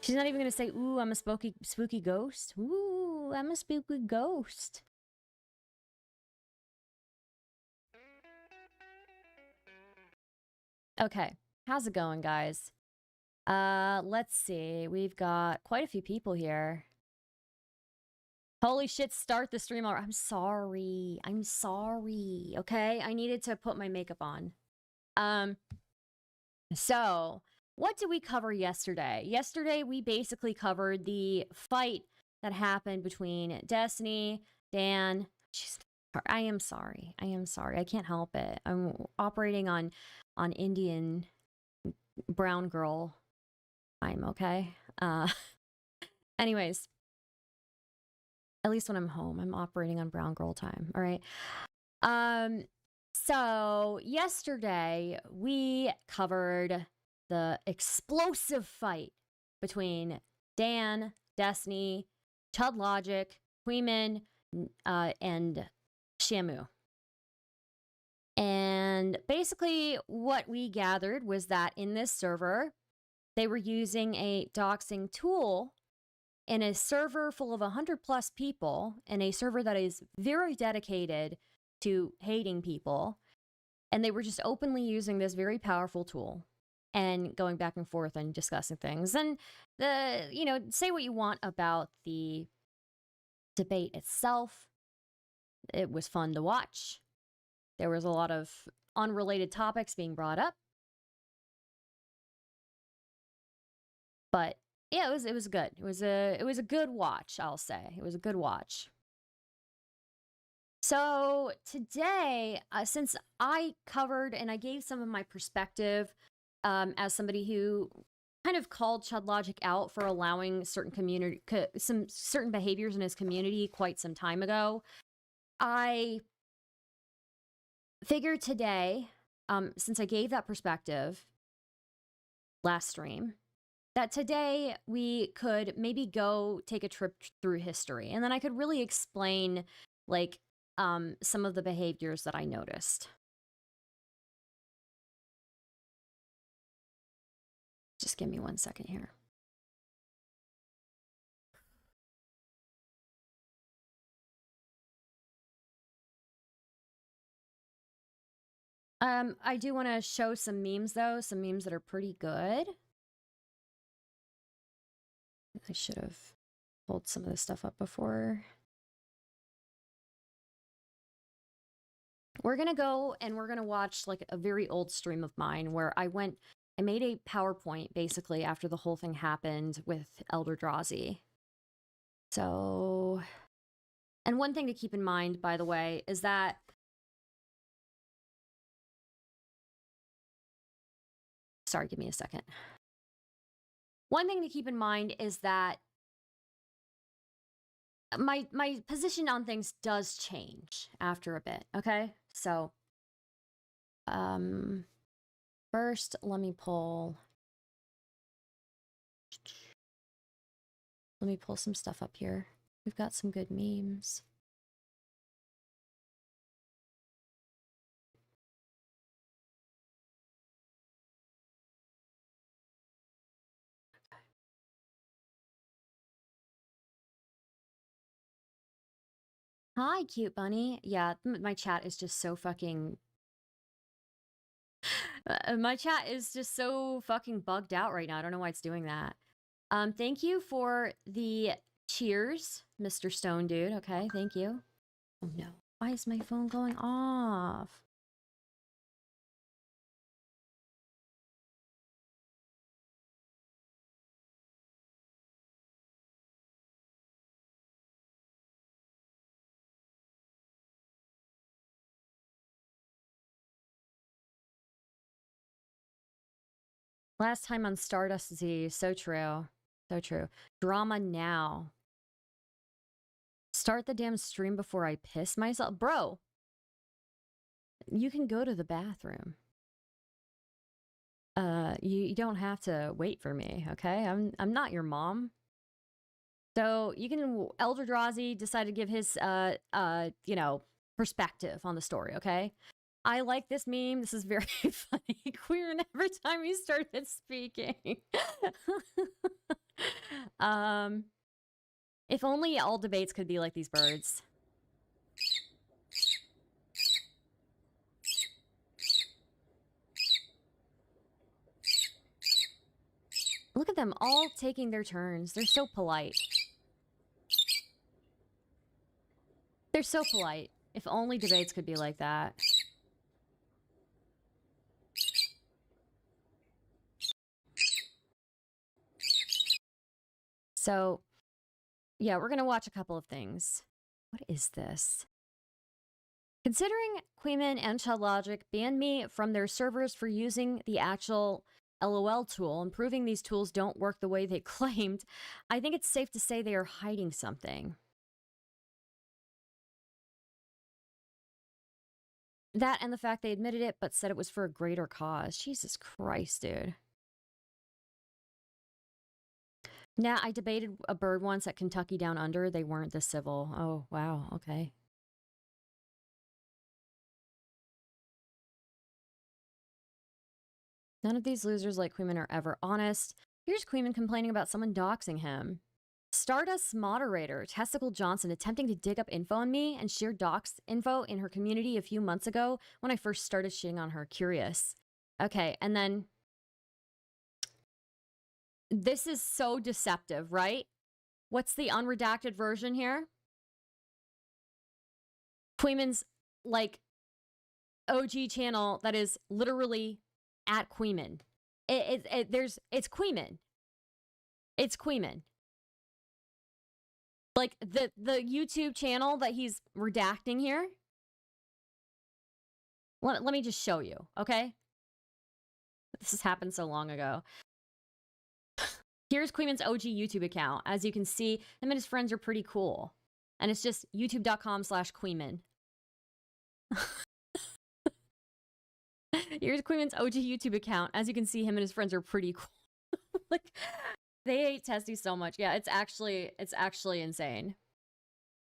She's not even gonna say, ooh, I'm a spooky ghost. Ooh, I'm a spooky ghost. Okay, how's it going, guys? Let's see. We've got quite a few people here. Holy shit, start the stream already. I'm sorry. I'm sorry. Okay, I needed to put my makeup on. So, what did we cover yesterday? Yesterday, we basically covered the fight that happened between Destiny, Dan. I am sorry. I am sorry. I can't help it. I'm operating on Indian brown girl time, okay? Anyways, at least when I'm home, I'm operating on brown girl time, all right? So yesterday we covered the explosive fight between Dan, Destiny, Chudlogic, Kuihman, and Shamu. And basically what we gathered was that in this server, they were using a doxing tool in a server full of 100+ people, in a server that is very dedicated to hating people. And they were just openly using this very powerful tool and going back and forth and discussing things. And say what you want about the debate itself. It was fun to watch. There was a lot of unrelated topics being brought up. But yeah, it was good. It was a good watch, I'll say. It was a good watch. So today, since I covered and I gave some of my perspective as somebody who kind of called Chudlogic out for allowing certain behaviors in his community quite some time ago, I figured today, since I gave that perspective last stream, that today we could maybe go take a trip through history, and then I could really explain, like, some of the behaviors that I noticed. Just give me 1 second here. I do want to show some memes, though. Some memes that are pretty good. I should have pulled some of this stuff up before. We're going to go and we're going to watch like a very old stream of mine where I made a PowerPoint basically after the whole thing happened with Eldrazi. So, and one thing to keep in mind, by the way, is that sorry, give me a second. One thing to keep in mind is that my position on things does change after a bit, okay? So, first, let me pull some stuff up here. We've got some good memes. Hi, cute bunny. Yeah, my chat is just so fucking... my chat is just so fucking bugged out right now. I don't know why it's doing that. Thank you for the cheers, Mr. Stone Dude. Okay, thank you. Oh no, why is my phone going off? Last time on Stardust Z, so true. So true. Drama now. Start the damn stream before I piss myself. Bro, you can go to the bathroom. You don't have to wait for me, okay? I'm not your mom. So you can, Eldrazi decided to give his, perspective on the story, okay? I like this meme. This is very funny. Queer, and every time he started speaking. If only all debates could be like these birds. Look at them all taking their turns. They're so polite. They're so polite. If only debates could be like that. So, yeah, we're going to watch a couple of things. What is this? Considering Kuihman and Chudlogic banned me from their servers for using the actual LOL tool and proving these tools don't work the way they claimed, I think it's safe to say they are hiding something. That and the fact they admitted it, but said it was for a greater cause. Jesus Christ, dude. Nah, I debated a bird once at Kentucky Down Under. They weren't this civil. Oh, wow. Okay. None of these losers like Kuihman are ever honest. Here's Kuihman complaining about someone doxing him. Stardust moderator Testicle Johnson attempting to dig up info on me and share dox info in her community a few months ago when I first started shitting on her. Curious. Okay, and then this is so deceptive, right? What's the unredacted version here? Kuihman's like OG channel that is literally at Kuihman. It's Kuihman. It's Kuihman. Like the YouTube channel that he's redacting here. Let me just show you, okay? This has happened so long ago. Here's Kuihman's OG YouTube account. As you can see, him and his friends are pretty cool. And it's just youtube.com/Kuihman. Here's Kuihman's OG YouTube account. As you can see, him and his friends are pretty cool. Like, they hate Testy so much. Yeah, it's actually insane.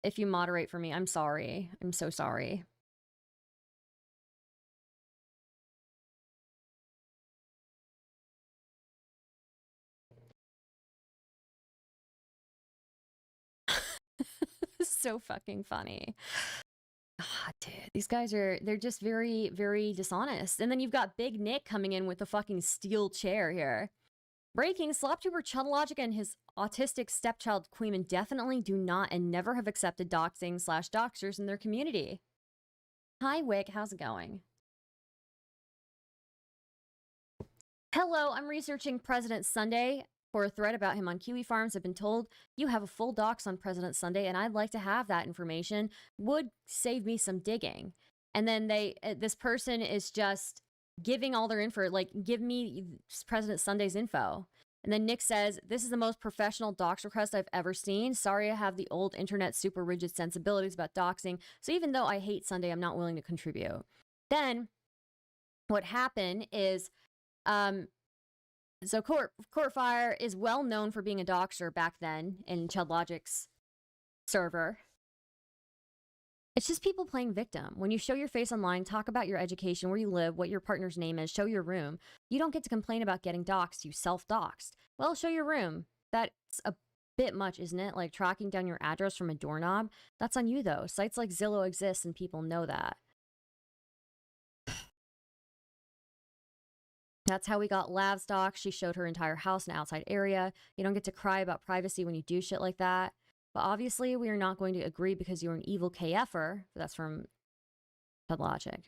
If you moderate for me, I'm sorry. I'm so sorry. So fucking funny. God, dude, these guys they're just very, very dishonest. And then you've got Big Nick coming in with a fucking steel chair here. Breaking, Sloptuber Chudlogic and his autistic stepchild Kuihman definitely do not and never have accepted doxing/doxers in their community. Hi, Wick, how's it going? Hello, I'm researching President Sunday for a thread about him on Kiwi Farms. I've been told you have a full docs on President Sunday, and I'd like to have that information. Would save me some digging. And then this person is just giving all their info, like, give me President Sunday's info. And then Nick says, this is the most professional docs request I've ever seen. Sorry, I have the old internet super rigid sensibilities about doxing. So even though I hate Sunday, I'm not willing to contribute. Then what happened is, so Courtfire is well known for being a doxer back then in Chudlogic's server. It's just people playing victim. When you show your face online, talk about your education, where you live, what your partner's name is, show your room. You don't get to complain about getting doxed. You self-doxed. Well, show your room. That's a bit much, isn't it? Like tracking down your address from a doorknob. That's on you, though. Sites like Zillow exist, and people know that. That's how we got Lav's doc. She showed her entire house and outside area. You don't get to cry about privacy when you do shit like that. But obviously, we are not going to agree because you're an evil KFer. That's from Chudlogic.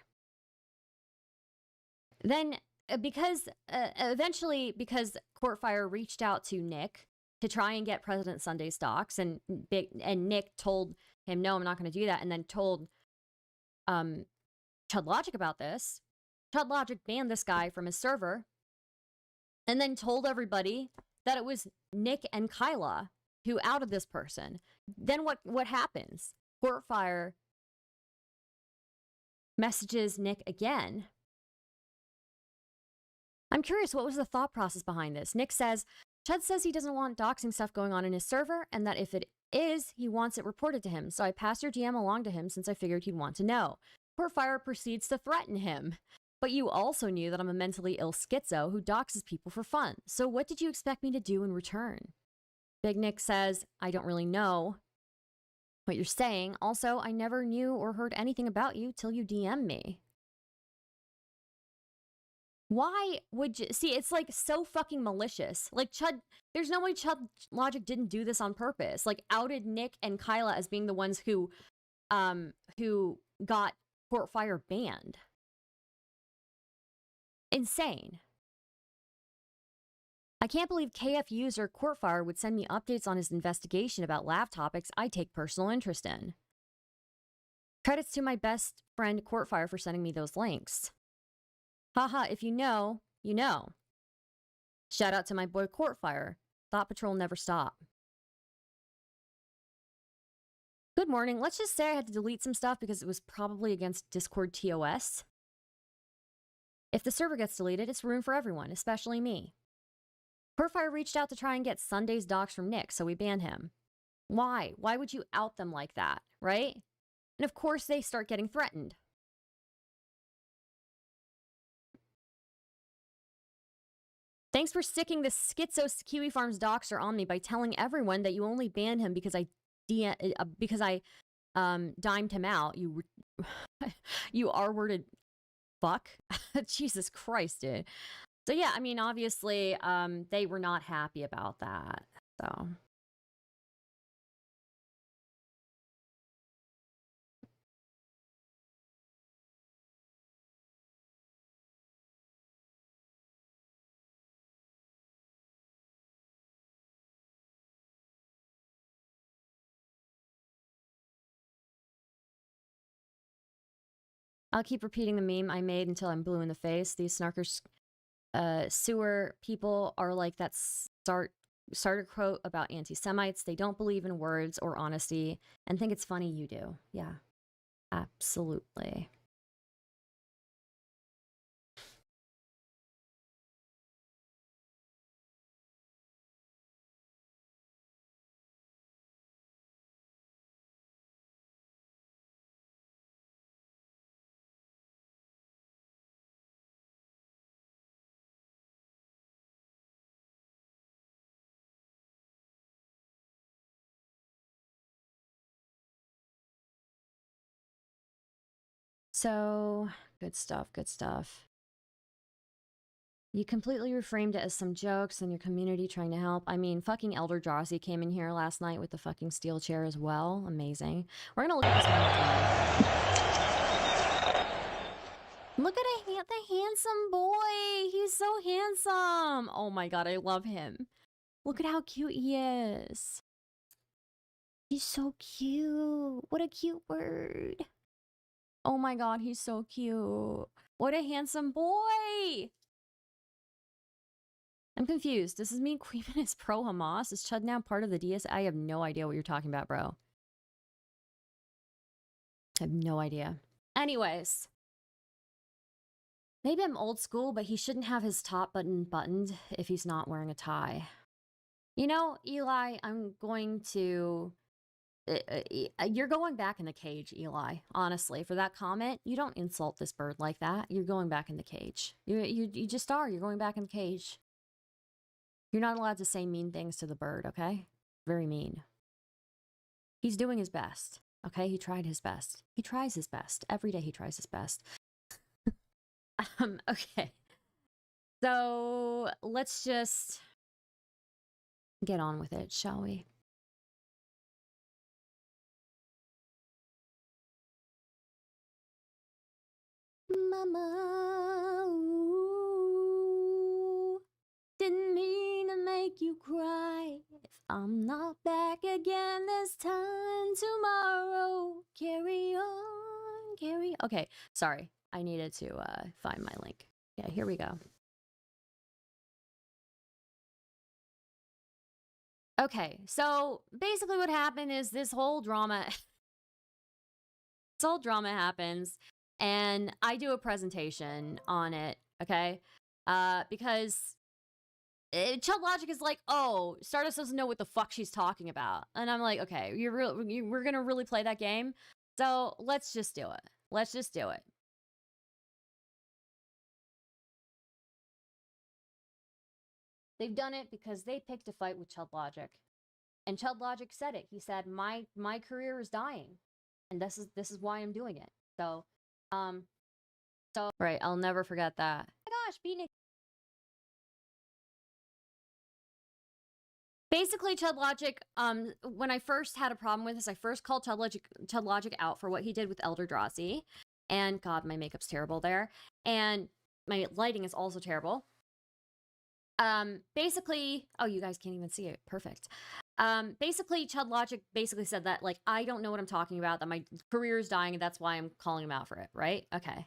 Then, eventually, because Courtfire reached out to Nick to try and get President Sunday's docs, and Nick told him, no, I'm not going to do that, and then told Chudlogic about this. Chudlogic banned this guy from his server, and then told everybody that it was Nick and Kyla who outed this person. Then what happens? Courtfire messages Nick again. I'm curious, what was the thought process behind this? Nick says, Chud says he doesn't want doxing stuff going on in his server, and that if it is, he wants it reported to him. So I passed your DM along to him since I figured he'd want to know. Courtfire proceeds to threaten him. But you also knew that I'm a mentally ill schizo who doxes people for fun. So what did you expect me to do in return? Big Nick says, I don't really know what you're saying. Also, I never knew or heard anything about you till you DM me. Why would you see? It's like so fucking malicious. Like there's no way Chudlogic didn't do this on purpose. Like outed Nick and Kyla as being the ones who got Courtfire banned. Insane. I can't believe KF user Courtfire would send me updates on his investigation about lab topics I take personal interest in. Credits to my best friend Courtfire for sending me those links. Haha, if you know, you know. Shout out to my boy Courtfire. Thought Patrol never stop. Good morning. Let's just say I had to delete some stuff because it was probably against Discord TOS. If the server gets deleted, it's ruined for everyone, especially me. Courtfire reached out to try and get Sunday's docs from Nick, so we banned him. Why? Why would you out them like that, right? And of course they start getting threatened. Thanks for sticking the schizo Kiwi Farms doxer on me by telling everyone that you only banned him because I dimed him out. You R-worded fuck. Jesus Christ, dude. So yeah, I mean, obviously, they were not happy about that. So. I'll keep repeating the meme I made until I'm blue in the face. These snarkers, sewer people are like that starter quote about anti-Semites. They don't believe in words or honesty and think it's funny you do. Yeah, absolutely. So, good stuff, good stuff. You completely reframed it as some jokes and your community trying to help. I mean, fucking Elder Drosy came in here last night with the fucking steel chair as well. Amazing. We're gonna look at this one more time. Look at the handsome boy. He's so handsome. Oh my god, I love him. Look at how cute he is. He's so cute. What a cute bird. Oh my god, he's so cute. What a handsome boy. I'm confused. Does this mean Kuihman is pro-Hamas? Is Chud now part of the DS? I have no idea what you're talking about, bro. I have no idea. Anyways. Maybe I'm old school, but he shouldn't have his top button buttoned if he's not wearing a tie. You know, Eli, I'm going to... you're going back in the cage, Eli. Honestly, for that comment, you don't insult this bird like that. You're going back in the cage. You just are. You're going back in the cage. You're not allowed to say mean things to the bird, okay? Very mean. He's doing his best, okay? He tried his best. He tries his best. Every day he tries his best. Okay. So, let's just get on with it, shall we? Mama, ooh, didn't mean to make you cry. If I'm not back again this time tomorrow, carry on, carry on. Okay, sorry. I needed to find my link. Yeah, here we go. Okay, so basically what happened is this whole drama happens and I do a presentation on it, okay? Because Chudlogic is like, oh, Stardust doesn't know what the fuck she's talking about. And I'm like, okay, we're gonna really play that game? So let's just do it. Let's just do it. They've done it because they picked a fight with Chudlogic. And Chudlogic said it. He said, my career is dying, and this is why I'm doing it. So, right, I'll never forget that. Oh my gosh, beating. Basically, Chudlogic, when I first had a problem with this, I first called Chudlogic out for what he did with Eldrazi. And God, my makeup's terrible there. And my lighting is also terrible. Basically, oh, you guys can't even see it. Perfect. Basically, Chudlogic basically said that, like, I don't know what I'm talking about, that my career is dying, and that's why I'm calling him out for it, right? Okay.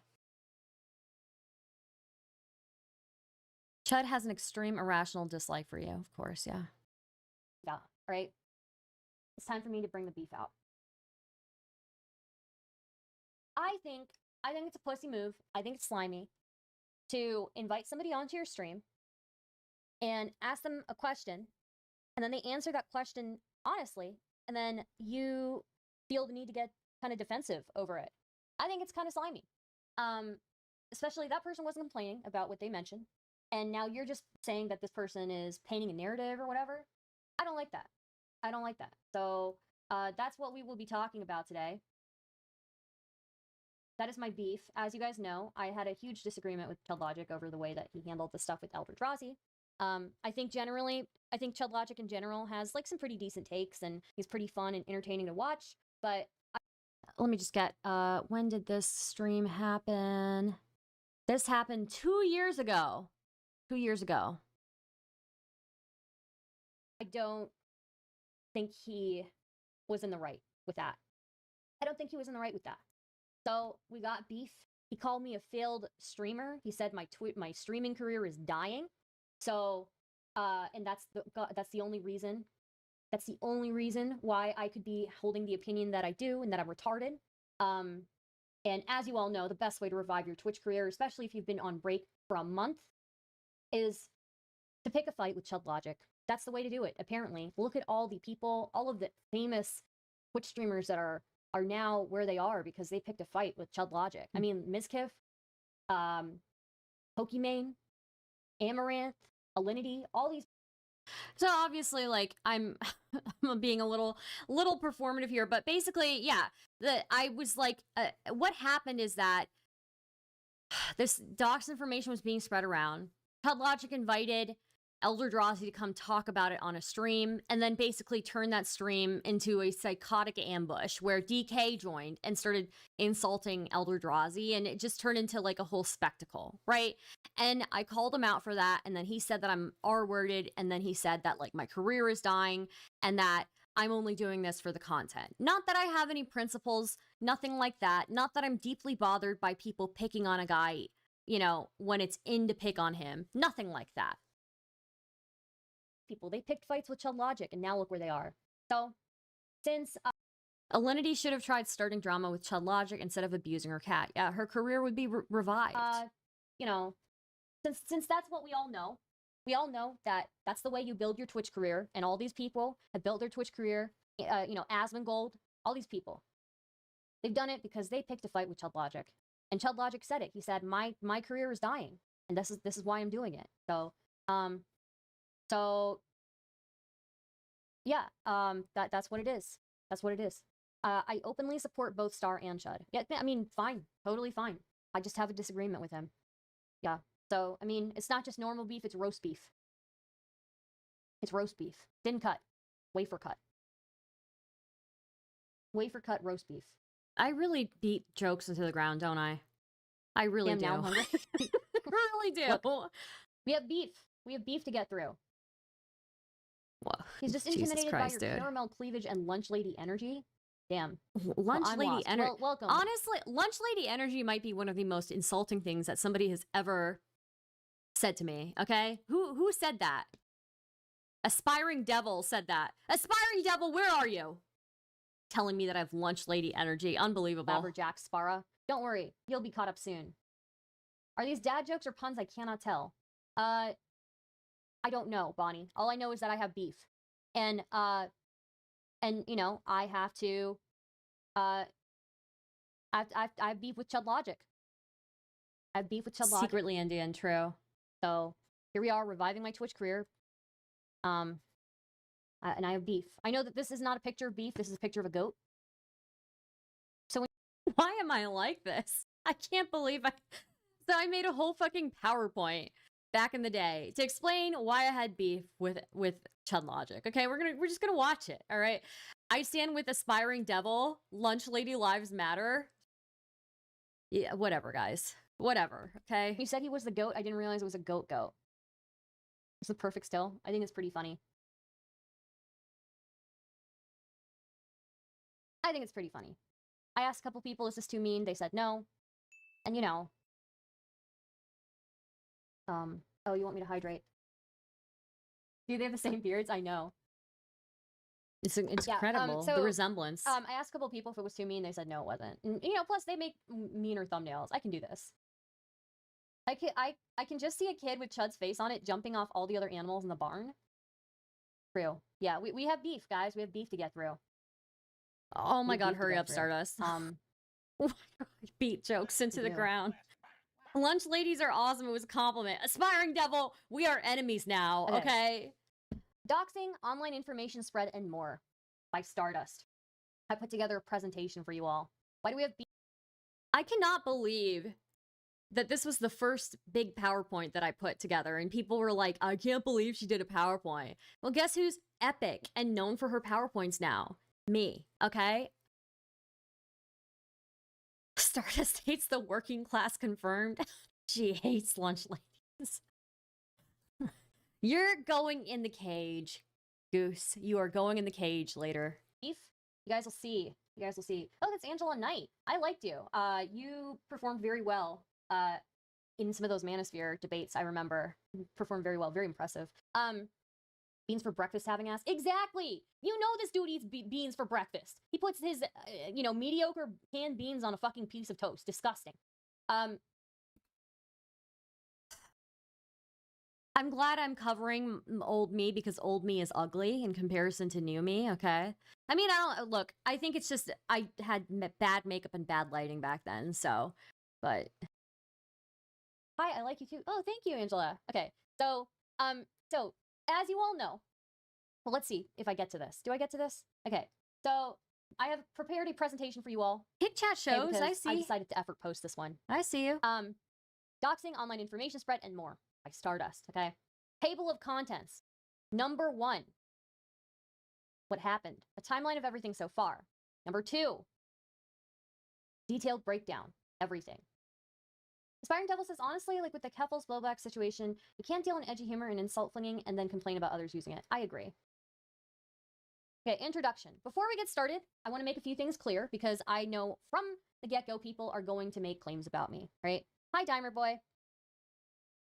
Chud has an extreme irrational dislike for you, of course, yeah. Yeah, right? It's time for me to bring the beef out. I think it's a pussy move. I think it's slimy to invite somebody onto your stream and ask them a question, and then they answer that question honestly, and then you feel the need to get kind of defensive over it. I think it's kind of slimy. Especially that person wasn't complaining about what they mentioned, and now you're just saying that this person is painting a narrative or whatever. I don't like that. I don't like that. So that's what we will be talking about today. That is my beef. As you guys know, I had a huge disagreement with Chudlogic over the way that he handled the stuff with Eldrazi. I think Chudlogic in general has like some pretty decent takes, and he's pretty fun and entertaining to watch. But let me just get, when did this stream happen? This happened 2 years ago. 2 years ago. I don't think he was in the right with that. I don't think he was in the right with that. So we got beef. He called me a failed streamer. He said my streaming career is dying. So, and that's the only reason. That's the only reason why I could be holding the opinion that I do, and that I'm retarded. And as you all know, the best way to revive your Twitch career, especially if you've been on break for a month, is to pick a fight with Chudlogic. That's the way to do it, apparently. Look at all the people, all of the famous Twitch streamers that are now where they are because they picked a fight with Chudlogic. I mean, Mizkif, Pokimane, Amaranth, Alinity, all these. So obviously, like, I'm being a little performative here, but basically, yeah, I was like, what happened is that this docs information was being spread around. Chudlogic invited Eldrazi to come talk about it on a stream, and then basically turned that stream into a psychotic ambush where DK joined and started insulting Eldrazi, and it just turned into like a whole spectacle, right? And I called him out for that, and then he said that I'm R-worded, and then he said that like my career is dying, and that I'm only doing this for the content. Not that I have any principles, nothing like that. Not that I'm deeply bothered by people picking on a guy, you know, when it's in to pick on him. Nothing like that. People, they picked fights with Chudlogic, and now look where they are. So, since Alinity should have tried starting drama with Chudlogic instead of abusing her cat. Yeah, her career would be revived. You know, since that's what we all know that that's the way you build your Twitch career, and all these people have built their Twitch career. You know, Asmongold, all these people, they've done it because they picked a fight with Chudlogic, and Chudlogic said it. He said, "My career is dying, and this is why I'm doing it." So, So, yeah, that's what it is. That's what it is. I openly support both Star and Chud. Yeah, I mean, fine, totally fine. I just have a disagreement with him. Yeah. So, I mean, it's not just normal beef; it's roast beef. It's roast beef, thin cut, wafer cut, wafer cut roast beef. I really beat jokes into the ground, don't I? I really do. Now I'm hungry. I really do. Look, we have beef. We have beef to get through. Well, he's just intimidated by your caramel cleavage and lunch lady energy. Damn. Lunch lady energy. Well, welcome. Honestly, lunch lady energy might be one of the most insulting things that somebody has ever said to me. Okay? Who said that? Aspiring Devil said that. Aspiring Devil, where are you? Telling me that I have lunch lady energy. Unbelievable. Jack Sparrow. Don't worry. You'll be caught up soon. Are these dad jokes or puns? I cannot tell. I don't know, Bonnie. All I know is that I have beef. And you know, I have to, I have beef with Chudlogic. I have beef with Chudlogic. Secretly Indian, true. So, here we are, reviving my Twitch career. and I have beef. I know that this is not a picture of beef. This is a picture of a goat. So why am I like this? I can't believe So I made a whole fucking PowerPoint back in the day to explain why I had beef with Chudlogic. Okay, we're just gonna watch it. All right. I stand with aspiring devil. Lunch lady lives matter. Yeah, whatever, guys. Whatever. Okay. You said he was the goat. I didn't realize it was a goat. It's the perfect still. I think it's pretty funny. I think it's pretty funny. I asked a couple people, is this too mean? They said no. And you know. Oh, you want me to hydrate? Do they have the same beards? I know. It's incredible, the resemblance. I asked a couple people if it was too mean. They said no, it wasn't. And, you know, plus they make meaner thumbnails. I can do this. I can just see a kid with Chud's face on it jumping off all the other animals in the barn. True. Yeah, we have beef, guys. We have beef to get through. Oh my god, hurry up, Stardust. Beat jokes into the ground. Lunch ladies are awesome. It was a compliment. Aspiring devil, we are enemies now, okay? Doxing, online information spread, and more by Stardust. I put together a presentation for you all. Why do we have beef? I cannot believe that this was the first big PowerPoint that I put together, and people were like, I can't believe she did a PowerPoint. Well, guess who's epic and known for her PowerPoints now? Me, okay? Stardust hates the working class confirmed. She hates lunch ladies. You're going in the cage, Goose. You are going in the cage later. Beef? You guys will see. You guys will see. Oh, that's Angela Knight. I liked you. You performed very well in some of those Manosphere debates, I remember. You performed very well. Very impressive. Beans for breakfast having ass. Exactly! You know this dude eats beans for breakfast. He puts his, you know, mediocre canned beans on a fucking piece of toast. Disgusting. I'm glad I'm covering old me because old me is ugly in comparison to new me, okay? I mean, look, I think it's just, I had bad makeup and bad lighting back then, so, but. Hi, I like you too. Oh, thank you, Angela. Okay, so, as you all know, well, let's see if I get to this. Do I get to this? Okay, so I have prepared a presentation for you all. Hit chat shows, I see. I decided to effort post this one. I see you. Doxing, online information spread, and more by Stardust, okay? Table of contents. Number 1. What happened? A timeline of everything so far. Number 2. Detailed breakdown. Everything. Aspiring Devil says, honestly, like with the Keffels blowback situation, you can't deal in edgy humor and insult flinging and then complain about others using it. I agree. Okay, introduction. Before we get started, I want to make a few things clear because I know from the get-go people are going to make claims about me, right? Hi, Dimer Boy.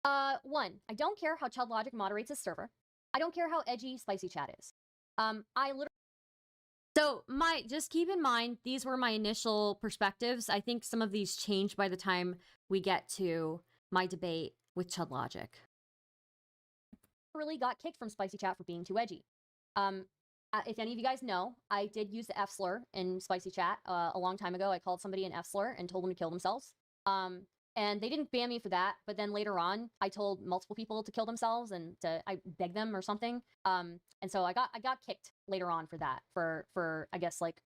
1, I don't care how Chudlogic moderates his server. I don't care how edgy Spicy Chat is. So just keep in mind, these were my initial perspectives. I think some of these change by the time we get to my debate with Chudlogic. Really got kicked from Spicy Chat for being too edgy. If any of you guys know, I did use the F slur in Spicy Chat a long time ago. I called somebody an F slur and told them to kill themselves. And they didn't ban me for that, but then later on, I told multiple people to kill themselves and I begged them or something. And so I got kicked later on for that, for I guess like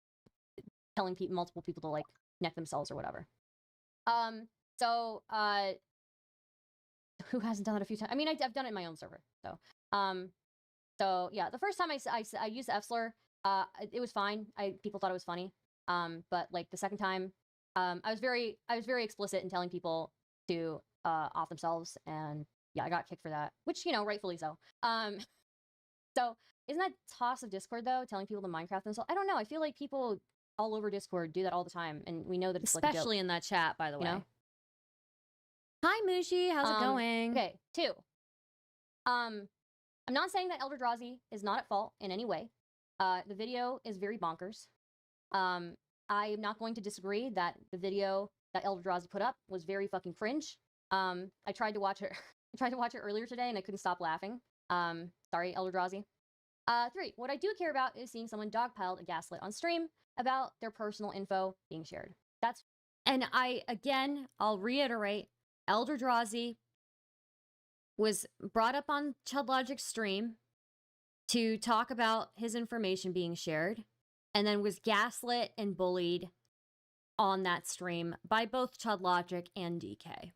telling multiple people to like neck themselves or whatever. Who hasn't done that a few times? I mean, I've done it in my own server, so. So yeah, the first time I used the F slur, it was fine. People thought it was funny. But like the second time, I was very explicit in telling people to off themselves, and yeah, I got kicked for that, which, you know, rightfully so. So isn't that toss of Discord though, telling people to Minecraft themselves? I don't know. I feel like people all over Discord do that all the time, and we know that it's especially like a joke, in that chat, by the way. Know? Hi Mushi, how's it going? Okay, 2. I'm not saying that Elder Drazi is not at fault in any way. The video is very bonkers. I am not going to disagree that the video that Elder Drazi put up was very fucking cringe. I tried to watch it. I tried to watch it earlier today and I couldn't stop laughing. Sorry, Elder Drazi. 3, what I do care about is seeing someone dogpiled and gaslit on stream about their personal info being shared. And I'll reiterate, Elder Drazi was brought up on Chudlogic's stream to talk about his information being shared, and then was gaslit and bullied on that stream by both Chudlogic and DK.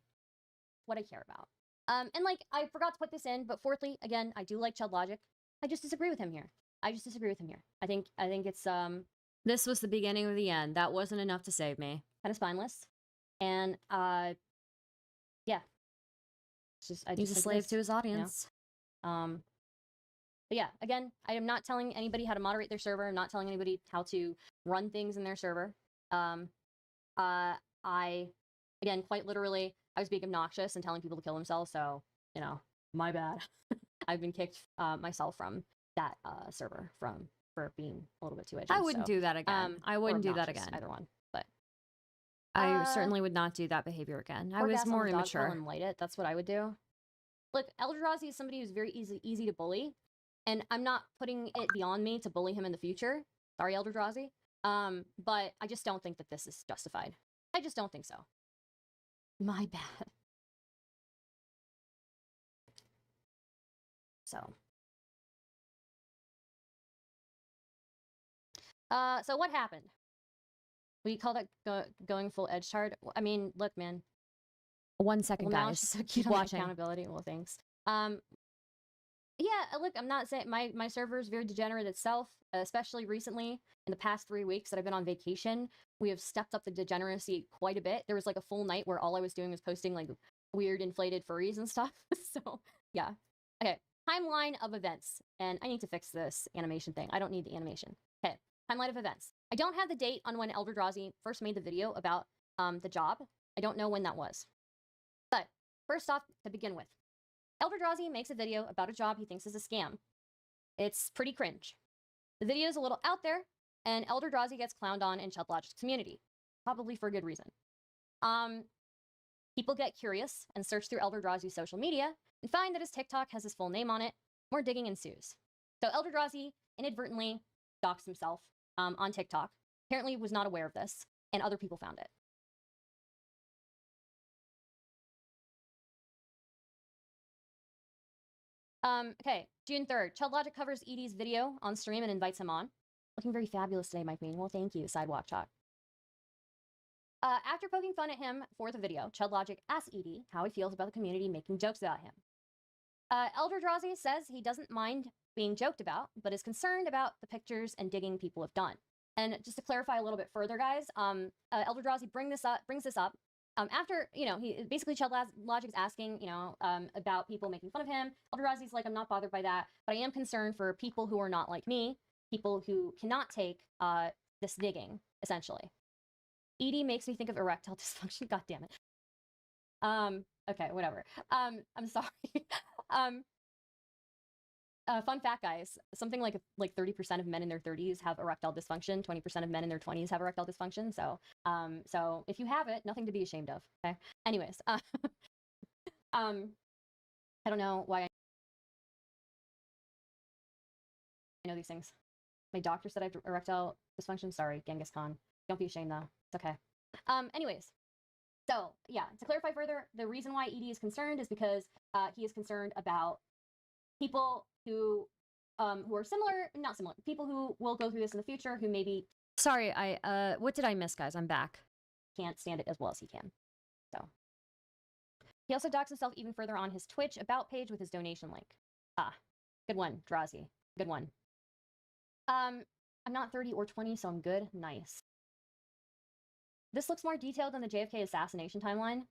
What I care about. And like, I forgot to put this in, but fourthly, again, I do like Chudlogic. I just disagree with him here. I think it's, this was the beginning of the end. That wasn't enough to save me. Kind of spineless. And, yeah. He's a slave to his audience. You know? But yeah, again, I am not telling anybody how to moderate their server. I'm not telling anybody how to run things in their server. Again, quite literally, I was being obnoxious and telling people to kill themselves, so, you know, my bad. I've been kicked myself from that server for being a little bit too edgy. I wouldn't do that again. I wouldn't do that again. Either one, but I certainly would not do that behavior again. I was more immature. And light it. That's what I would do. Look, Eldrazi is somebody who's very easy to bully, and I'm not putting it beyond me to bully him in the future. Sorry, Eldrazi. But I just don't think that this is justified. I just don't think so. My bad. So. So what happened? We call that going full edge hard. I mean, look, man. 1 second, guys. Keep watching. Accountability. Well, thanks. Yeah, look, I'm not saying my server is very degenerate itself, especially recently in the past 3 weeks that I've been on vacation. We have stepped up the degeneracy quite a bit. There was like a full night where all I was doing was posting like weird inflated furries and stuff. So yeah. Okay, timeline of events. And I need to fix this animation thing. I don't need the animation. Okay, timeline of events. I don't have the date on when Eldrazi first made the video about the job. I don't know when that was. But first off, to begin with, Eldrazi makes a video about a job he thinks is a scam. It's pretty cringe. The video is a little out there, and Eldrazi gets clowned on in Chudlogic's community, probably for good reason. People get curious and search through Eldrazi's social media and find that his TikTok has his full name on it. More digging ensues. So Eldrazi inadvertently doxed himself on TikTok. Apparently was not aware of this, and other people found it. Okay, June 3rd. Chudlogic covers Edie's video on stream and invites him on. Looking very fabulous today, Mike Mean. Well, thank you, Sidewalk Chalk. After poking fun at him for the video, Chudlogic asks Edie how he feels about the community making jokes about him. Eldrazi says he doesn't mind being joked about, but is concerned about the pictures and digging people have done. And just to clarify a little bit further, guys, Eldrazi brings this up after, you know, he basically Chudlogic's asking, you know, about people making fun of him. Eldrazi's like, I'm not bothered by that, but I am concerned for people who are not like me, people who cannot take this digging, essentially. Edie makes me think of erectile dysfunction. God damn it. Okay, whatever. I'm sorry. Fun fact, guys. Something like 30% of men in their 30s have erectile dysfunction. 20% of men in their 20s have erectile dysfunction. So, so if you have it, nothing to be ashamed of. Okay. Anyways, I don't know why I know these things. My doctor said I have erectile dysfunction. Sorry, Genghis Khan. Don't be ashamed though. It's okay. Anyways. So yeah, to clarify further, the reason why Edie is concerned is because he is concerned about people who are not similar, people who will go through this in the future who maybe. Sorry, what did I miss, guys? I'm back. Can't stand it as well as he can. So he also docks himself even further on his Twitch about page with his donation link. Good one, Drazi. Good one. I'm not 30 or 20, so I'm good. Nice. This looks more detailed than the JFK assassination timeline.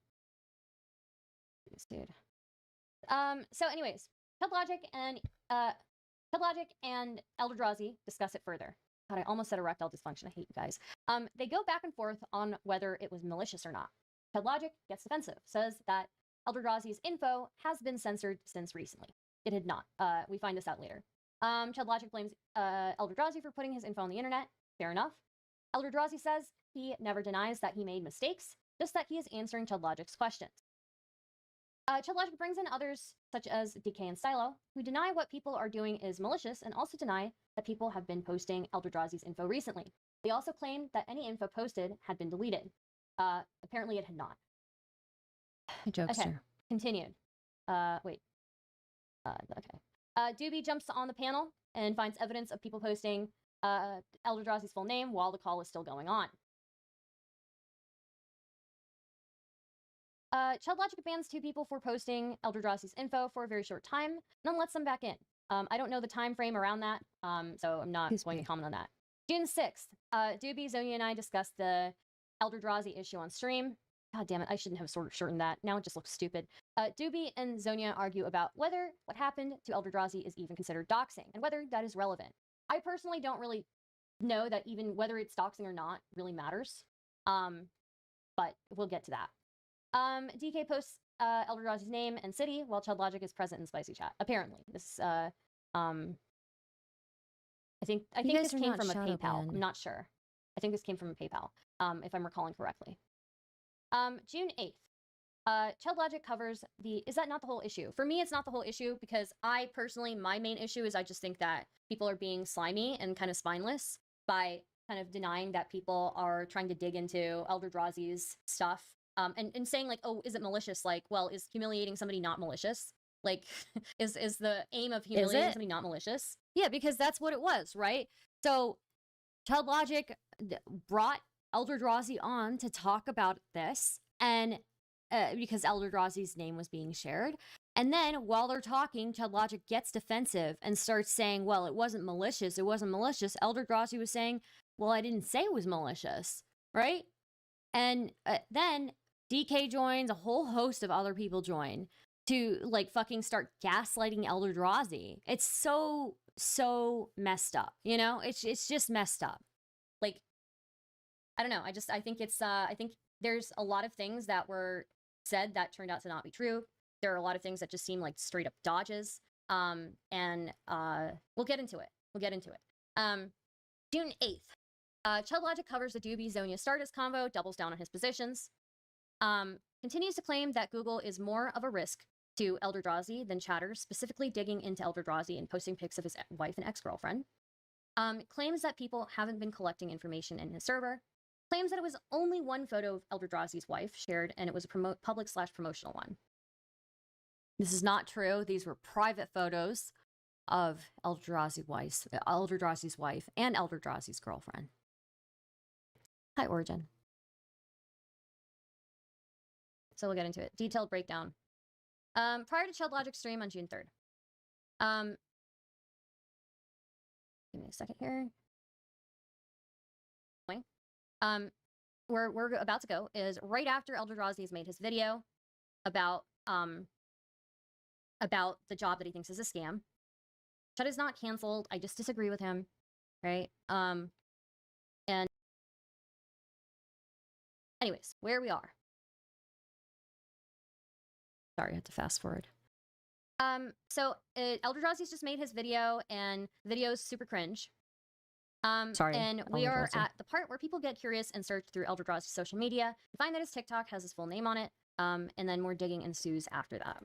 Dude. So anyways, Chudlogic and Eldrazi discuss it further. God, I almost said erectile dysfunction. I hate you guys. They go back and forth on whether it was malicious or not. Chudlogic gets defensive, says that Eldrazi's info has been censored since recently. It had not. We find this out later. Chudlogic blames Eldrazi for putting his info on the internet. Fair enough. Eldrazi says he never denies that he made mistakes, just that he is answering Chudlogic's questions. Chudlogic brings in others, such as DK and Stylo, who deny what people are doing is malicious and also deny that people have been posting Eldrazi's info recently. They also claim that any info posted had been deleted. Apparently it had not. Jokester. Okay, continued. Wait. Okay. Doobie jumps on the panel and finds evidence of people posting Eldrazi's full name while the call is still going on. Chudlogic bans 2 people for posting Eldrazi's info for a very short time, and then lets them back in. I don't know the time frame around that, so I'm not going to comment on that. June 6th, Doobie, Zonia, and I discussed the Eldrazi issue on stream. God damn it, I shouldn't have sort of shortened that. Now it just looks stupid. Doobie and Zonia argue about whether what happened to Eldrazi is even considered doxing, and whether that is relevant. I personally don't really know that even whether it's doxing or not really matters, but we'll get to that. DK posts Eldrazi's name and city while Chudlogic is present in Spicy Chat. Apparently, this I think this came from a PayPal. Banned. I'm not sure. I think this came from a PayPal, if I'm recalling correctly. June 8th. Chudlogic covers the. Is that not the whole issue? For me, it's not the whole issue because I personally, my main issue is I just think that people are being slimy and kind of spineless by kind of denying that people are trying to dig into Eldrazi's stuff. And saying like, oh, is it malicious? Like, well, is humiliating somebody not malicious? Like, is the aim of humiliating somebody not malicious? Yeah, because that's what it was, right? So, Chudlogic brought Eldrazi on to talk about this, and because Eldrazi's name was being shared. And then, while they're talking, Chudlogic gets defensive and starts saying, well, it wasn't malicious, it wasn't malicious. Eldrazi was saying, well, I didn't say it was malicious, right? And then DK joins, a whole host of other people join to like fucking start gaslighting Eldrazi. It's so messed up, you know? It's just messed up. Like, I don't know. I think it's I think there's a lot of things that were said that turned out to not be true. There are a lot of things that just seem like straight up dodges. And we'll get into it. June 8th. Chudlogic covers the Doobie Zonia Stardust combo, doubles down on his positions. Continues to claim that Google is more of a risk to Eldrazi than chatters, specifically digging into Eldrazi and posting pics of his wife and ex-girlfriend. Claims that people haven't been collecting information in his server. Claims that it was only one photo of Eldrazi's wife shared, and it was a public/promotional one. This is not true. These were private photos of Eldrazi's wife and Eldrazi's girlfriend. Hi, Origin. So we'll get into it. Detailed breakdown. Prior to Chudlogic's stream on June 3rd. Give me a second here. Where we're about to go is right after Eldrazi's made his video about the job that he thinks is a scam. Chud is not canceled. I just disagree with him, right? And anyways, where we are. Sorry, I had to fast forward. So Eldrazi's just made his video, and the video is super cringe. Sorry. And we are at the part where people get curious and search through Eldrazi's social media, find that his TikTok has his full name on it, and then more digging ensues after that.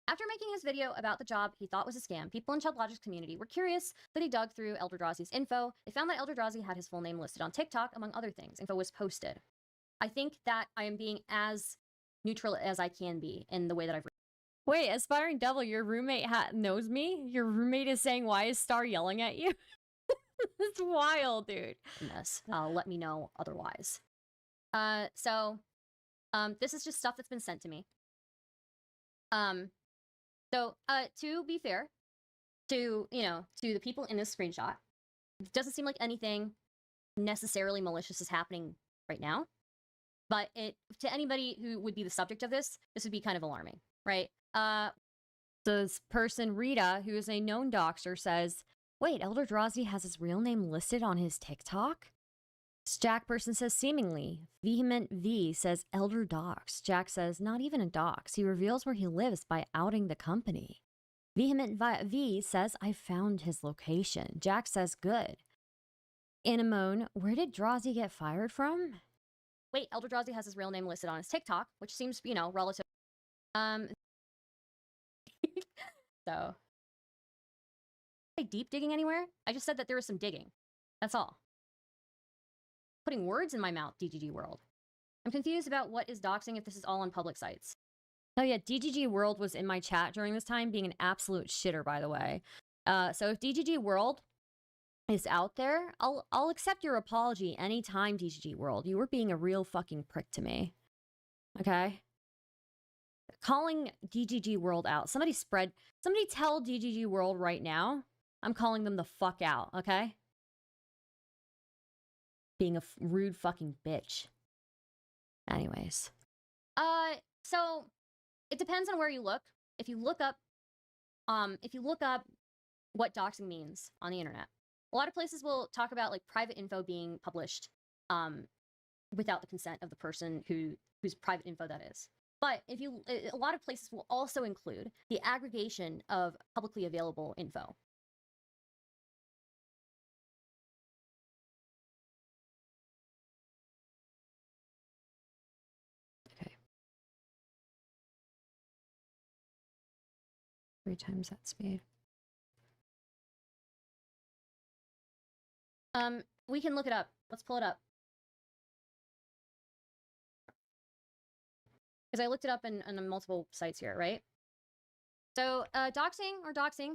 After making his video about the job he thought was a scam, people in Chudlogic's community were curious that he dug through Eldrazi's info. They found that Eldrazi had his full name listed on TikTok, among other things. Info was posted. I think that I am being as neutral as I can be in the way that I've... Wait, Aspiring Devil, your roommate knows me? Your roommate is saying, why is Star yelling at you? It's wild, dude. Let me know otherwise. This is just stuff that's been sent to me. To be fair to the people in this screenshot, it doesn't seem like anything necessarily malicious is happening right now. But to anybody who would be the subject of this would be kind of alarming, right? This person, Rita, who is a known doxer, says, wait, Eldrazi has his real name listed on his TikTok? Jack person says, seemingly. Vehement V says, Elder Dox. Jack says, not even a dox. He reveals where he lives by outing the company. Vehement V says, I found his location. Jack says, good. Anemone, where did Drazi get fired from? Wait, Eldrazi has his real name listed on his TikTok, which seems, relative. So, deep digging anywhere? I just said that there was some digging. That's all. Putting words in my mouth, DGG world. I'm confused about what is doxing if this is all on public sites. Oh yeah, DGG World was in my chat during this time, being an absolute shitter, by the way. So if DGG World is out there, I'll accept your apology anytime, DGG World. You were being a real fucking prick to me. Okay? Calling DGG World out. Somebody tell DGG World right now, I'm calling them the fuck out, okay? Being a rude fucking bitch. Anyways. So it depends on where you look. If you look up what doxing means on the internet, a lot of places will talk about like private info being published without the consent of the person whose private info that is. But a lot of places will also include the aggregation of publicly available info. Okay. 3 times that speed. We can look it up. Let's pull it up. Because I looked it up in multiple sites here, right? So doxing,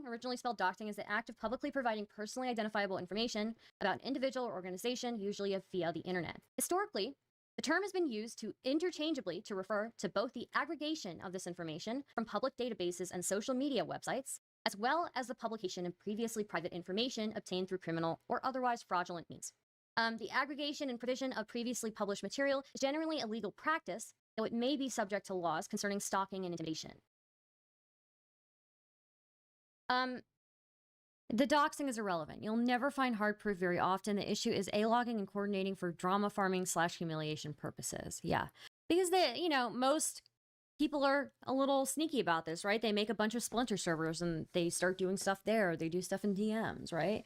originally spelled doxing, is the act of publicly providing personally identifiable information about an individual or organization, usually via the internet. Historically, the term has been used interchangeably to refer to both the aggregation of this information from public databases and social media websites, as well as the publication of previously private information obtained through criminal or otherwise fraudulent means. The aggregation and provision of previously published material is generally a legal practice, though it may be subject to laws concerning stalking and intimidation. The doxing is irrelevant. You'll never find hard proof very often. The issue is A-logging and coordinating for drama farming / humiliation purposes. Yeah. Because most people are a little sneaky about this, right? They make a bunch of splinter servers and they start doing stuff there. They do stuff in DMs, right?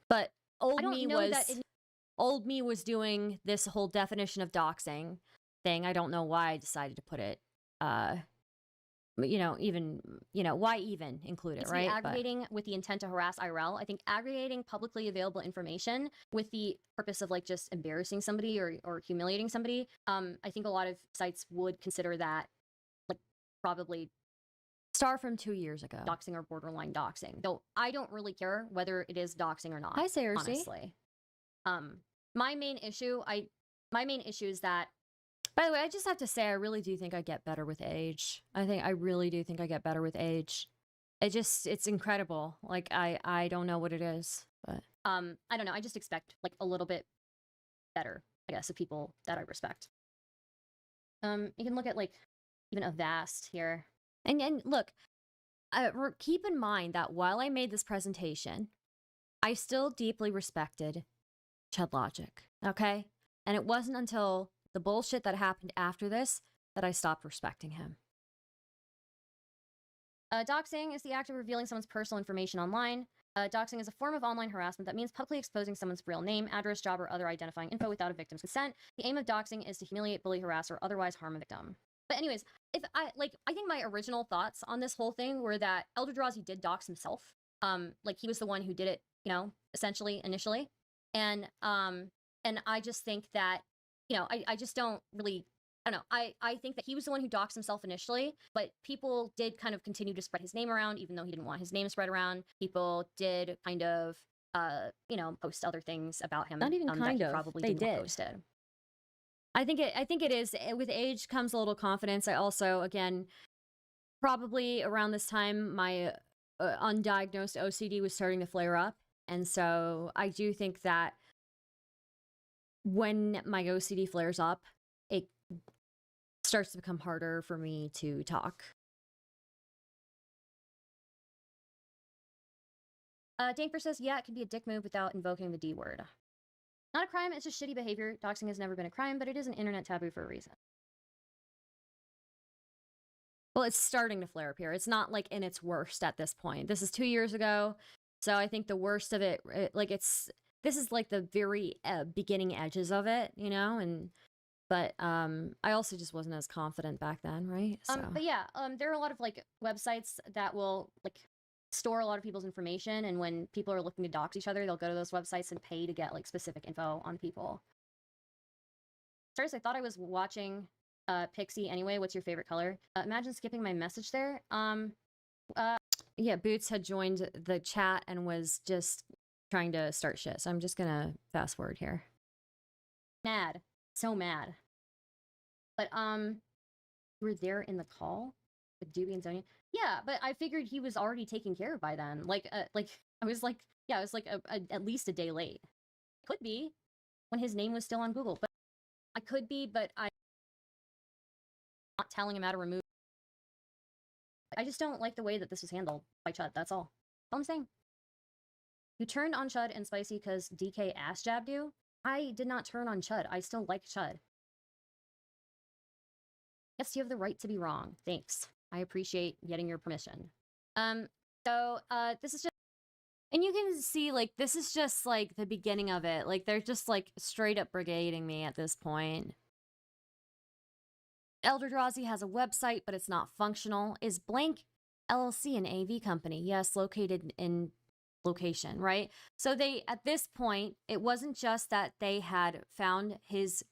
But old me was doing this whole definition of doxing thing. I don't know why I decided to put it why even include it, right? Aggregating with the intent to harass IRL. I think aggregating publicly available information with the purpose of like just embarrassing somebody or humiliating somebody. I think a lot of sites would consider that like probably Star from 2 years ago. Doxing or borderline doxing. Though I don't really care whether it is doxing or not. Hi, Sarah. Honestly. My main issue is that, by the way, I just have to say, I really do think I get better with age. I really do think I get better with age. It's incredible. Like, I don't know what it is, but I don't know. I just expect like a little bit better, I guess, of people that I respect. You can look at like even Avast here. And look, keep in mind that while I made this presentation, I still deeply respected Chudlogic, okay? And it wasn't until the bullshit that happened after this that I stopped respecting him. Doxing is the act of revealing someone's personal information online. Doxing is a form of online harassment that means publicly exposing someone's real name, address, job, or other identifying info without a victim's consent. The aim of doxing is to humiliate, bully, harass, or otherwise harm a victim. But anyways, I think my original thoughts on this whole thing were that Eldrazi did dox himself. Like he was the one who did it, essentially initially. And I just think that, I just don't really, I don't know. I think that he was the one who doxed himself initially, but people did kind of continue to spread his name around, even though he didn't want his name spread around. People did kind of, post other things about him. Not even kind of. Probably they did. Posted. I think it is. With age comes a little confidence. I also, again, probably around this time, my undiagnosed OCD was starting to flare up. And so I do think that when my OCD flares up, it starts to become harder for me to talk. Danker says, yeah, it can be a dick move without invoking the D word. Not a crime, it's just shitty behavior. Doxing has never been a crime, but it is an internet taboo for a reason. Well, it's starting to flare up here. It's not like in its worst at this point. This is 2 years ago, so I think the worst of it, this is like the very beginning edges of it, but I also just wasn't as confident back then, right? So. But yeah, there are a lot of like websites that will like store a lot of people's information, and when people are looking to dox each other, they'll go to those websites and pay to get like specific info on people. First, I thought I was watching Pixie, anyway, what's your favorite color? Imagine skipping my message there. Yeah, Boots had joined the chat and was just trying to start shit. So I'm just gonna fast forward here. Mad. So mad. But, you were there in the call with Doobie and Zonia? Yeah, but I figured he was already taken care of by then. I was like, yeah, I was like at least a day late. Could be when his name was still on Google, but I could be, but I'm not telling him how to remove. I just don't like the way that this was handled by Chud. That's all I'm saying. You turned on Chud and Spicy because DK ass jabbed you? I did not turn on Chud. I still like Chud. Yes, you have the right to be wrong. Thanks. I appreciate getting your permission. This is just, and you can see, like, this is just, like, the beginning of it. Like, they're just, like, straight up brigading me at this point. Eldrazi has a website, but it's not functional. Is blank LLC an AV company? Yes, located in location, right? So they, at this point, it wasn't just that they had found his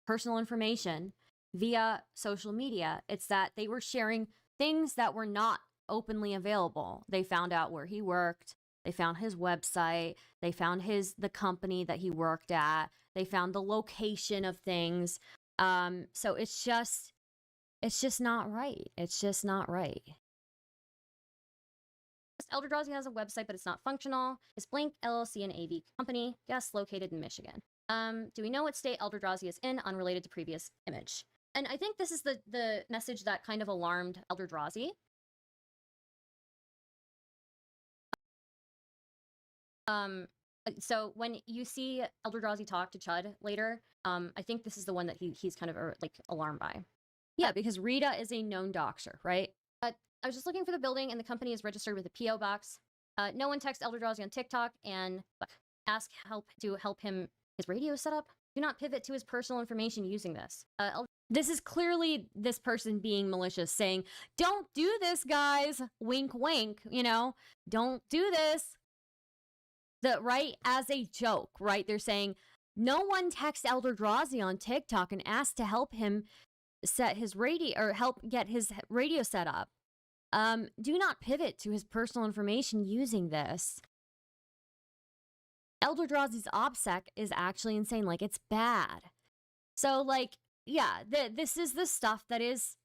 personal information via social media. It's that they were sharing things that were not openly available. They found out where he worked. They found his website. They found the company that he worked at. They found the location of things. So it's just not right. It's just not right. Eldrazi has a website, but it's not functional. Is Blink LLC an AV company? Yes, located in Michigan. Do we know what state Eldrazi is in, unrelated to previous image? And I think this is the message that kind of alarmed Eldrazi. So when you see Eldrazi talk to Chud later, I think this is the one that he's kind of like alarmed by. Yeah, because Rita is a known doxer, right? I was just looking for the building, and the company is registered with a P.O. box. No one text Eldrazi on TikTok and ask to help him his radio setup. Do not pivot to his personal information using this. This is clearly this person being malicious, saying, "Don't do this, guys." Wink, wink. You know, don't do this. Right, as a joke, right? They're saying, no one texts Eldrazi on TikTok and asks to help him set his radio or help get his radio set up. Do not pivot to his personal information using this. Eldrazi's OPSEC is actually insane. Like, it's bad. So, like, yeah, this is the stuff that is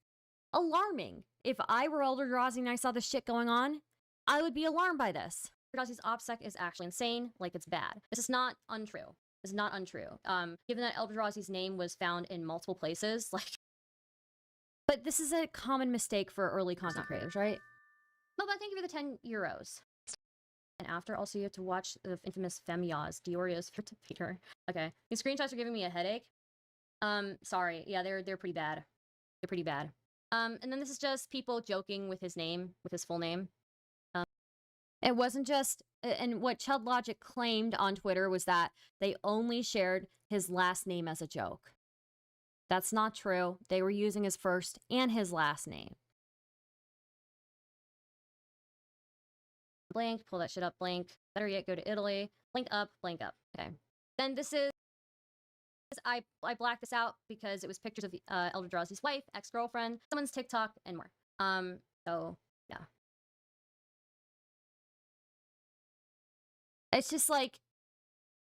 alarming. If I were Eldrazi and I saw this shit going on, I would be alarmed by this. Eldrazi's OPSEC is actually insane. Like, it's bad. This is not untrue. This is not untrue. Given that Eldrazi's name was found in multiple places, like, but this is a common mistake for early content creators, right? But thank you for the 10 euros. And after, also you have to watch the infamous Femias, Diorio's for Peter. Okay, these screenshots are giving me a headache. Sorry. Yeah, they're pretty bad. They're pretty bad. And then this is just people joking with his name, with his full name. It wasn't just, and what Chudlogic claimed on Twitter was that they only shared his last name as a joke. That's not true. They were using his first and his last name. Blank, pull that shit up, blank. Better yet, go to Italy. Blank up, blank up. Okay. Then this is, I blacked this out because it was pictures of Eldrazi's wife, ex-girlfriend, someone's TikTok, and more. So, yeah. It's just like,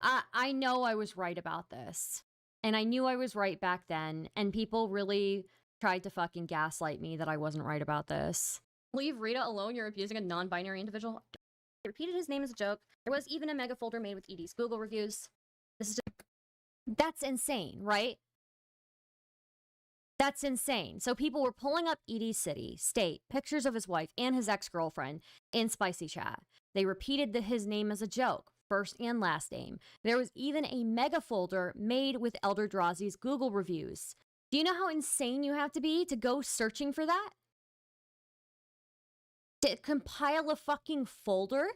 I know I was right about this. And I knew I was right back then. And people really tried to fucking gaslight me that I wasn't right about this. Leave Rita alone. You're abusing a non-binary individual. They repeated his name as a joke. There was even a mega folder made with ED's Google reviews. This is just... That's insane, right? That's insane. So people were pulling up ED's city, state, pictures of his wife and his ex-girlfriend in Spicy Chat. They repeated his name as a joke, first and last name. There was even a mega folder made with Eldrazi's Google reviews. Do you know how insane you have to be to go searching for that? To compile a fucking folder?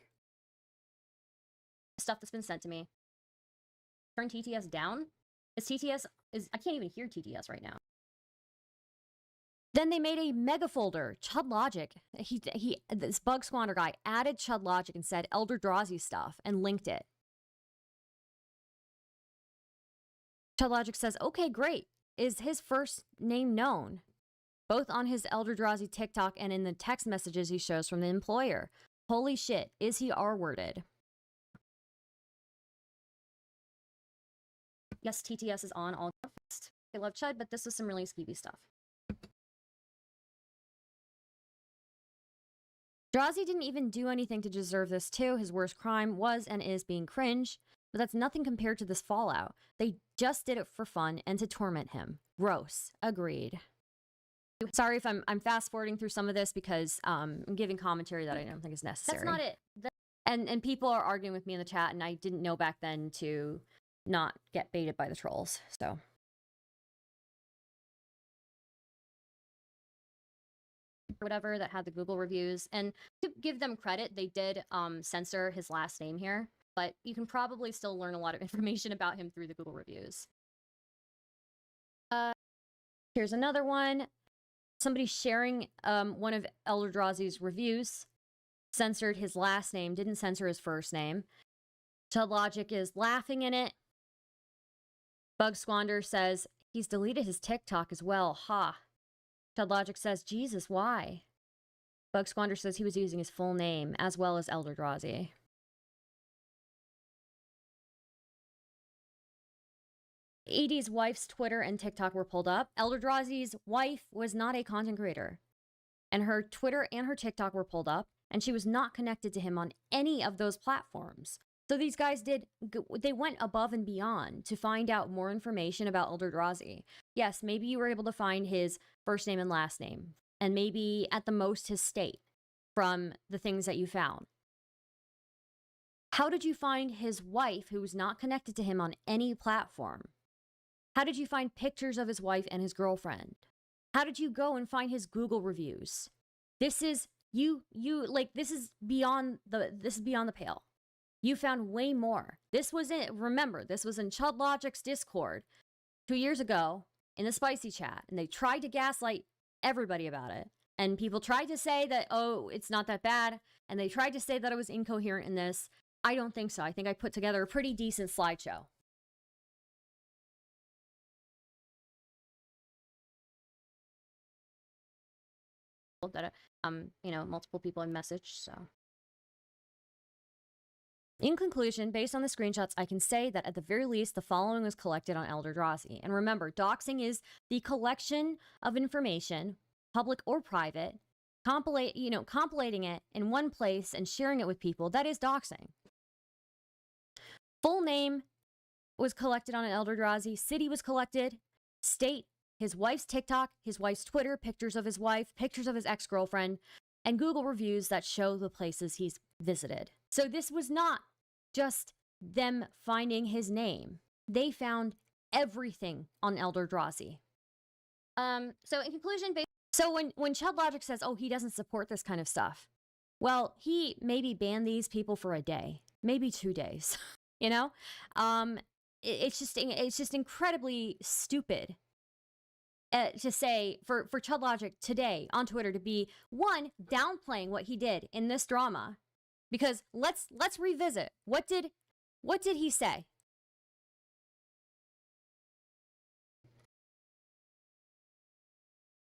Stuff that's been sent to me. Turn TTS down? I can't even hear TTS right now. Then they made a mega folder, Chudlogic. This Bug Squander guy added Chudlogic and said Eldrazi stuff and linked it. Chudlogic says, okay, great. is his first name known, both on his Eldrazi TikTok and in the text messages he shows from the employer. Holy shit, is he R-worded? Yes, TTS is on all fast. I love Chud, but this was some really skeevy stuff. Drazi didn't even do anything to deserve this too. His worst crime was and is being cringe, but that's nothing compared to this fallout. They just did it for fun and to torment him. Gross. Agreed. Sorry if I'm fast forwarding through some of this because I'm giving commentary that I don't think is necessary. That's not it. And people are arguing with me in the chat, and I didn't know back then to not get baited by the trolls. So whatever that had the Google reviews, and to give them credit, they did censor his last name here, but you can probably still learn a lot of information about him through the Google reviews. Here's another one. Somebody sharing one of Eldrazi's reviews censored his last name, didn't censor his first name. Chudlogic is laughing in it. Bug Squander says he's deleted his TikTok as well. Ha. Chudlogic says, Jesus, why? Bug Squander says he was using his full name as well as Eldrazi. Edie's wife's Twitter and TikTok were pulled up. Eldrazi's wife was not a content creator, and her Twitter and her TikTok were pulled up, and she was not connected to him on any of those platforms. So these guys they went above and beyond to find out more information about Eldrazi. Yes, maybe you were able to find his first name and last name, and maybe at the most his state from the things that you found. How did you find his wife who was not connected to him on any platform? How did you find pictures of his wife and his girlfriend? How did you go and find his Google reviews? This is this is beyond the pale. You found way more. This was remember, this was in Chudlogic's Discord 2 years ago in the spicy chat, and they tried to gaslight everybody about it. And people tried to say that, oh, it's not that bad, and they tried to say that I was incoherent in this. I don't think so. I think I put together a pretty decent slideshow. That multiple people have messaged. So in conclusion, based on the screenshots, I can say that at the very least the following was collected on Eldrazi. And remember, doxing is the collection of information, public or private, compilating it in one place and sharing it with people. That is doxing. Full name was collected on an Eldrazi, city was collected, state, his wife's TikTok, his wife's Twitter, pictures of his wife, pictures of his ex-girlfriend, and Google reviews that show the places he's visited. So this was not just them finding his name. They found everything on Eldrazi. So in conclusion, so when Chudlogic says, oh, he doesn't support this kind of stuff, well, he maybe banned these people for a day, maybe 2 days, It's just incredibly stupid. To say for Chudlogic today on Twitter to be downplaying what he did in this drama, because let's revisit what did he say?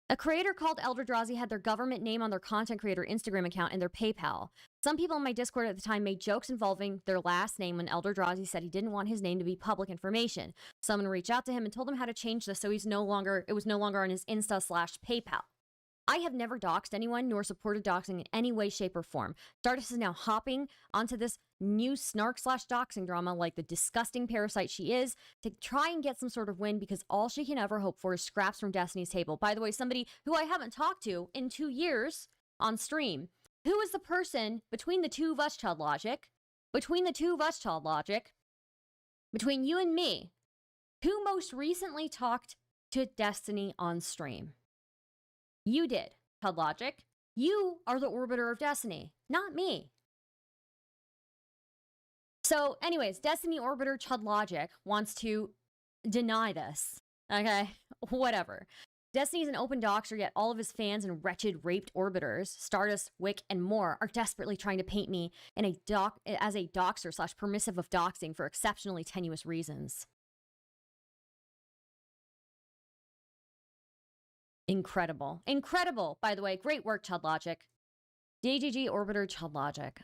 A creator called Eldrazi had their government name on their content creator Instagram account and their PayPal. Some people in my Discord at the time made jokes involving their last name when Eldrazi said he didn't want his name to be public information. Someone reached out to him and told him how to change this so it was no longer on his Insta/PayPal. I have never doxed anyone nor supported doxing in any way, shape, or form. Stardust is now hopping onto this new Snark/doxing drama like the disgusting parasite she is to try and get some sort of win because all she can ever hope for is scraps from Destiny's table. By the way, somebody who I haven't talked to in 2 years on stream. Who is the person between the two of us, Chudlogic? Between you and me, who most recently talked to Destiny on stream? You did, Chudlogic. You are the Orbiter of Destiny, not me. So anyways, Destiny Orbiter Chudlogic wants to deny this. Okay, whatever. Destiny is an open doxer, yet all of his fans and wretched raped Orbiters, Stardust, Wick, and more are desperately trying to paint me in as a doxer/permissive of doxing for exceptionally tenuous reasons. Incredible. Incredible, by the way. Great work, Chudlogic. DGG Orbiter Chudlogic.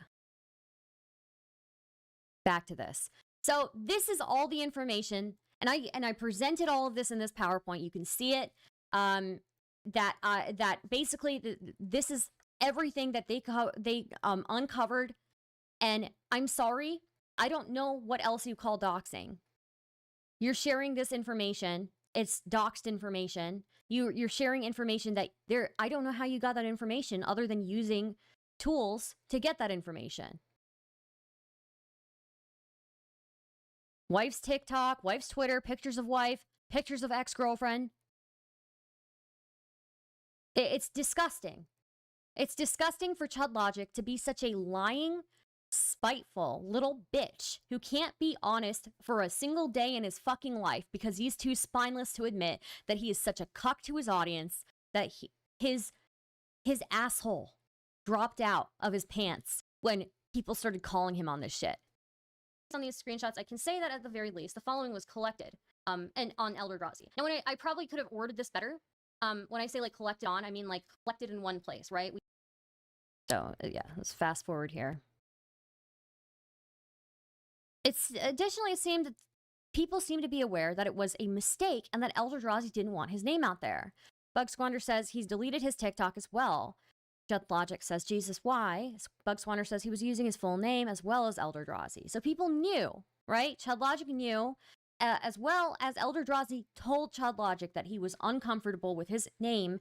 Back to this. So this is all the information, and I presented all of this in this PowerPoint. You can see it. That basically this is everything that they uncovered. And I'm sorry, I don't know what else you call doxing. You're sharing this information. It's doxed information. You're sharing information that I don't know how you got that information other than using tools to get that information. Wife's TikTok, wife's Twitter, pictures of wife, pictures of ex-girlfriend. It's disgusting. It's disgusting for Chudlogic to be such a lying, spiteful little bitch who can't be honest for a single day in his fucking life because he's too spineless to admit that he is such a cuck to his audience that his asshole dropped out of his pants when people started calling him on this shit. On these screenshots, I can say that at the very least, the following was collected and on Elderdrazi. Now, when I probably could have worded this better. When I say like collected on, I mean like collected in one place, right? So yeah, let's fast forward here. It's additionally, it seemed that people seem to be aware that it was a mistake and that Elderdrazi didn't want his name out there. Bug Squander says he's deleted his TikTok as well. Chudlogic says, Jesus, why? Bug Squander says he was using his full name as well as Elderdrazi. So people knew, right? Chudlogic knew, as well as Elderdrazi told Chudlogic that he was uncomfortable with his name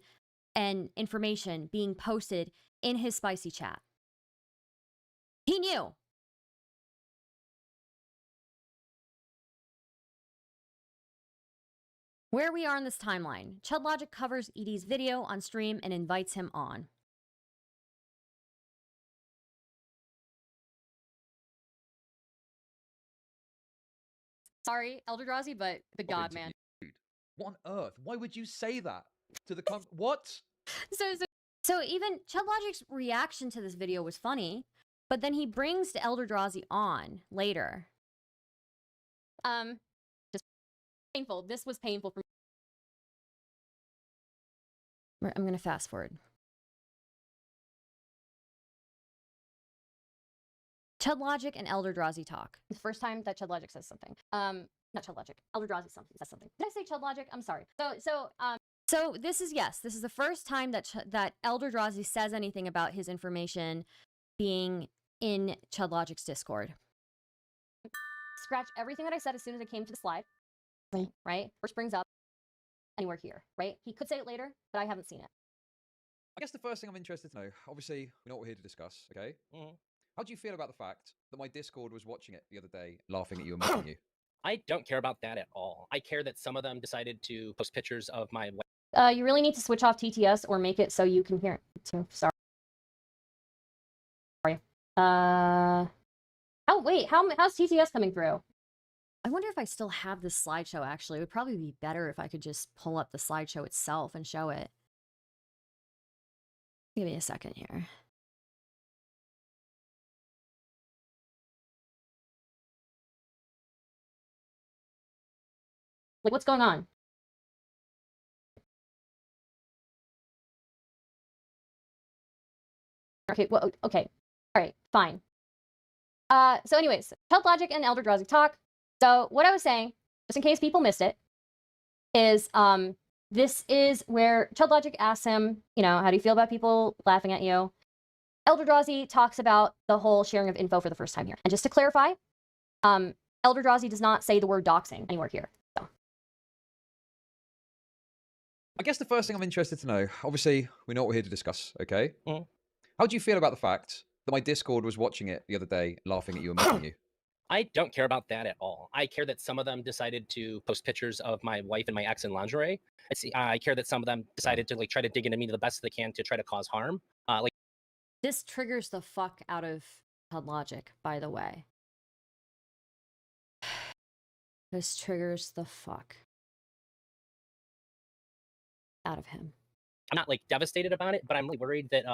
and information being posted in his spicy chat. He knew. Where we are in this timeline, Chudlogic covers Edie's video on stream and invites him on. Sorry, Elderdrazi, but the God, man. What on earth? Why would you say that to the what? So even Chudlogic's reaction to this video was funny, but then he brings Elderdrazi on later. Just painful. This was painful for me. I'm gonna fast forward. Chudlogic and Elderdrazi talk. The first time that Chudlogic says something. Not Chudlogic. Elderdrazi says something. Did I say Chudlogic? I'm sorry. So this is the first time that Elderdrazi says anything about his information being in Chudlogic's Discord. Scratch everything that I said as soon as I came to the slide. Right? First brings up anywhere here, right? He could say it later, but I haven't seen it. I guess the first thing I'm interested to know, obviously, we know what we're here to discuss, okay? How do you feel about the fact that my Discord was watching it the other day, laughing at you and mocking you? I don't care about that at all. I care that some of them decided to post pictures of my... You really need to switch off TTS or make it so you can hear it too. Sorry. Oh, wait, how's TTS coming through? I wonder if I still have this slideshow, actually. It would probably be better if I could just pull up the slideshow itself and show it. Give me a second here. Like, what's going on? Okay, well, okay. All right, fine. So anyways, Chudlogic and Elderdrazi talk. So what I was saying, just in case people missed it, is this is where Chudlogic asks him, you know, how do you feel about people laughing at you? Elderdrazi talks about the whole sharing of info for the first time here. And just to clarify, Elderdrazi does not say the word doxing anywhere here. So. I guess the first thing I'm interested to know, obviously, we know what we're here to discuss, okay? How do you feel about the fact that my Discord was watching it the other day, laughing at you and mocking you? I don't care about that at all. I care that some of them decided to post pictures of my wife and my ex in lingerie. I care that some of them decided to like try to dig into me the best they can to try to cause harm. This triggers the fuck out of Chudlogic, by the way. This triggers the fuck out of him. I'm not like devastated about it, but I'm really worried that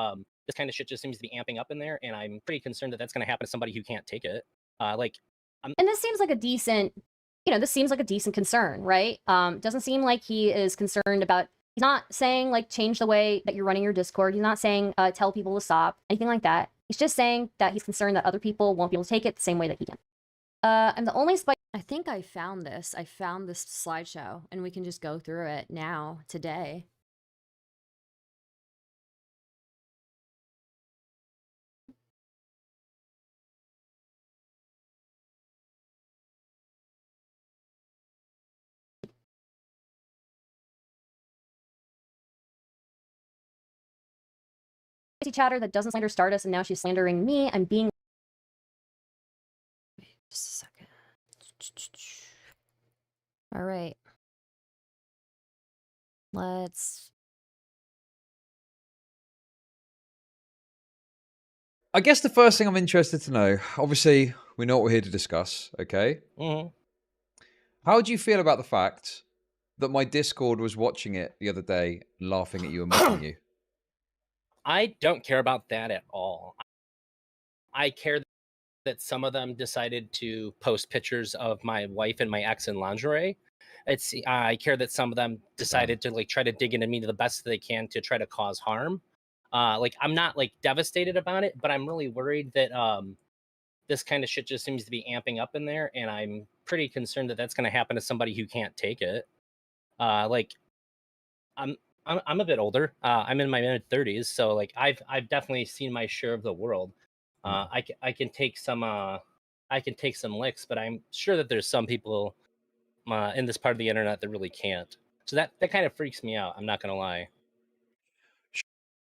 this kind of shit just seems to be amping up in there, and I'm pretty concerned that that's going to happen to somebody who can't take it. And this seems like a decent, this seems like a decent concern, right? Doesn't seem like he is concerned about He's not saying, like, change the way that you're running your Discord. He's not saying tell people to stop, anything like that. He's just saying that he's concerned that other people won't be able to take it the same way that he can. I'm the only spike. I think I found this. I found this slideshow, and we can just go through it now, today. Chatter that doesn't slander Stardust, and now she's slandering me. I'm being. Just a second. All right. Let's. I guess the first thing I'm interested to know, obviously, we know what we're here to discuss, okay? Mhm. How do you feel about the fact that my Discord was watching it the other day, laughing at you and mocking you? I don't care about that at all. I care that some of them decided to post pictures of my wife and my ex in lingerie. I care that some of them decided to like try to dig into me the best they can to try to cause harm. Like I'm not like devastated about it, but I'm really worried that this kind of shit just seems to be amping up in there, and I'm pretty concerned that that's going to happen to somebody who can't take it. Like I'm I'm a bit older. I'm in my mid 30s, so like I've definitely seen my share of the world. I can take some licks, but I'm sure that there's some people in this part of the internet that really can't. So that kind of freaks me out. I'm not gonna lie.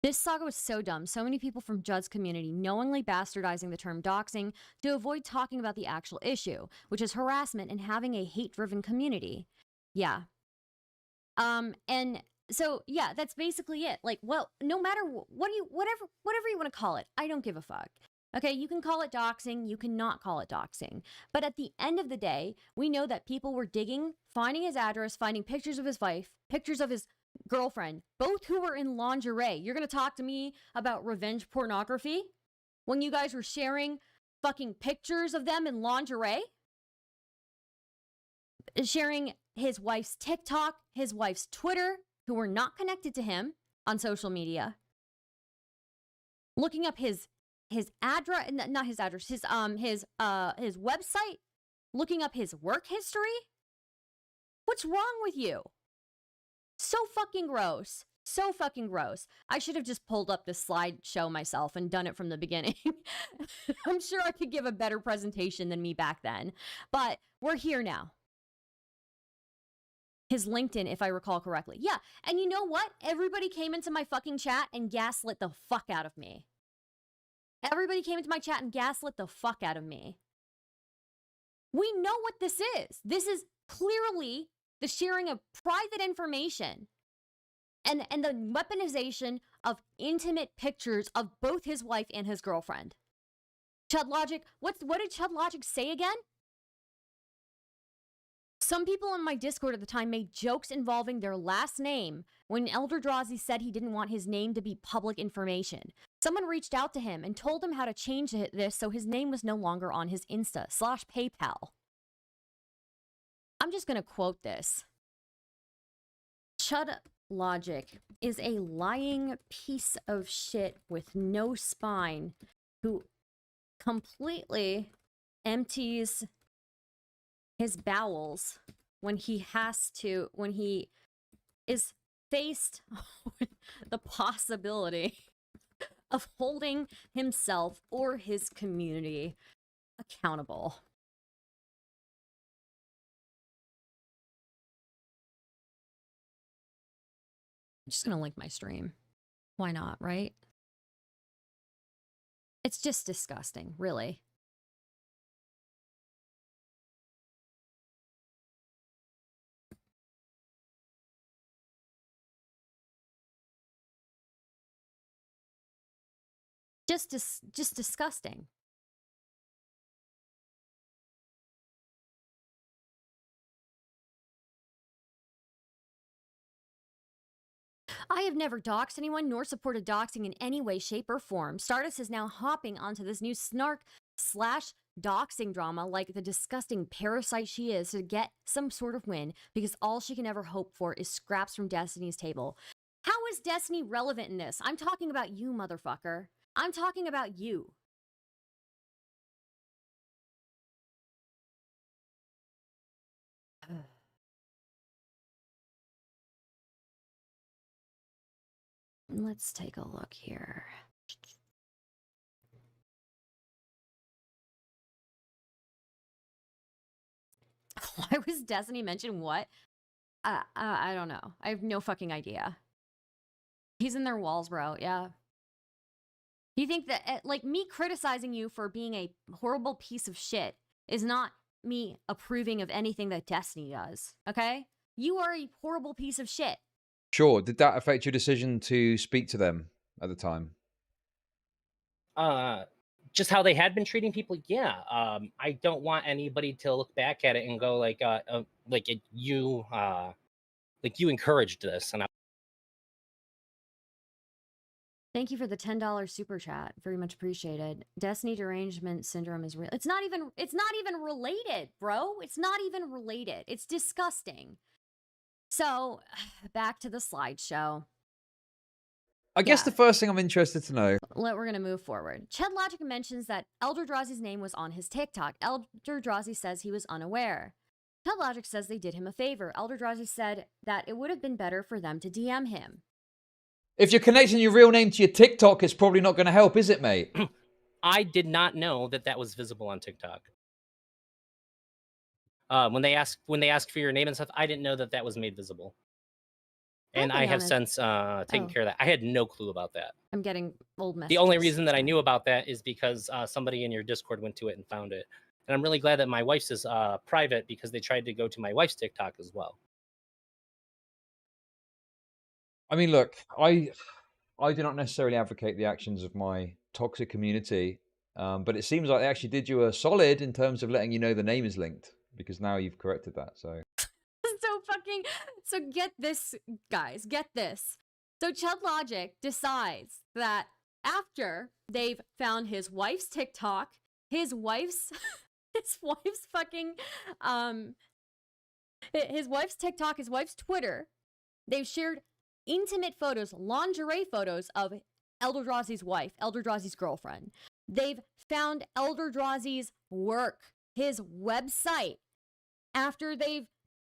This saga was so dumb. So many people from Judd's community knowingly bastardizing the term doxing to avoid talking about the actual issue, which is harassment and having a hate-driven community. Yeah. And so yeah, that's basically it. Like, well, no matter whatever you want to call it, I don't give a fuck. Okay, you can call it doxing, you cannot call it doxing. But at the end of the day, we know that people were digging, finding his address, finding pictures of his wife, pictures of his girlfriend, both who were in lingerie. You're gonna talk to me about revenge pornography when you guys were sharing fucking pictures of them in lingerie? Sharing his wife's TikTok, his wife's Twitter, who were not connected to him on social media. Looking up his address, not his address, his website, looking up his work history. What's wrong with you? So fucking gross. So fucking gross. I should have just pulled up this slideshow myself and done it from the beginning. I'm sure I could give a better presentation than me back then. But we're here now. His LinkedIn, if I recall correctly. Yeah, and you know what? Everybody came into my fucking chat and gaslit the fuck out of me. Everybody came into my chat and gaslit the fuck out of me. We know what this is. This is clearly the sharing of private information and the weaponization of intimate pictures of both his wife and his girlfriend. Chudlogic, what did Chudlogic say again? Some people on my Discord at the time made jokes involving their last name when Eldrazi said he didn't want his name to be public information. Someone reached out to him and told him how to change this so his name was no longer on his Insta/PayPal. I'm just going to quote this. Chudlogic is a lying piece of shit with no spine who completely empties his bowels when he is faced with the possibility of holding himself or his community accountable. I'm just gonna link my stream. Why not, right? It's just disgusting, really. Just disgusting. I have never doxed anyone nor supported doxing in any way, shape, or form. Stardust is now hopping onto this new Snark / doxing drama like the disgusting parasite she is to get some sort of win because all she can ever hope for is scraps from Destiny's table. How is Destiny relevant in this? I'm talking about you, motherfucker. I'm talking about you. Let's take a look here. Why was Destiny mentioned? What? I don't know. I have no fucking idea. He's in their walls, bro. Yeah. You think that, like, me criticizing you for being a horrible piece of shit is not me approving of anything that Destiny does, okay? You are a horrible piece of shit. Sure. Did that affect your decision to speak to them at the time? Just how they had been treating people, yeah. I don't want anybody to look back at it and go like you encouraged this, and Thank you for the $10 super chat. Very much appreciated. Destiny derangement syndrome is real. It's not even related, bro. It's not even related. It's disgusting. So, back to the slideshow. I guess the first thing I'm interested to know. We're going to move forward. Chudlogic mentions that Eldrazi's name was on his TikTok. Eldrazi says he was unaware. Chudlogic says they did him a favor. Eldrazi said that it would have been better for them to DM him. If you're connecting your real name to your TikTok, it's probably not going to help, is it, mate? I did not know that was visible on TikTok. When they ask for your name and stuff, I didn't know that was made visible. And I have since taken care of that. I had no clue about that. I'm getting old messages. The only reason that I knew about that is because somebody in your Discord went to it and found it. And I'm really glad that my wife's is private because they tried to go to my wife's TikTok as well. I mean, look, I do not necessarily advocate the actions of my toxic community, but it seems like they actually did you a solid in terms of letting you know the name is linked, because now you've corrected that. So get this, guys, get this. So Chudlogic decides that after they've found his wife's TikTok, his wife's fucking his wife's TikTok, his wife's Twitter, they've shared intimate photos, lingerie photos of Eldrazi's wife, Eldrazi's girlfriend. They've found Eldrazi's work, his website, after they've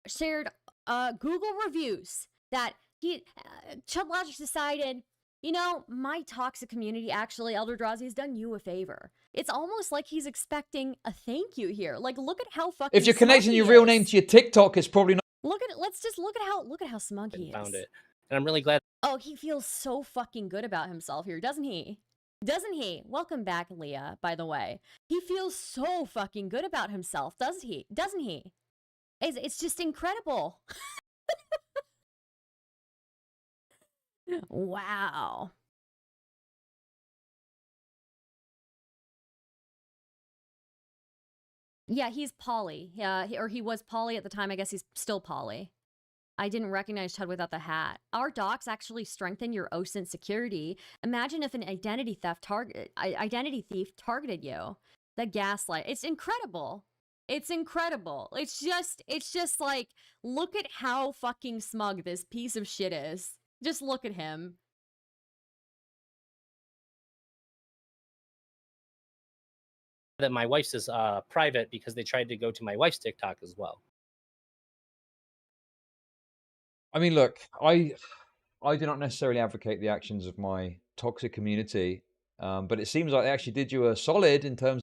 shared Google reviews that Chudlogic decided, you know, my toxic community, actually, Eldrazi has done you a favor. It's almost like he's expecting a thank you here. Like, look at how fucking if you're connecting your real name to your TikTok, it's probably not. Let's just look at how smug he is. Found it. And I'm really glad. Oh, he feels so fucking good about himself here, doesn't he? Doesn't he? Welcome back, Leah, by the way. He feels so fucking good about himself, doesn't he? Doesn't he? It's just incredible. Wow. Yeah, he's poly. Yeah, he was poly at the time. I guess he's still poly. I didn't recognize Chud without the hat. Our docs actually strengthen your OSINT security. Imagine if an identity thief targeted you. The gaslight. It's incredible. It's incredible. It's just like, look at how fucking smug this piece of shit is. Just look at him. That my wife's is private because they tried to go to my wife's TikTok as well. I mean, look, I do not necessarily advocate the actions of my toxic community, but it seems like they actually did you a solid in terms.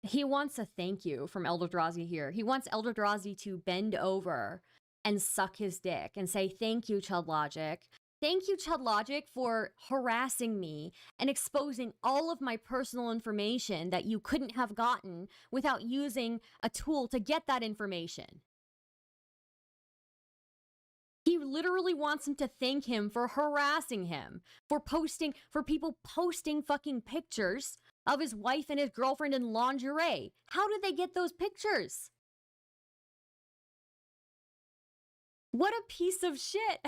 He wants a thank you from Eldrazi here. He wants Eldrazi to bend over and suck his dick and say, thank you, Chudlogic. Thank you, Chudlogic, for harassing me and exposing all of my personal information that you couldn't have gotten without using a tool to get that information. He literally wants him to thank him for harassing him, for people posting fucking pictures of his wife and his girlfriend in lingerie. How did they get those pictures? What a piece of shit.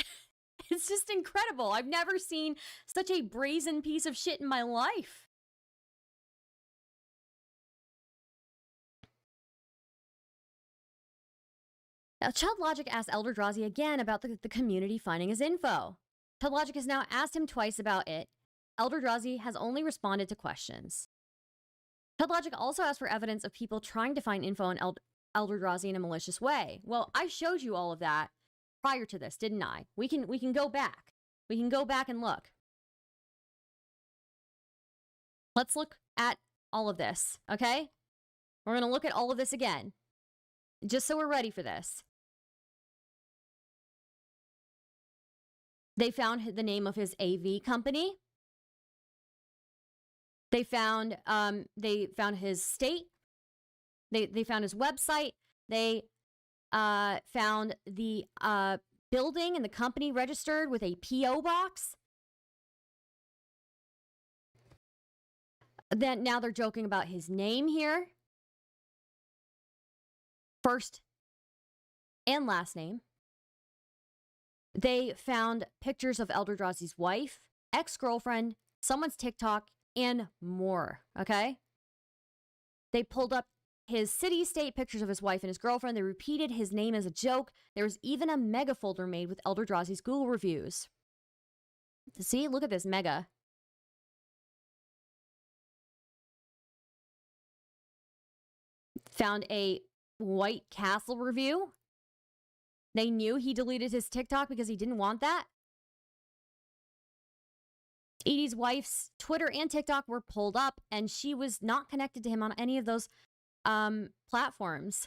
It's just incredible. I've never seen such a brazen piece of shit in my life. Now, Chudlogic asked Elderdrazi again about the community finding his info. Chudlogic has now asked him twice about it. Elderdrazi has only responded to questions. Chudlogic also asked for evidence of people trying to find info on Elderdrazi in a malicious way. Well, I showed you all of that prior to this, didn't I? We can go back. We can go back and look. Let's look at all of this, okay? We're going to look at all of this again, just so we're ready for this. They found the name of his AV company. They found his state. They found his website. They found the building and the company registered with a P.O. box. Then now they're joking about his name here. First and last name. They found pictures of Elderdrazi's wife, ex-girlfriend, someone's TikTok, and more, okay? They pulled up his city, state, pictures of his wife and his girlfriend. They repeated his name as a joke. There was even a mega folder made with Elderdrazi's Google reviews. See, look at this mega. Found a White Castle review. They knew he deleted his TikTok because he didn't want that. Edie's wife's Twitter and TikTok were pulled up, and she was not connected to him on any of those platforms.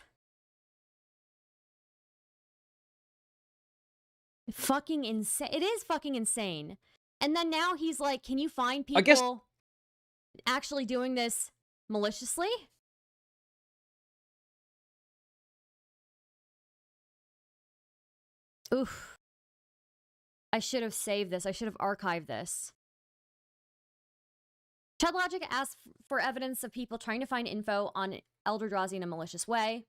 Fucking insane. It is fucking insane. And then now he's like, can you find people actually doing this maliciously? Oof. I should have saved this. I should have archived this. Chudlogic asked for evidence of people trying to find info on Elderdrazi in a malicious way.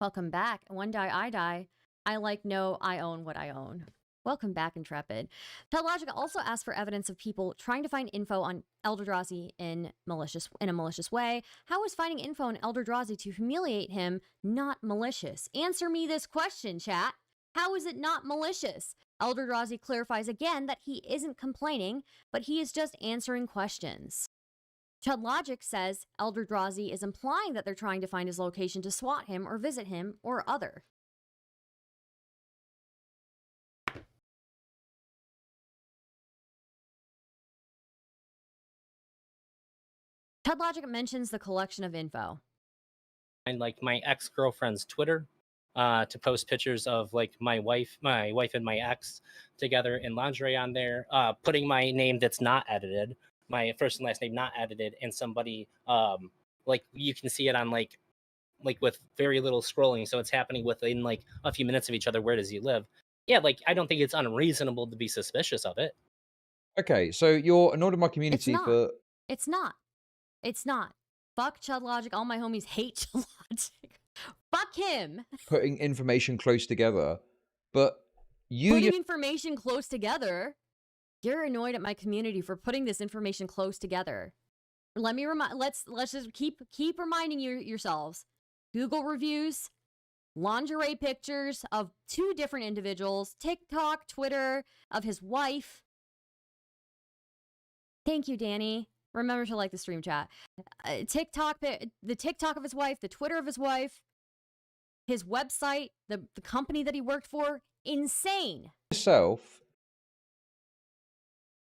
Welcome back. One die, I die. I like no, I own what I own. Welcome back, Intrepid. Chudlogic also asked for evidence of people trying to find info on Elderdrazi in a malicious way. How is finding info on Elderdrazi to humiliate him not malicious? Answer me this question, chat. How is it not malicious? Elderdrazi clarifies again that he isn't complaining, but he is just answering questions. Chudlogic says Elderdrazi is implying that they're trying to find his location to swat him or visit him or other. Chudlogic mentions the collection of info. And like my ex-girlfriend's Twitter to post pictures of like my wife and my ex together in lingerie on there, putting my name that's not edited, my first and last name not edited, and somebody like you can see it on like with very little scrolling, so it's happening within like a few minutes of each other. Where does he live? Yeah, like I don't think it's unreasonable to be suspicious of it. Okay, so you're annoyed at my community for... It's not. It's not. Fuck Chudlogic. All my homies hate Chudlogic. Fuck him. Putting information close together, but putting information close together. You're annoyed at my community for putting this information close together. Let me let's just keep reminding yourselves. Google reviews, lingerie pictures of two different individuals, TikTok, Twitter of his wife. Thank you, Danny. Remember to like the stream chat. TikTok, the TikTok of his wife, the Twitter of his wife, his website, the company that he worked for. Insane. Yourself.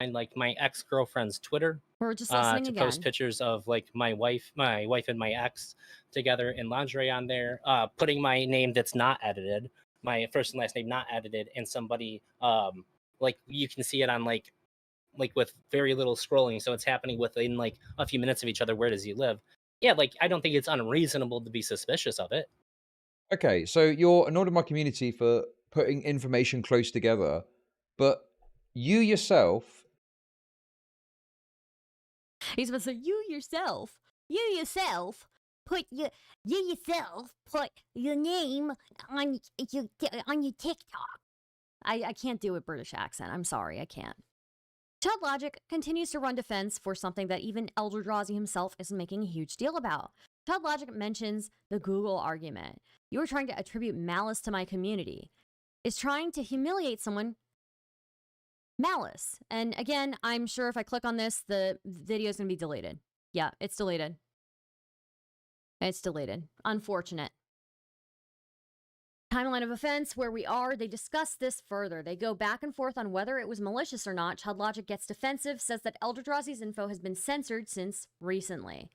And like my ex-girlfriend's Twitter. We're just listening to again. Post pictures of like my wife and my ex together in lingerie on there, putting my name that's not edited, my first and last name not edited, and somebody like you can see it on like with very little scrolling, so it's happening within like a few minutes of each other. Where does he live? Yeah, like I don't think it's unreasonable to be suspicious of it. Okay, so you're annoyed at my community for putting information close together, but you yourself... He's supposed to say, you yourself put your name on your TikTok. I can't do a British accent. I'm sorry, I can't. Chudlogic continues to run defense for something that even Elderdrazi himself isn't making a huge deal about. Chudlogic mentions the Google argument. You are trying to attribute malice to my community. Is trying to humiliate someone malice. And again, I'm sure if I click on this, the video is going to be deleted. Yeah, it's deleted. It's deleted. Unfortunate. Timeline of offense, where we are, they discuss this further. They go back and forth on whether it was malicious or not. Chudlogic gets defensive, says that Eldrazi's info has been censored since recently.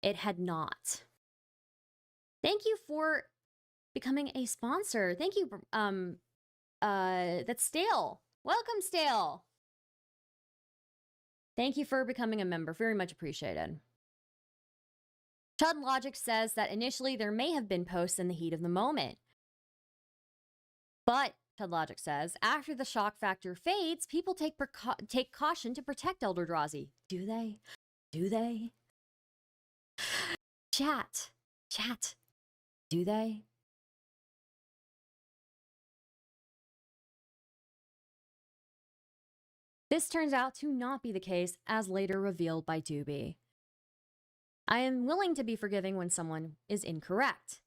It had not. Thank you for becoming a sponsor. Thank you. That's Stale. Welcome, Stale. Thank you for becoming a member. Very much appreciated. Chudlogic says that initially there may have been posts in the heat of the moment. But, Chudlogic says, after the shock factor fades, people take caution to protect Eldrazi. Do they? Do they? Chat. Do they? This turns out to not be the case, as later revealed by Doobie. I am willing to be forgiving when someone is incorrect.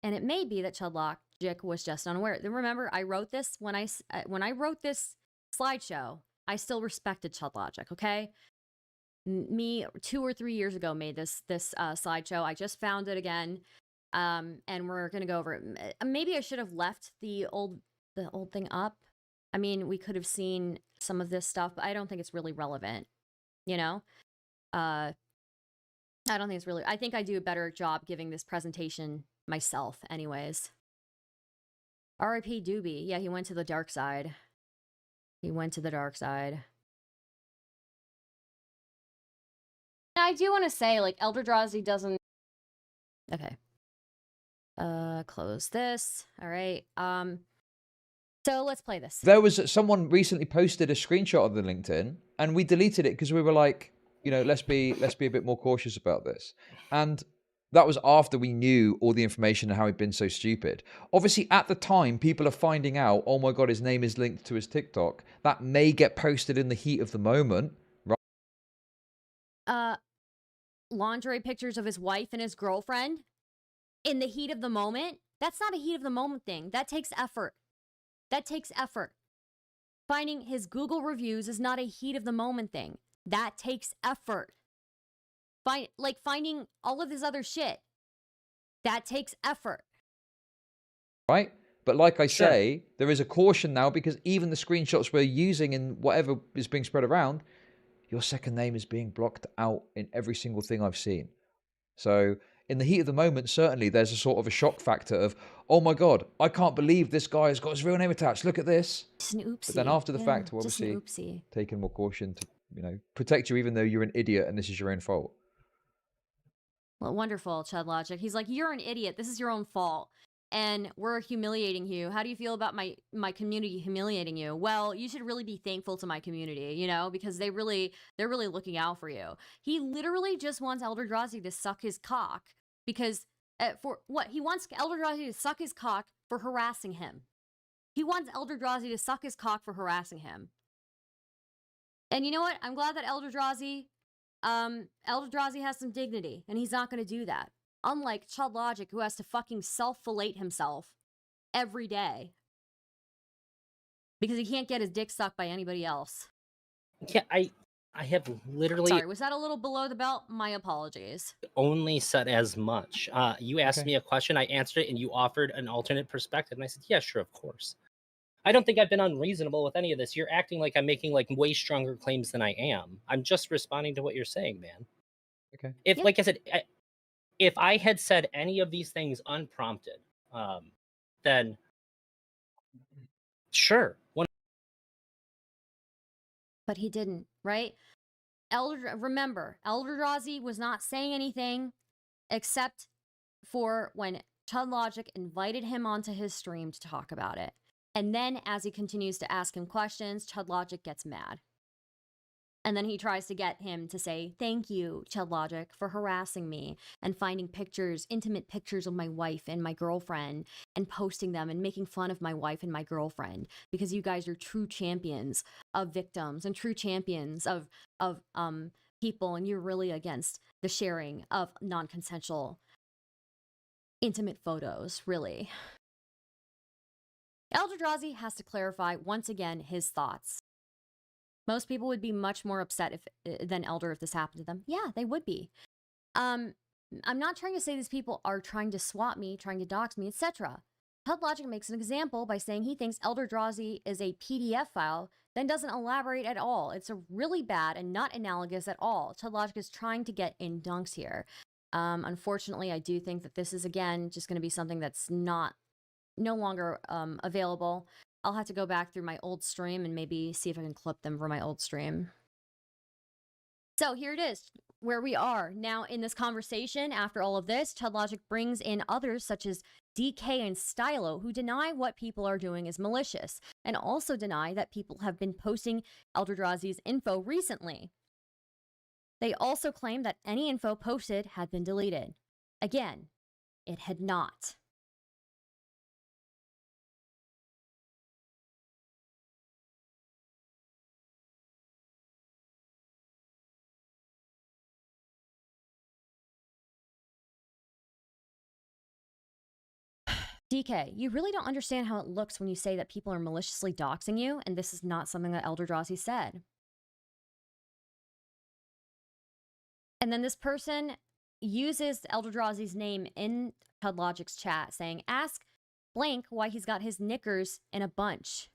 And it may be that Chudlogic was just unaware. Remember, I wrote this when I wrote this slideshow. I still respected Chudlogic. Okay, me 2 or 3 years ago made this slideshow. I just found it again, and we're gonna go over it. Maybe I should have left the old thing up. I mean, we could have seen some of this stuff, but I don't think it's really relevant. You know, I don't think it's really. I think I do a better job giving this presentation myself, anyways. R.I.P. Doobie. Yeah, he went to the dark side. He went to the dark side. Now, I do want to say, like, Eldrazi doesn't. Okay. Close this. All right. So let's play this. There was someone recently posted a screenshot of the LinkedIn, and we deleted it because we were like, you know, let's be a bit more cautious about this. And that was after we knew all the information and how he'd been so stupid. Obviously, at the time, people are finding out, oh my God, his name is linked to his TikTok. That may get posted in the heat of the moment, right? Lingerie pictures of his wife and his girlfriend in the heat of the moment. That's not a heat of the moment thing. That takes effort. That takes effort. Finding his Google reviews is not a heat of the moment thing. That takes effort. Finding all of this other shit. That takes effort. Right? But like I say, there is a caution now because even the screenshots we're using in whatever is being spread around, your second name is being blocked out in every single thing I've seen. So in the heat of the moment, certainly there's a sort of a shock factor of, oh my God, I can't believe this guy has got his real name attached. Look at this. Just an oopsie. But then after the fact, we're obviously taking more caution to, you know, protect you even though you're an idiot and this is your own fault. Well, wonderful, Chudlogic. He's like, you're an idiot. This is your own fault. And we're humiliating you. How do you feel about my community humiliating you? Well, you should really be thankful to my community, you know, because they're really looking out for you. He literally just wants Eldrazi to suck his cock because for what? He wants Eldrazi to suck his cock for harassing him. He wants Eldrazi to suck his cock for harassing him. And you know what? I'm glad that Eldrazi has some dignity, and he's not going to do that. Unlike Chudlogic, who has to fucking self-fillet himself every day because he can't get his dick sucked by anybody else. Yeah, I have literally... Sorry, was that a little below the belt? My apologies. Only said as much. You asked me a question, I answered it, and you offered an alternate perspective, and I said, yeah, sure, of course. I don't think I've been unreasonable with any of this. You're acting like I'm making like way stronger claims than I am. I'm just responding to what you're saying, man. Okay. Like I said, if I had said any of these things unprompted, then sure. But he didn't, right? Remember, Eldrazi was not saying anything except for when Chudlogic invited him onto his stream to talk about it. And then as he continues to ask him questions, Chudlogic gets mad. And then he tries to get him to say, thank you, Chudlogic, for harassing me and finding pictures, intimate pictures of my wife and my girlfriend and posting them and making fun of my wife and my girlfriend because you guys are true champions of victims and true champions of people and you're really against the sharing of non-consensual intimate photos, really. Eldrazi has to clarify once again his thoughts. Most people would be much more upset than Elder if this happened to them. Yeah, they would be. I'm not trying to say these people are trying to swat me, trying to dox me, etc. Chudlogic makes an example by saying he thinks Eldrazi is a PDF file, then doesn't elaborate at all. It's a really bad and not analogous at all. Chudlogic is trying to get in dunks here. Unfortunately, I do think that this is, again, just going to be something that's no longer available. I'll have to go back through my old stream and maybe see if I can clip them from my old stream. So here it is, where we are now in this conversation. After all of this, Chudlogic brings in others such as DK and Stylo, who deny what people are doing is malicious, and also deny that people have been posting Eldrazi's info recently. They also claim that any info posted had been deleted. Again, it had not. DK, you really don't understand how it looks when you say that people are maliciously doxing you, and this is not something that Eldrazi said. And then this person uses Eldrazi's name in Chudlogic's chat, saying, ask blank why he's got his knickers in a bunch.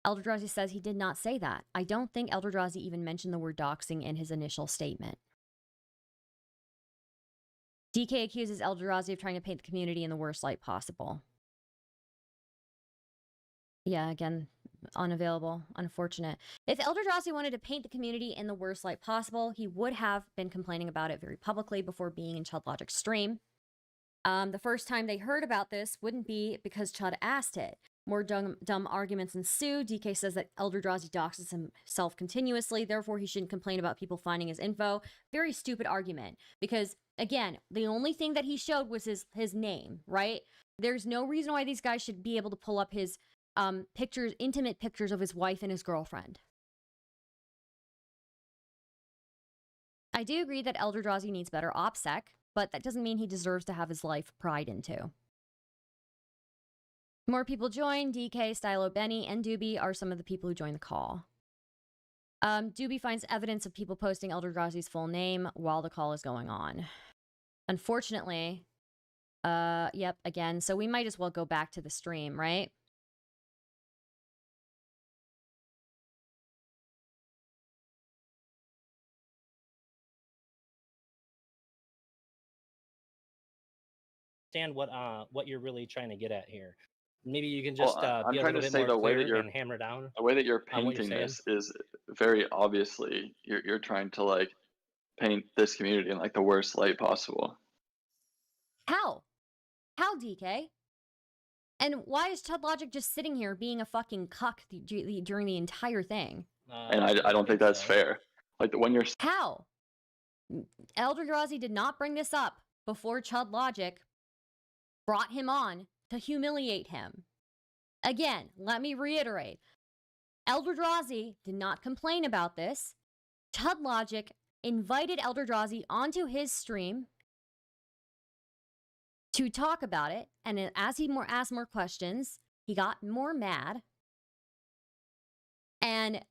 Eldrazi says he did not say that. I don't think Eldrazi even mentioned the word doxing in his initial statement. DK accuses Eldrazi of trying to paint the community in the worst light possible. Yeah, again, unavailable, unfortunate. If Eldrazi wanted to paint the community in the worst light possible, he would have been complaining about it very publicly before being in Chudlogic's stream. The first time they heard about this wouldn't be because Chud asked it. More dumb arguments ensue. DK says that Eldrazi doxes himself continuously, therefore he shouldn't complain about people finding his info. Very stupid argument, because, again, the only thing that he showed was his name, right? There's no reason why these guys should be able to pull up his pictures, intimate pictures of his wife and his girlfriend. I do agree that Eldrazi needs better OPSEC, but that doesn't mean he deserves to have his life pried into. More people join. DK, Stylo, Benny, and Doobie are some of the people who joined the call. Doobie finds evidence of people posting Eldrazi's full name while the call is going on. Unfortunately, yep, again, so we might as well go back to the stream, right? Understand what you're really trying to get at here. Maybe you can just I'm be a trying little to bit say more the way clear that you're and hammer down the way that you're on what you're painting saying. this is very obviously you're trying to like paint this community in like the worst light possible. How? How, DK? And why is Chudlogic just sitting here being a fucking cuck during the entire thing? And I don't think that's fair. Like when you're How? Eldrazi did not bring this up before Chudlogic brought him on to humiliate him. Again, let me reiterate. Eldrazi did not complain about this. Chudlogic invited Eldrazi onto his stream to talk about it, and as he asked more questions, he got more mad. And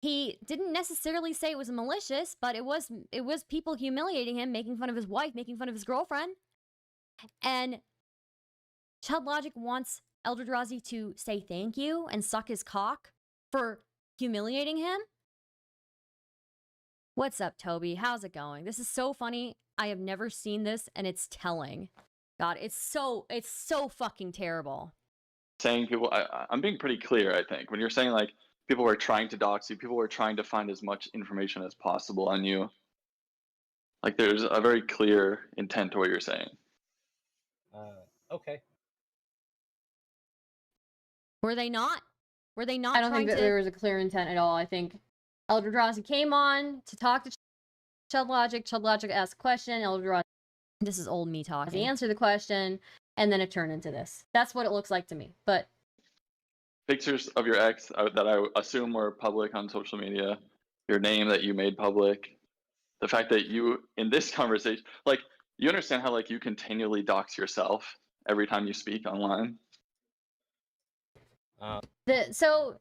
he didn't necessarily say it was malicious, but it was people humiliating him, making fun of his wife, making fun of his girlfriend. And Chudlogic wants Eldrazi to say thank you and suck his cock for humiliating him. What's up, Toby? How's it going? This is so funny. I have never seen this, and it's telling. God, it's so fucking terrible. saying people, I'm being pretty clear, I think. When you're saying like people were trying to dox you, people were trying to find as much information as possible on you. Like there's a very clear intent to what you're saying. Okay. Were they not? Were they not? I don't think that there was a clear intent at all. I think Eldrazi came on to talk to Chudlogic. Chudlogic asked a question. Eldrazi, This is old me talking. he answered the question, and then it turned into this. That's what it looks like to me. But Pictures of your ex that I assume were public on social media your name that you made public, the fact that you, in this conversation, like, you understand how, like, you continually dox yourself every time you speak online? So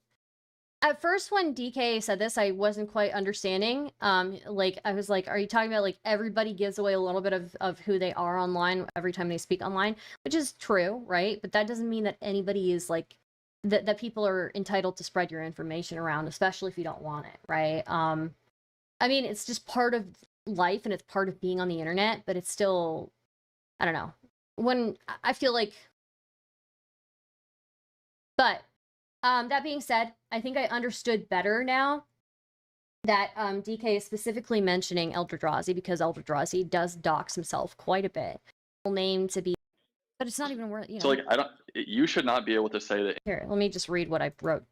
at first when DK said this, I wasn't quite understanding. Like, I was like, are you talking about like everybody gives away a little bit of who they are online every time they speak online, which is true, right? But that doesn't mean that anybody is like, that people are entitled to spread your information around, especially if you don't want it, right? I mean, it's just part of life and it's part of being on the internet, but it's still, I don't know. When I feel like, but that being said, I think I understood better now that DK is specifically mentioning Eldrazi because Eldrazi does dox himself quite a bit. Name to be, but it's not even worth, you know. So, like, you should not be able to say that. Here, let me just read what I wrote.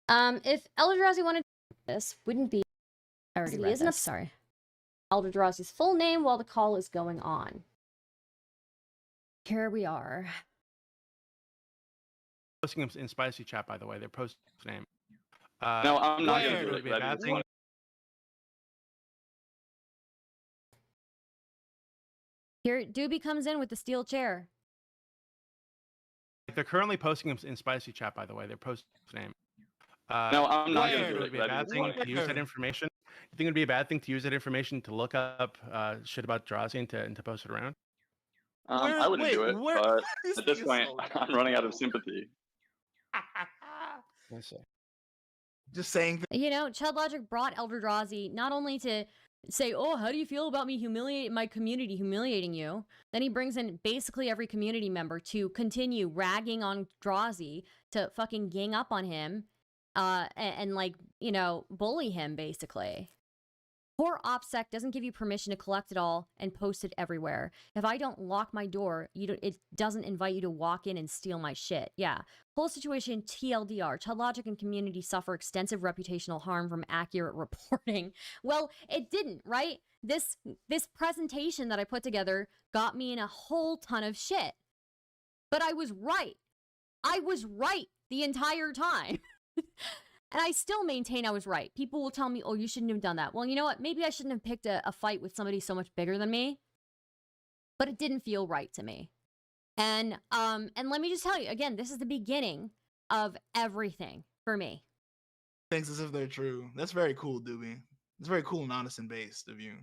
If Eldrazi wanted this, wouldn't be. I already read this. Sorry. Eldrazi's full name while the call is going on. Here we are. Posting them in spicy chat, by the way. They're posting his name. No, I'm not where- going to do would be a it. bad thing. Here, Doobie comes in with the steel chair. They're currently posting them in spicy chat, by the way. They're posting his name. No, I'm not going to do Would it. it be a bad thing to use that information? You think it would be a bad thing to use that information to look up shit about Drazi and to post it around? I wouldn't do it, but at this point, I'm running out of sympathy. I see. Just saying. You know, Chudlogic brought Eldrazi not only to say, oh, how do you feel about me humiliating my community, humiliating you? Then he brings in basically every community member to continue ragging on Drazi, to fucking gang up on him, and like, you know, bully him, basically. Poor OPSEC doesn't give you permission to collect it all and post it everywhere. If I don't lock my door, it doesn't invite you to walk in and steal my shit. Yeah. Whole situation TLDR. Chudlogic and community suffer extensive reputational harm from accurate reporting. Well, it didn't, right? This presentation that I put together got me in a whole ton of shit. But I was right. I was right the entire time. And I still maintain I was right. People will tell me, oh, you shouldn't have done that. Well, you know what? Maybe I shouldn't have picked a fight with somebody so much bigger than me. But it didn't feel right to me. And let me just tell you, again, this is the beginning of everything for me. Things as if they're true. That's very cool, Doobie. It's very cool and honest and based of you.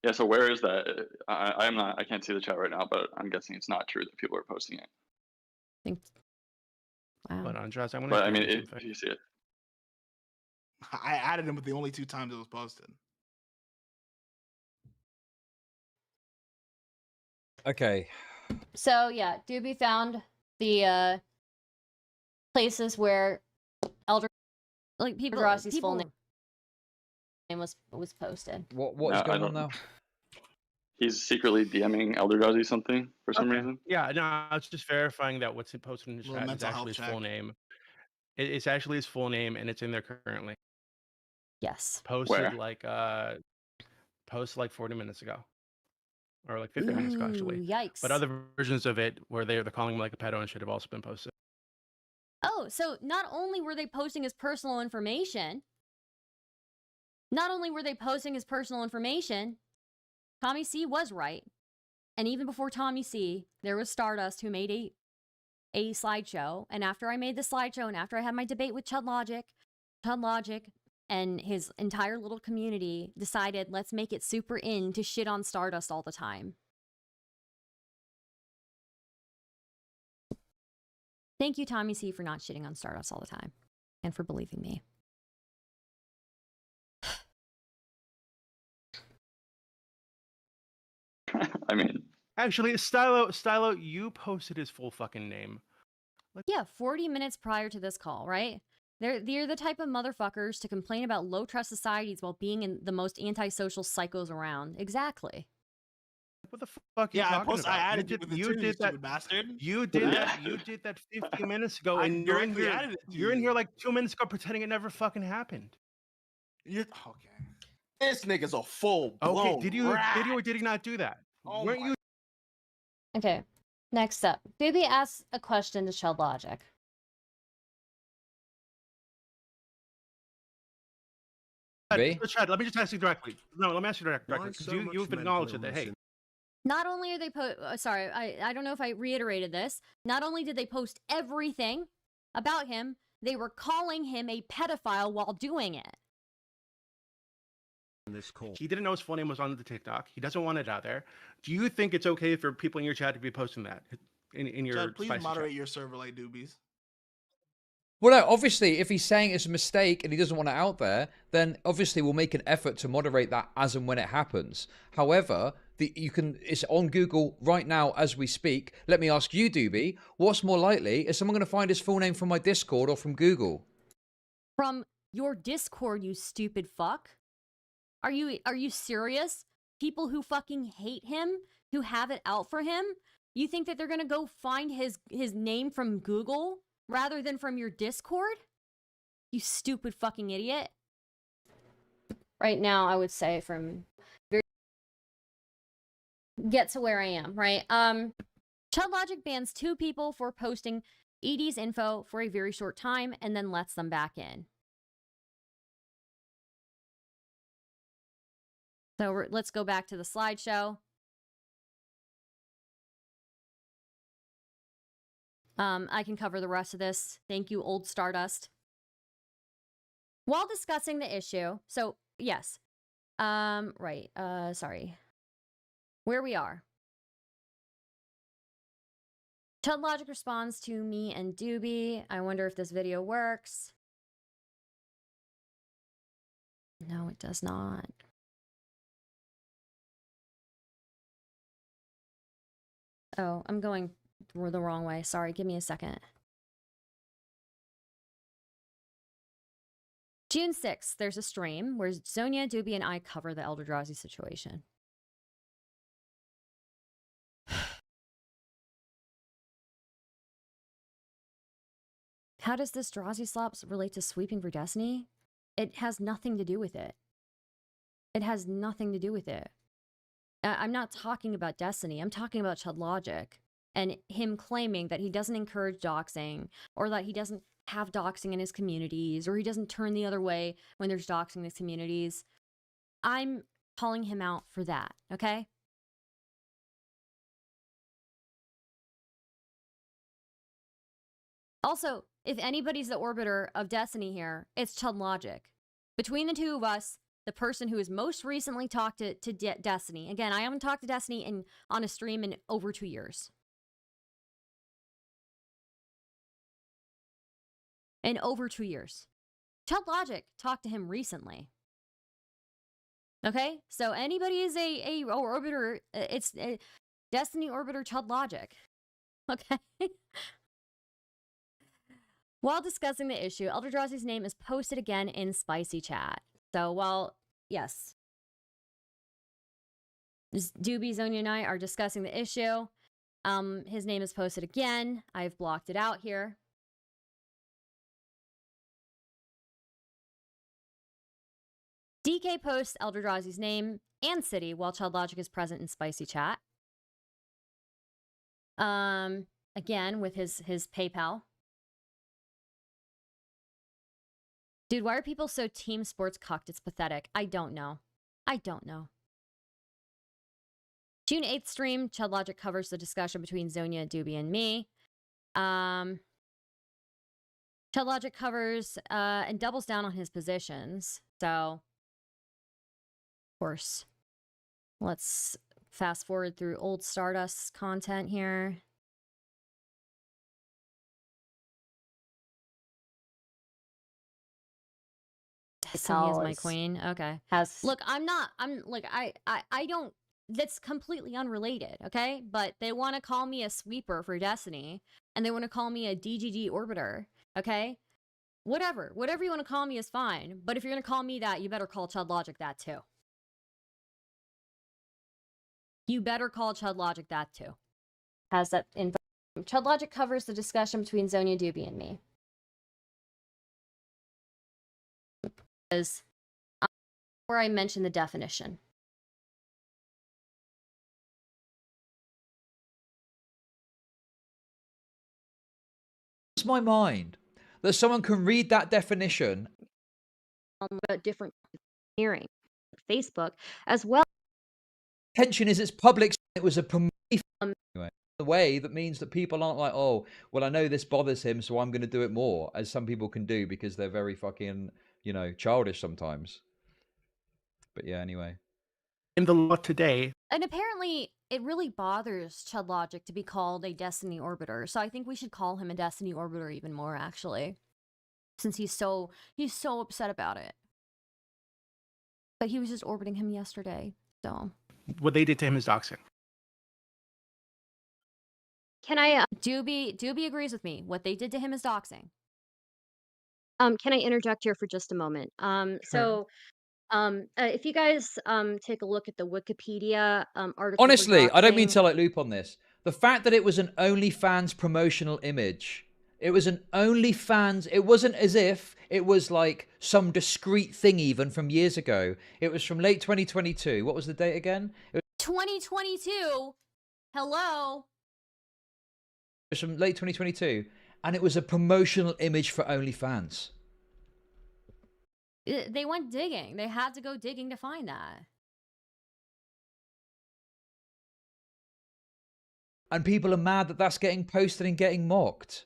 Yeah, so where is that? I can't see the chat right now, but I'm guessing it's not true that people are posting it. Wow. But on Drazi, I want But I mean, if you see it. I added him with the only 2 times it was posted. Okay. So yeah, Doobie found the places where Eldrazi's full name was posted. What is going on now? He's secretly DMing Eldrazi something for some reason. Yeah, no, I was just verifying that what's posted in his Little chat is mental actually his health full check. name. It's actually his full name, and it's in there currently. Yes. Posted like 40 minutes ago, or like 50 minutes ago, actually. Yikes. But other versions of it where they're calling him like a pedo and shit have also been posted. Oh, so not only were they posting his personal information, Tommy C was right. And even before Tommy C, there was Stardust who made a slideshow. And after I made the slideshow and after I had my debate with Chudlogic and his entire little community decided, let's make it super in to shit on Stardust all the time. Thank you, Tommy C, for not shitting on Stardust all the time and for believing me. I mean, Actually, Stylo, you posted his full fucking name. Yeah, 40 minutes prior to this call, right? They're the type of motherfuckers to complain about low trust societies while being in the most antisocial psychos around. Exactly. What the fuck are you talking about? I added you did that, bastard. bastard. You did that 50 minutes ago, and you're in here. You're in here like 2 minutes ago, pretending it never fucking happened. Okay. This nigga's a full blown. Okay, did you or did he not do that? Oh Weren't you? Okay, next up. Doobie asks a question to Chudlogic. B. Chad, let me just ask you directly. No, let me ask you directly. Why Because so much you've mental acknowledged that, illness hey, in- Not only are they sorry, I don't know if I reiterated this. Not only did they post everything about him, they were calling him a pedophile while doing it. this call. he didn't know his full name was on the TikTok. He doesn't want it out there. Do you think it's okay for people in your chat to be posting that in your Chad, please spicy moderate chat? your server like doobies. Well, no, obviously, if he's saying it's a mistake and he doesn't want it out there, then obviously we'll make an effort to moderate that as and when it happens. However, it's on Google right now as we speak. Let me ask you, Doobie, what's more likely? Is someone going to find his full name from my Discord or from Google? From your Discord, you stupid fuck. Are you serious? People who fucking hate him, who have it out for him, you think that they're gonna go find his name from Google rather than from your Discord? You stupid fucking idiot. Right now, I would say from get to where I am, right? Chudlogic bans 2 people for posting ED's info for a very short time and then lets them back in. So let's go back to the slideshow. I can cover the rest of this. Thank you, old Stardust. While discussing the issue, so yes, sorry. Where we are. Chudlogic responds to me and Doobie. I wonder if this video works. No, it does not. Oh, I'm going the wrong way. Sorry, give me a second. June 6th, there's a stream where Zonia, Doobie, and I cover the Eldrazi situation. How does this Drazi Slops relate to sweeping for Destiny? It has nothing to do with it. It has nothing to do with it. I'm not talking about Destiny. I'm talking about Chudlogic and him claiming that he doesn't encourage doxing or that he doesn't have doxing in his communities or he doesn't turn the other way when there's doxing in his communities. I'm calling him out for that, okay? Also, if anybody's the orbiter of Destiny here, it's Chudlogic. Between the two of us, the person who has most recently talked to Destiny. Again, I haven't talked to Destiny on a stream in over 2 years. In over 2 years. Chudlogic talked to him recently. Okay? So anybody is a orbiter, it's a Destiny orbiter Chudlogic. Okay? While discussing the issue, Eldrazi's name is posted again in Spicy Chat. So while, yes, Doobie, Zonia, and I are discussing the issue, his name is posted again. I've blocked it out here. DK posts Eldrazi's name and city while Chudlogic is present in Spicy Chat. Again, with his PayPal. Dude, why are people so team sports cucked? It's pathetic. I don't know. I don't know. June 8th stream, Chudlogic covers the discussion between Zonia, Doobie, and me. Chudlogic covers and doubles down on his positions. So, of course, let's fast forward through old Stardust content here. Destiny is my queen. Okay. Look, I'm I don't, that's completely unrelated, okay? But they want to call me a sweeper for Destiny, and they want to call me a DGD orbiter, okay? Whatever you want to call me is fine, but if you're going to call me that, you better call Chudlogic that too. You better call Chudlogic that too. Has that info. Chudlogic covers the discussion between Zonia, Doobie, and me. Where I mentioned the definition. It's my mind that someone can read that definition. About different hearing. Facebook, as well. Tension is it's public. It was a anyway, the way that means that people aren't like, oh, well, I know this bothers him, so I'm going to do it more, as some people can do because they're very fucking, childish sometimes. But yeah, anyway. In the law today. And apparently, it really bothers Chudlogic to be called a Destiny Orbiter. So I think we should call him a Destiny Orbiter even more, actually, since he's so upset about it. But he was just orbiting him yesterday, so. What they did to him is doxing. Can I? Doobie agrees with me. What they did to him is doxing. Can I interject here for just a moment? Sure. If you guys take a look at the Wikipedia article. Honestly, I don't mean to loop on this. The fact that it was an OnlyFans promotional image. It was an OnlyFans. It wasn't as if it was like some discreet thing even from years ago. It was from late 2022. What was the date again? It was 2022? Hello? It was from late 2022. And it was a promotional image for OnlyFans. They went digging. They had to go digging to find that. And people are mad that that's getting posted and getting mocked.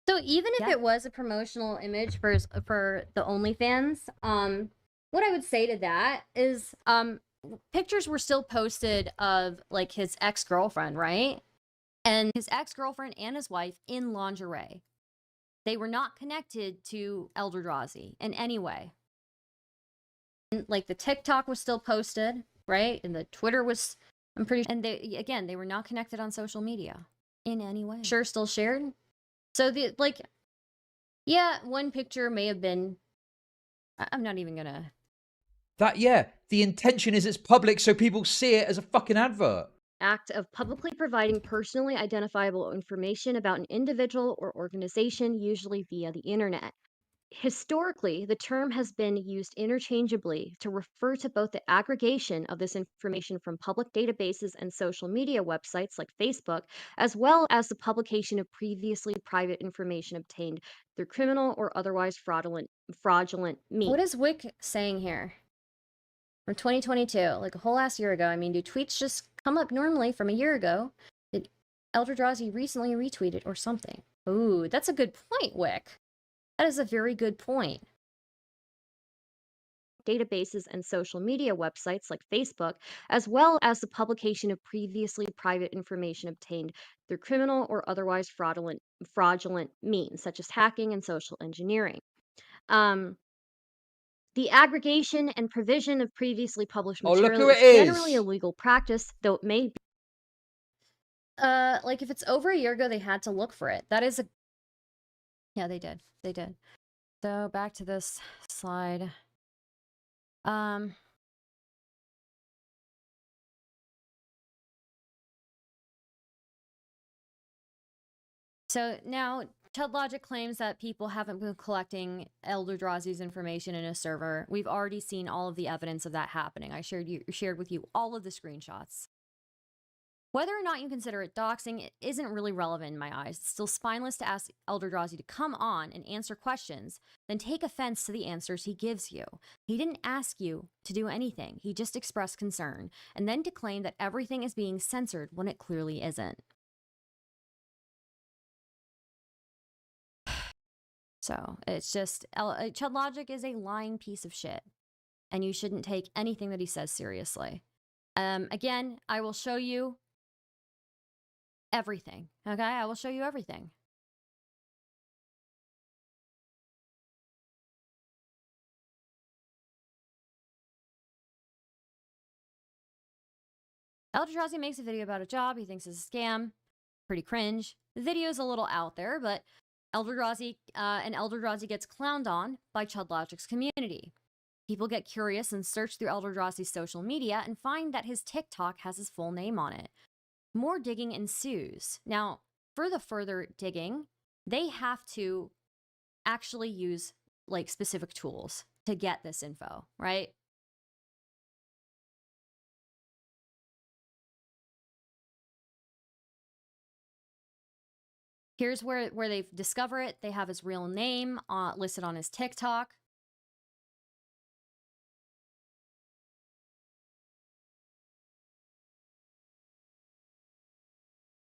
So even if it was a promotional image for the OnlyFans, what I would say to that is, pictures were still posted of like his ex-girlfriend, right? And his ex-girlfriend and his wife in lingerie. They were not connected to Eldrazi in any way. And, like, the TikTok was still posted, right? And the Twitter was, I'm pretty sure. And they were not connected on social media in any way. Sure, still shared. So yeah, one picture may have been, I'm not even gonna. The intention is it's public so people see it as a fucking advert. Act of publicly providing personally identifiable information about an individual or organization, usually via the internet. Historically, the term has been used interchangeably to refer to both the aggregation of this information from public databases and social media websites like Facebook, as well as the publication of previously private information obtained through criminal or otherwise fraudulent means. What is Wick saying here? From 2022, like a whole last year ago. I mean, do tweets just come up normally from a year ago? Did Eldrazi recently retweet it or something? Ooh, that's a good point, Wick. That is a very good point. Databases and social media websites like Facebook, as well as the publication of previously private information obtained through criminal or otherwise fraudulent means, such as hacking and social engineering. The aggregation and provision of previously published material is generally a legal practice, though it may be. Like if it's over a year ago, they had to look for it. That is a. Yeah, they did. They did. So back to this slide. So now Chudlogic claims that people haven't been collecting Eldrazi's information in a server. We've already seen all of the evidence of that happening. I shared with you all of the screenshots. Whether or not you consider it doxing, it isn't really relevant in my eyes. It's still spineless to ask Eldrazi to come on and answer questions, then take offense to the answers he gives you. He didn't ask you to do anything. He just expressed concern, and then to claim that everything is being censored when it clearly isn't. So it's just, Chudlogic is a lying piece of shit, and you shouldn't take anything that he says seriously. Again, I will show you everything, okay? I will show you everything. Eldrazi makes a video about a job he thinks is a scam. Pretty cringe. The video is a little out there, but Eldrazi gets clowned on by Chudlogic's community. People get curious and search through Eldrazi's social media and find that his TikTok has his full name on it. More digging ensues. Now, for the further digging, they have to actually use like specific tools to get this info, right? Here's where they discover it. They have his real name listed on his TikTok.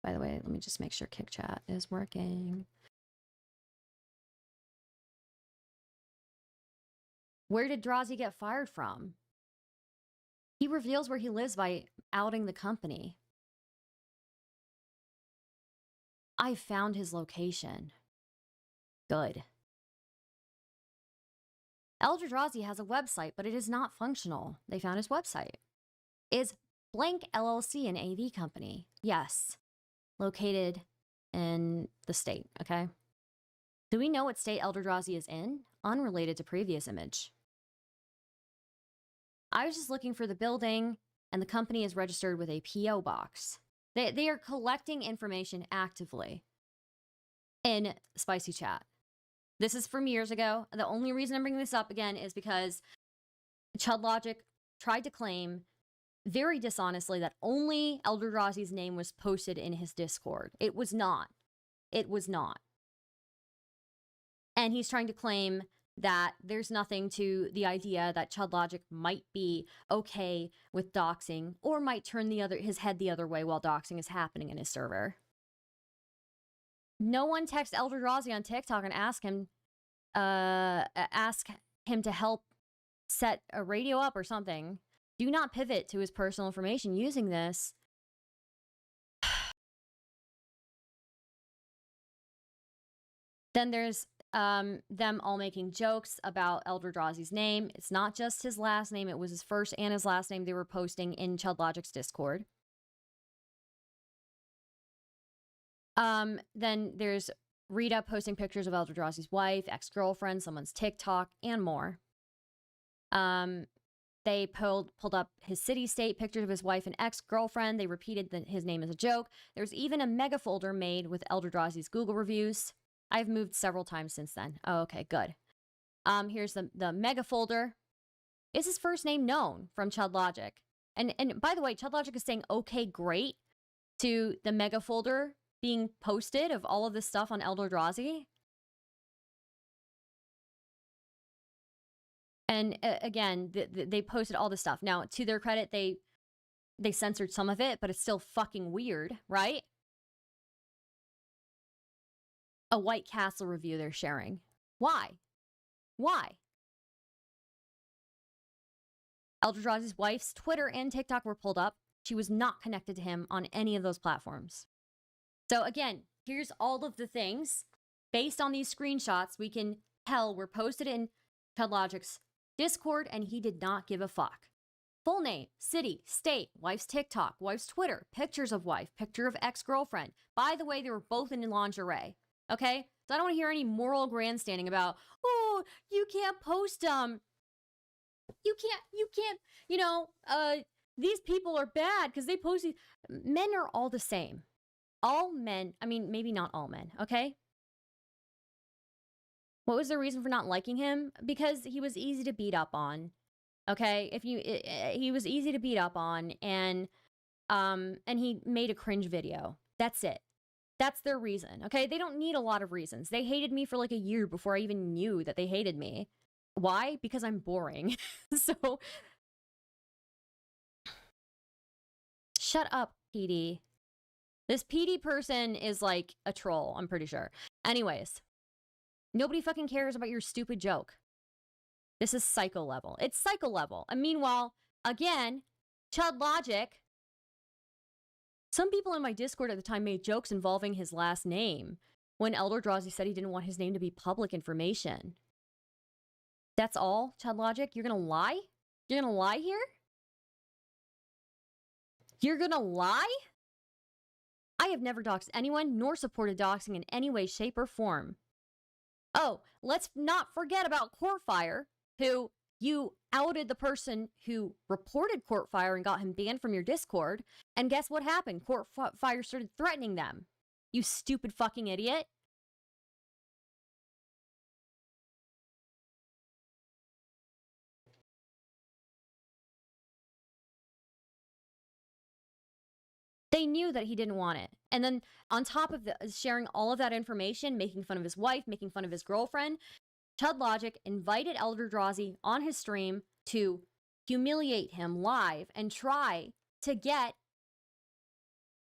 By the way, let me just make sure Kick Chat is working. Where did Drazi get fired from? He reveals where he lives by outing the company. I found his location. Good. Eldrazi has a website, but it is not functional. They found his website. Is Blank LLC an AV company? Yes. Located in the state, okay? Do we know what state Eldrazi is in? Unrelated to previous image. I was just looking for the building, and the company is registered with a PO box. They are collecting information actively in Spicy Chat. This is from years ago. The only reason I'm bringing this up again is because Chudlogic tried to claim very dishonestly that only Eldrazi's name was posted in his Discord. It was not. It was not. And he's trying to claim that there's nothing to the idea that Chudlogic might be okay with doxing or might turn his head the other way while doxing is happening in his server. No one text Eldrazi on TikTok and ask him to help set a radio up or something. Do not pivot to his personal information using this. Then there's them all making jokes about Eldrazi's name. It's not just his last name. It was his first and his last name they were posting in Chudlogic's Discord. Then there's Rita posting pictures of Eldrazi's wife, ex-girlfriend, someone's TikTok, and more. They pulled up his city-state pictures of his wife and ex-girlfriend. They repeated his name as a joke. There's even a mega folder made with Eldrazi's Google reviews. I've moved several times since then. Oh, okay, good. Here's the mega folder. Is his first name known from Chudlogic? And by the way, Chudlogic is saying okay, great to the mega folder being posted of all of this stuff on Eldrazi. And again, they posted all this stuff. Now, to their credit, they censored some of it, but it's still fucking weird, right? A White Castle review they're sharing. Why? Why? Eldrazi's wife's Twitter and TikTok were pulled up. She was not connected to him on any of those platforms. So again, here's all of the things. Based on these screenshots, we can tell were posted in Chudlogic's Discord, and he did not give a fuck. Full name, city, state, wife's TikTok, wife's Twitter, pictures of wife, picture of ex-girlfriend. By the way, they were both in lingerie. Okay? So I don't want to hear any moral grandstanding about, oh, you can't post, you can't, these people are bad because they post these. Men are all the same. All men, I mean, maybe not all men, okay? What was the reason for not liking him? Because he was easy to beat up on, okay? He was easy to beat up on, and he made a cringe video. That's it. That's their reason, okay? They don't need a lot of reasons. They hated me for like a year before I even knew that they hated me. Why? Because I'm boring. So, shut up, PD. This PD person is like a troll, I'm pretty sure. Anyways, nobody fucking cares about your stupid joke. This is psycho level. It's psycho level. And meanwhile, again, Chudlogic. Some people in my Discord at the time made jokes involving his last name when Eldrazi said he didn't want his name to be public information. That's all, Chudlogic? You're gonna lie? You're gonna lie here? You're gonna lie? I have never doxed anyone nor supported doxing in any way, shape, or form. Oh, let's not forget about Courtfire, who you outed the person who reported Courtfire and got him banned from your Discord. And guess what happened? Courtfire started threatening them. You stupid fucking idiot. They knew that he didn't want it. And then on top of sharing all of that information, making fun of his wife, making fun of his girlfriend, Chudlogic invited Eldrazi on his stream to humiliate him live and try to get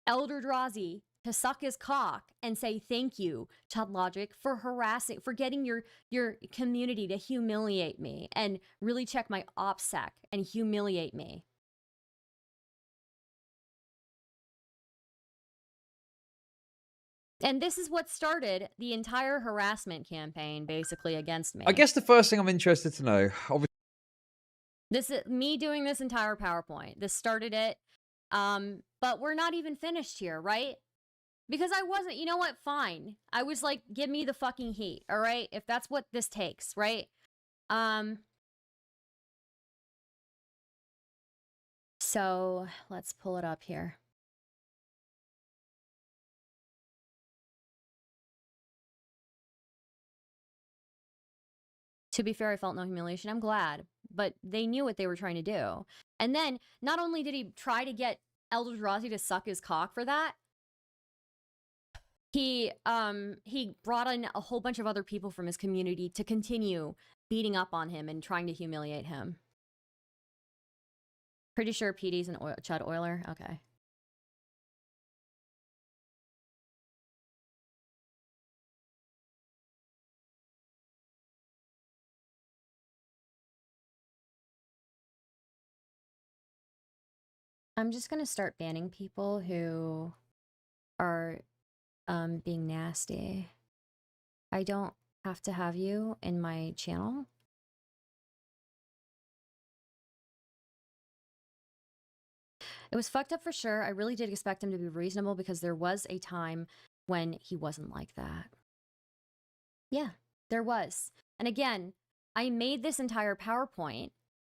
Eldrazi to suck his cock and say thank you, Chudlogic, for harassing, for getting your community to humiliate me and really check my OPSEC and humiliate me. And this is what started the entire harassment campaign, basically, against me. I guess the first thing I'm interested to know, obviously, this is me doing this entire PowerPoint. This started it. But we're not even finished here, right? Because I wasn't, you know what? Fine. I was like, give me the fucking heat, all right? If that's what this takes, right? So let's pull it up here. To be fair, I felt no humiliation. I'm glad. But they knew what they were trying to do. And then, not only did he try to get Eldrazi to suck his cock for that, he brought in a whole bunch of other people from his community to continue beating up on him and trying to humiliate him. Pretty sure PD's an Chud Oiler? Okay. I'm just gonna start banning people who are being nasty. I don't have to have you in my channel. It was fucked up for sure. I really did expect him to be reasonable because there was a time when he wasn't like that. Yeah, there was. And again, I made this entire PowerPoint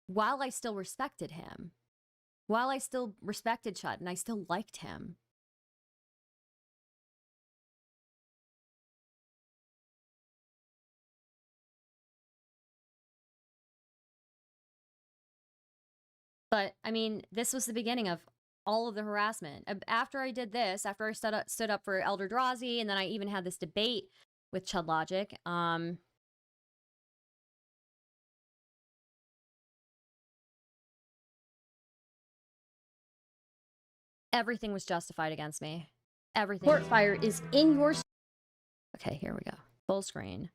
while I still respected him. While I still respected Chud and I still liked him. But, I mean, this was the beginning of all of the harassment. After I did this, after I stood up for Eldrazi, and then I even had this debate with Chudlogic, everything was justified against me. Everything. Court fire is in your... Okay, here we go. Full screen.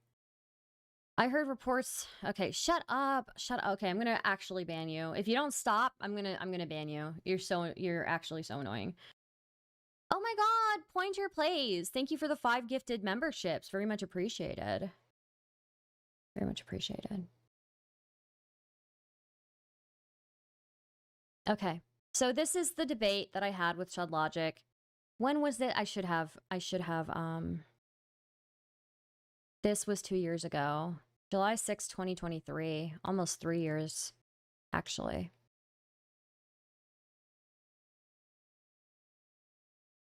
I heard reports. Okay, shut up. Shut up. Okay, I'm gonna actually ban you. If you don't stop, I'm gonna ban you. You're actually so annoying. Oh my god, Pointer Plays. Thank you for the 5 gifted memberships. Very much appreciated. Very much appreciated. Okay. So this is the debate that I had with Chudlogic. When was it? I should have, this was 2 years ago. July 6, 2023. Almost 3 years, actually.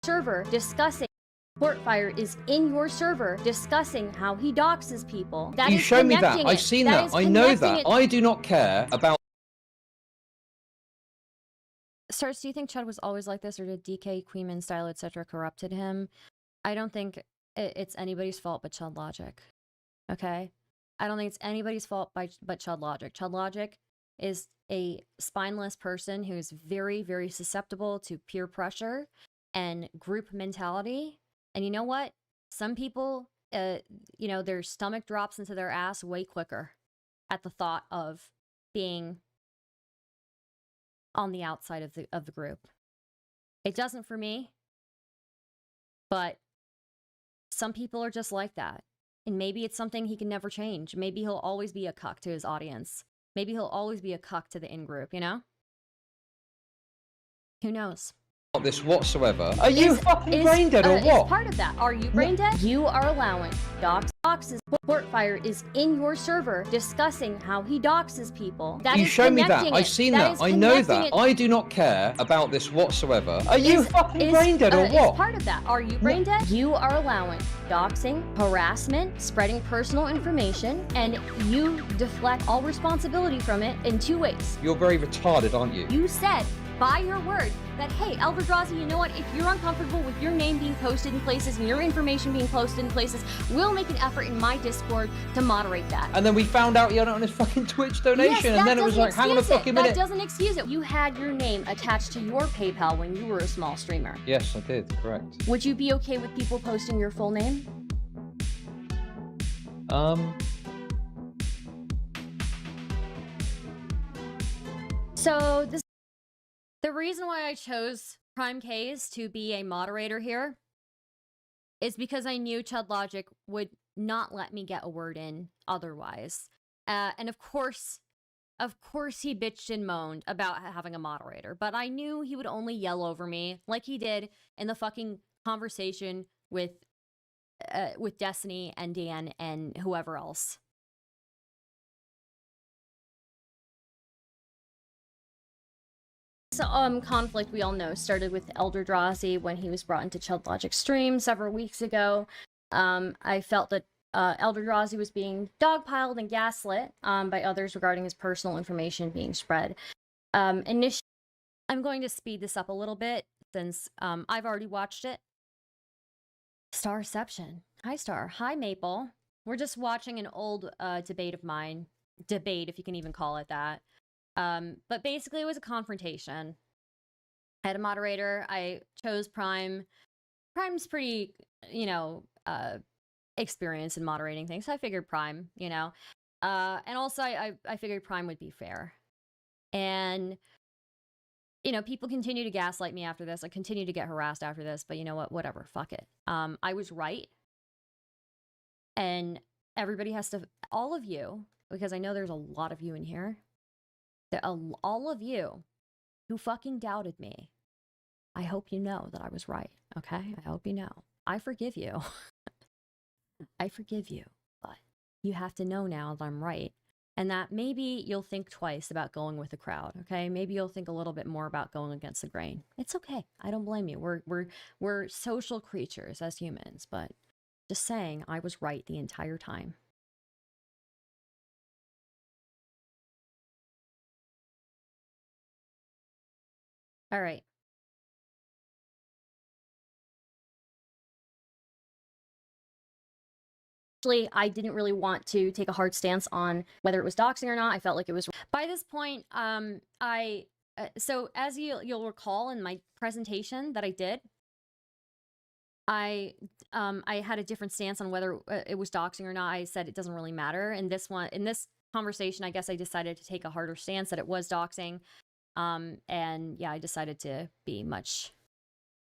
Server discussing court fire is in your server discussing how he doxes people. That you is show me that. connecting I've it. seen That that. is I know that. connecting it. I do not care about. Sirs, do you think Chud was always like this, or did DK, Kuihman style, etc. corrupted him? I don't think it's anybody's fault but Chudlogic. Okay? I don't think it's anybody's fault but Chudlogic. Chudlogic is a spineless person who is very, very susceptible to peer pressure and group mentality. And you know what? Some people, you know, their stomach drops into their ass way quicker at the thought of being on the outside of the group. It doesn't for me, but some people are just like that. And maybe it's something he can never change. Maybe he'll always be a cuck to his audience. Maybe he'll always be a cuck to the in-group, you know? Who knows? Not this whatsoever. Are you fucking brain dead or what? Is part of that. Are you brain dead? You are allowing doxes. Court fire is in your server discussing how he doxes people. That you is show me that. connecting I've it. seen That that. is I know connecting that. it. I do not care about this whatsoever. Are you fucking brain dead or Is what? part of that. Are you brain dead? You are allowing doxing, harassment, spreading personal information, and you deflect all responsibility from it in 2 ways. You're very retarded, aren't you? You said by your word that, hey, Eldrazi, you know what? If you're uncomfortable with your name being posted in places and your information being posted in places, we'll make an effort in my Discord to moderate that. And then we found out he had it on his fucking Twitch donation, Yes, and then it was like, hang on a fucking minute. That doesn't excuse it. You had your name attached to your PayPal when you were a small streamer. Yes, I did, correct. Would you be okay with people posting your full name? So the reason why I chose Prime K's to be a moderator here is because I knew Chudlogic would not let me get a word in otherwise. And of course he bitched and moaned about having a moderator, but I knew he would only yell over me like he did in the fucking conversation with Destiny and Dan and whoever else. So, conflict, we all know, started with Eldrazi when he was brought into Chudlogic's stream several weeks ago. I felt that Eldrazi was being dogpiled and gaslit by others regarding his personal information being spread. Initially, I'm going to speed this up a little bit since I've already watched it. Starception. Hi, Star. Hi, Maple. We're just watching an old debate of mine. Debate, if you can even call it that. But basically, it was a confrontation. I had a moderator. I chose Prime. Prime's pretty, experienced in moderating things. So I figured Prime, and also I figured Prime would be fair. And, people continue to gaslight me after this. I continue to get harassed after this, but you know what? Whatever. Fuck it. I was right. And everybody has to, all of you, because I know there's a lot of you in here, all of you who fucking doubted me, I hope you know that I was right, okay? I hope you know. I forgive you. I forgive you, but you have to know now that I'm right, and that maybe you'll think twice about going with the crowd, okay? Maybe you'll think a little bit more about going against the grain. It's okay. I don't blame you. We're social creatures as humans, but just saying, I was right the entire time. All right. Actually, I didn't really want to take a hard stance on whether it was doxing or not. I felt like it was. By this point, so as you'll recall in my presentation that I did, I had a different stance on whether it was doxing or not. I said it doesn't really matter. In this conversation, I guess I decided to take a harder stance that it was doxing. And yeah, I decided to be much.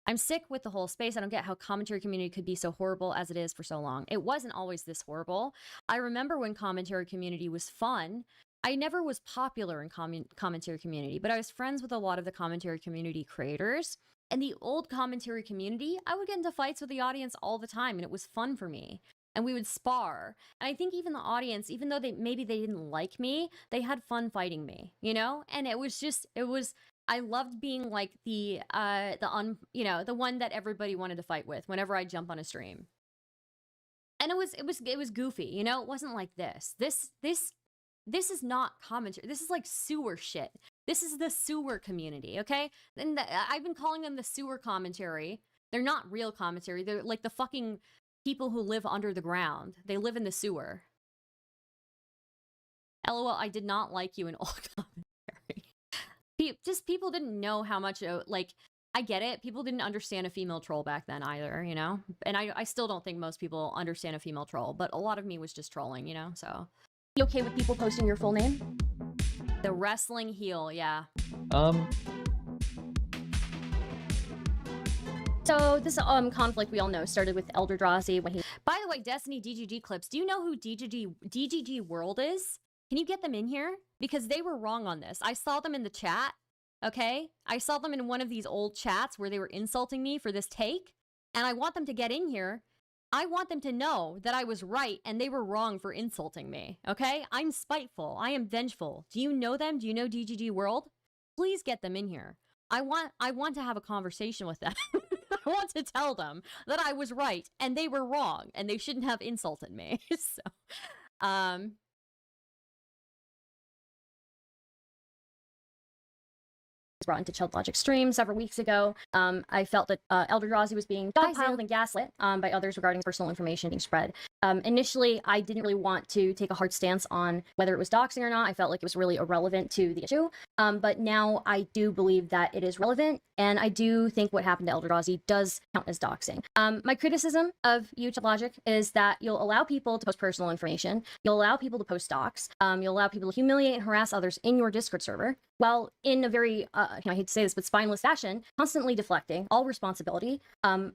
I'm sick with the whole space. I don't get how commentary community could be so horrible as it is for so long. It wasn't always this horrible. I remember when commentary community was fun. I never was popular in commentary community, but I was friends with a lot of the commentary community creators. And the old commentary community, I would get into fights with the audience all the time, and it was fun for me. And we would spar. And I think even the audience, even though maybe they didn't like me, they had fun fighting me, And it was I loved being like the one that everybody wanted to fight with whenever I jump on a stream. And it was goofy, It wasn't like this. This is not commentary. This is like sewer shit. This is the sewer community, okay? And I've been calling them the sewer commentary. They're not real commentary. They're like the fucking people who live under the ground. They live in the sewer. LOL, I did not like you in old commentary. Just people didn't know how much, I get it. People didn't understand a female troll back then either, And I still don't think most people understand a female troll, but a lot of me was just trolling, So, you okay with people posting your full name? The wrestling heel, yeah. So this conflict, we all know, started with Eldrazi when he... By the way, Destiny DGG clips, do you know who DGG World is? Can you get them in here? Because they were wrong on this. I saw them in the chat, okay? I saw them in one of these old chats where they were insulting me for this take, and I want them to get in here. I want them to know that I was right and they were wrong for insulting me, okay? I'm spiteful. I am vengeful. Do you know them? Do you know DGG World? Please get them in here. I want to have a conversation with them. I want to tell them that I was right and they were wrong and they shouldn't have insulted me. So, brought into Chudlogic stream several weeks ago. I felt that Eldrazi was being dogpiled and gaslit by others regarding personal information being spread. Initially, I didn't really want to take a hard stance on whether it was doxing or not. I felt like it was really irrelevant to the issue. But now I do believe that it is relevant, and I do think what happened to Eldrazi does count as doxing. My criticism of you, Chudlogic, is that you'll allow people to post personal information, you'll allow people to post docs, you'll allow people to humiliate and harass others in your Discord server, while in a very, I hate to say this, but spineless fashion, constantly deflecting all responsibility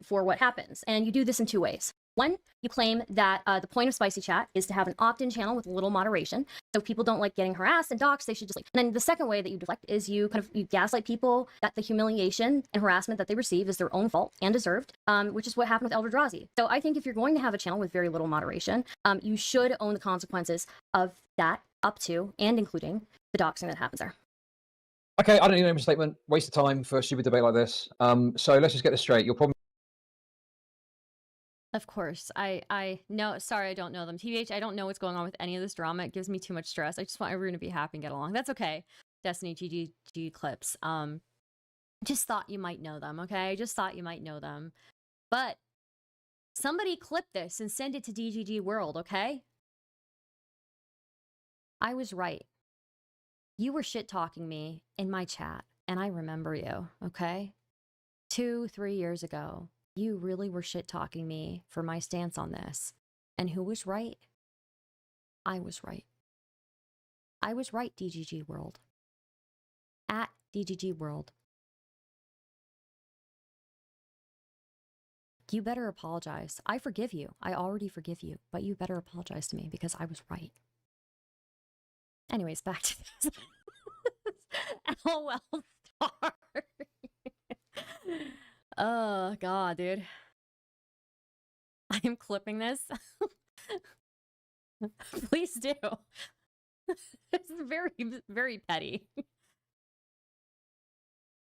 for what happens. And you do this in two ways. One, you claim that the point of Spicy Chat is to have an opt-in channel with a little moderation. So if people don't like getting harassed and doxxed, they should just leave. And then the second way that you deflect is you gaslight people that the humiliation and harassment that they receive is their own fault and deserved, which is what happened with Eldrazi. So I think if you're going to have a channel with very little moderation, you should own the consequences of that, up to and including the doxing that happens there. Okay, I don't need to make a statement. Waste of time for a stupid debate like this. So let's just get this straight. You're probably Of course, I no, sorry, I don't know them. TBH, I don't know what's going on with any of this drama. It gives me too much stress. I just want everyone to be happy and get along. That's okay. Destiny GG clips. Just thought you might know them, okay? Just thought you might know them. But somebody clip this and send it to DGG World, okay? I was right. You were shit-talking me in my chat, and I remember you, okay? 2-3 years ago. You really were shit-talking me for my stance on this. And who was right? I was right. I was right, DGG World. At DGG World. You better apologize. I forgive you. I already forgive you. But you better apologize to me because I was right. Anyways, back to this. LOL star. Oh, God, dude. I am clipping this. Please do. It's very, very petty.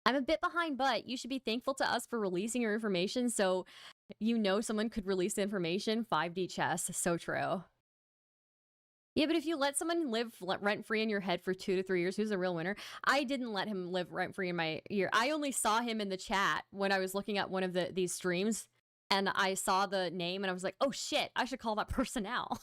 I'm a bit behind, but you should be thankful to us for releasing your information so you know someone could release the information. 5D chess. So true. Yeah, but if you let someone live rent-free in your head for 2 to 3 years, who's the real winner? I didn't let him live rent-free in my ear. I only saw him in the chat when I was looking at one of these streams, and I saw the name, and I was like, oh shit, I should call that person out.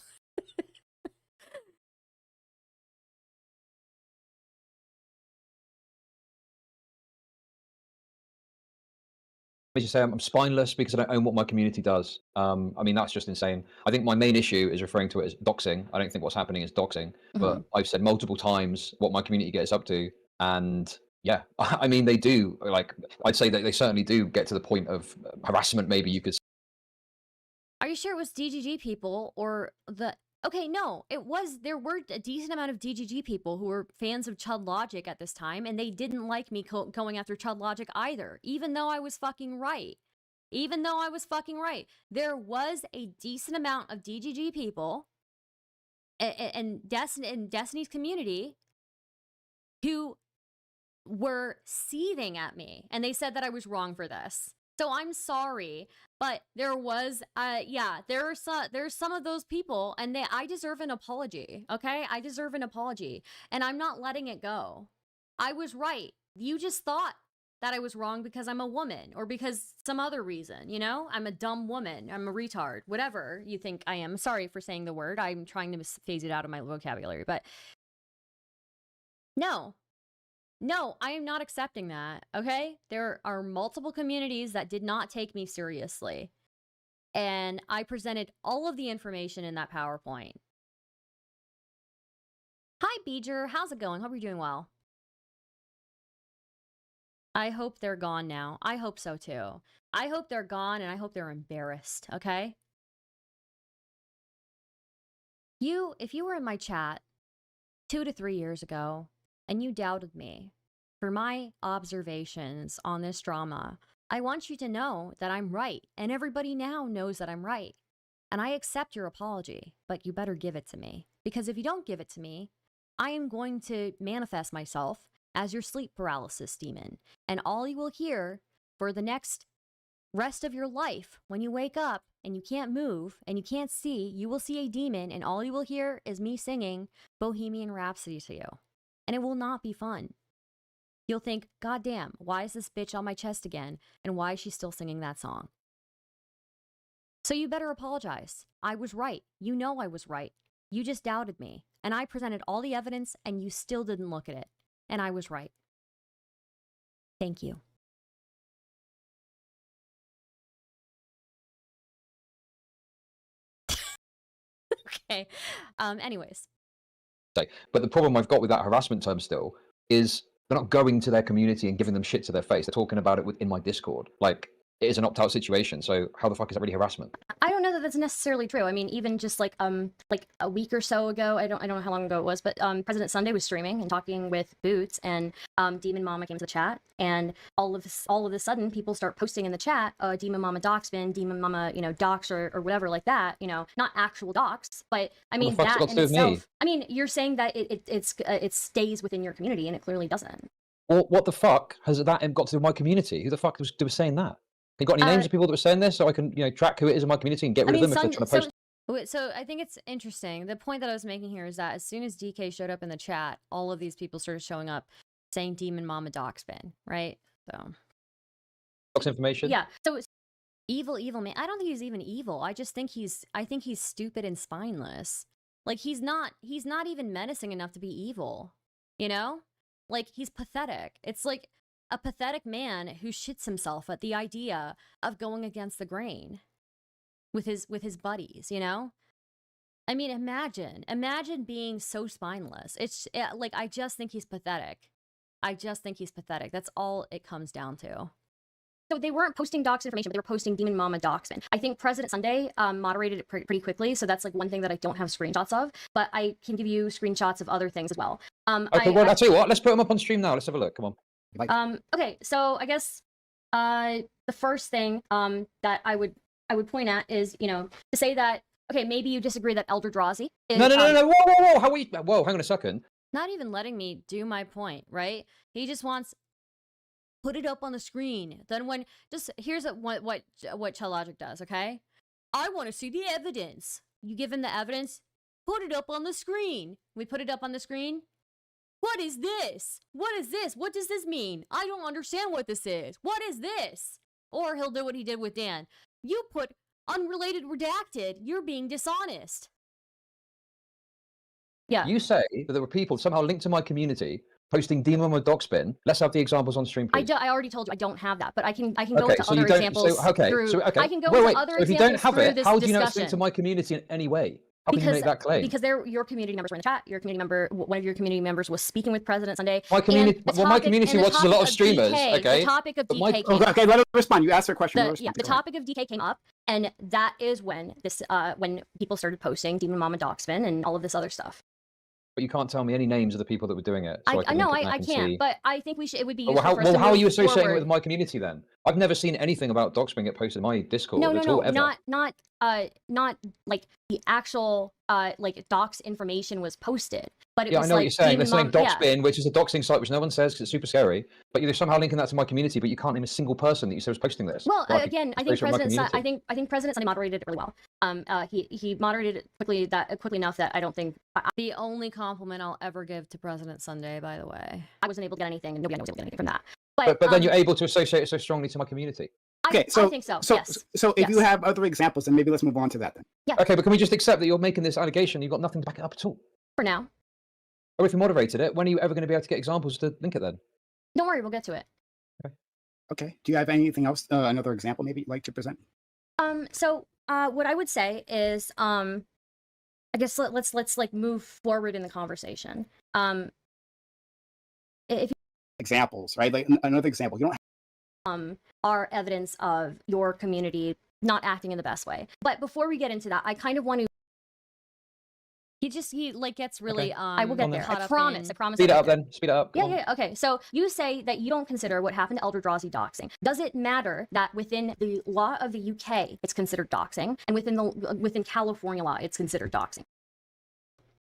As you say, I'm spineless because I don't own what my community does. I mean, that's just insane. I think my main issue is referring to it as doxing. I don't think what's happening is doxing, but I've said multiple times what my community gets up to. And yeah, I mean, they do. Like, I'd say that they certainly do get to the point of harassment, maybe you could say. Are you sure it was DGG people or the... Okay, no, there were a decent amount of DGG people who were fans of Chudlogic at this time, and they didn't like me going after Chudlogic either, even though I was fucking right. Even though I was fucking right. There was a decent amount of DGG people and Destiny's community who were seething at me, and they said that I was wrong for this. So I'm sorry, but there was, there's some of those people, and I deserve an apology, okay? I deserve an apology, and I'm not letting it go. I was right. You just thought that I was wrong because I'm a woman, or because some other reason, you know? I'm a dumb woman, I'm a retard, whatever you think I am. Sorry for saying the word. I'm trying to phase it out of my vocabulary, but no. No, I am not accepting that, okay? There are multiple communities that did not take me seriously. And I presented all of the information in that PowerPoint. Hi, Beeger. How's it going? Hope you're doing well. I hope they're gone now. I hope so, too. I hope they're gone, and I hope they're embarrassed, okay? If you were in my chat 2 to 3 years ago, and you doubted me for my observations on this drama, I want you to know that I'm right, and everybody now knows that I'm right. And I accept your apology, but you better give it to me. Because if you don't give it to me, I am going to manifest myself as your sleep paralysis demon. And all you will hear for the next rest of your life, when you wake up and you can't move and you can't see, you will see a demon, and all you will hear is me singing Bohemian Rhapsody to you. And it will not be fun. you'll think, God damn, why is this bitch on my chest again? And why is she still singing that song? So you better apologize. I was right. You know I was right. You just doubted me. And I presented all the evidence and you still didn't look at it. And I was right. Thank you. Okay. Anyways. But the problem I've got with that harassment term still is they're not going to their community and giving them shit to their face. They're talking about it within my Discord. Like, it is an opt-out situation, so how the fuck is that really harassment? I don't know that that's necessarily true. I mean, even just like a week or so ago, I don't know how long ago it was, but President Sunday was streaming and talking with Boots, and Demon Mama came to the chat, and all of a sudden people start posting in the chat, Demon Mama doxbin, Demon Mama, dox or whatever like that, not actual dox, but I mean that in itself. I mean, you're saying that it stays within your community, and it clearly doesn't. Well, what the fuck has that got to do with my community? Who the fuck was saying that? You got any names of people that were saying this so I can, track who it is in my community and get rid of them if they're trying to post? So I think it's interesting. The point that I was making here is that as soon as DK showed up in the chat, all of these people started showing up saying Demon Mama Doxbin, right? So Dox information? Yeah. So it's evil man. I don't think he's even evil. I think he's stupid and spineless. Like he's not even menacing enough to be evil. Like he's pathetic. It's like a pathetic man who shits himself at the idea of going against the grain with his buddies, I mean, imagine being so spineless. It's like, I just think he's pathetic. That's all it comes down to. So they weren't posting dox information, but they were posting Demon Mama doxbin. I think President Sunday moderated it pretty quickly, so that's like one thing that I don't have screenshots of, but I can give you screenshots of other things as well. Okay, well, I'll tell you what, let's put them up on stream now. Let's have a look. Come on. Okay, so I guess the first thing that I would point at is, to say that, okay, maybe you disagree that Elder Drazi is... No, whoa, whoa, hang on a second. Not even letting me do my point, right? He just wants, put it up on the screen. Then here's what Chudlogic does, okay? I want to see the evidence. You give him the evidence, put it up on the screen. We put it up on the screen. What is this? What is this? What does this mean? I don't understand what this is. What is this? Or he'll do what he did with Dan. You put unrelated redacted. You're being dishonest. Yeah. You say that there were people somehow linked to my community posting Demon Mama doxbin. Let's have the examples on stream, please. I already told you I don't have that, but I can go into other examples. I can go into other examples. So if you don't have it, how do you know it's linked to my community in any way? How can you make that claim? Because your community members were in the chat. One of your community members was speaking with President Sunday. My community watches a lot of streamers. Okay. The topic of DK came up. Okay, let her respond. You asked her question. The topic of DK came up, and that is when when people started posting Demon Mama doxbin and all of this other stuff. But you can't tell me any names of the people that were doing it. So I can't. But I think it would be useful for us to move how are you associating forward. it with my community then? I've never seen anything about doxbin get posted in my Discord at all, ever. Not like the actual like dox information was posted, but it I was know like what you're saying. They're saying doxbin, which is a doxing site which no one says because it's super scary. But you're somehow linking that to my community, but you can't name a single person that you said was posting this. Well, again, I think President Sunday moderated it really well. He moderated it quickly enough that I don't think the only compliment I'll ever give to President Sunday, by the way. I wasn't able to get anything, and nobody was able to get anything from that. But then you're able to associate it so strongly to my community. Okay, I think so. Yes. So if you have other examples, then maybe let's move on to that then. Yeah. Okay, but can we just accept that you're making this allegation? You've got nothing to back it up at all. For now. Or if you moderated it, when are you ever going to be able to get examples to link it then? Don't worry, we'll get to it. Okay. Do you have anything else? Another example maybe you'd like to present? So what I would say is I guess let's like move forward in the conversation. If examples, right? Like another example. You don't are evidence of your community not acting in the best way. But before we get into that, I kind of want to. He like gets really. I will get there. I promise. Speed it up then. Speed it up. Yeah. Okay. So you say that you don't consider what happened to Elder Drazi doxing. Does it matter that within the law of the UK it's considered doxing, and within California law it's considered doxing?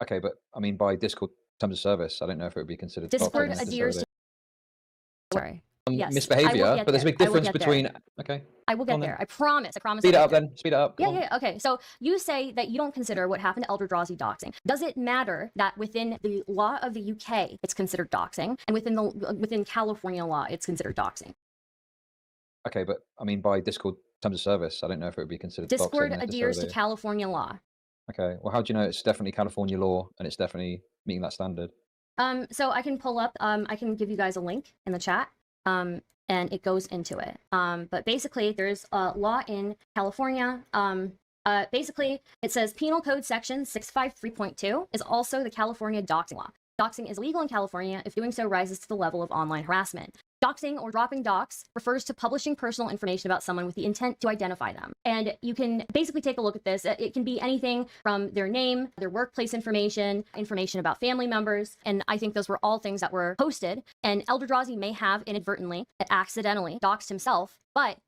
Okay, but I mean by Discord terms of service, I don't know if it would be considered. Discord adheres to. Sorry. Yes, I will misbehavior, get but there's a there. big I will difference get there. between. Okay. I will Go on get then. there. I promise. I promise. Speed it I'll up get there. then. Speed it up. Go Yeah, on. yeah. Okay. So you say that you don't consider what happened to Eldrazi doxing. Does it matter that within the law of the UK it's considered doxing, and within California law it's considered doxing? Okay, but I mean, by Discord terms of service, I don't know if it would be considered Discord doxing adheres to necessarily. California law. Okay. Well, how do you know it's definitely California law and it's definitely meeting that standard? So I can pull up. I can give you guys a link in the chat. And it goes into it. But basically, there's a law in California. Basically, it says Penal Code Section 653.2 is also the California doxing law. Doxing is legal in California if doing so rises to the level of online harassment. Doxing or dropping dox refers to publishing personal information about someone with the intent to identify them. And you can basically take a look at this. It can be anything from their name, their workplace information, information about family members. And I think those were all things that were posted. And Eldrazi may have inadvertently, accidentally doxed himself, but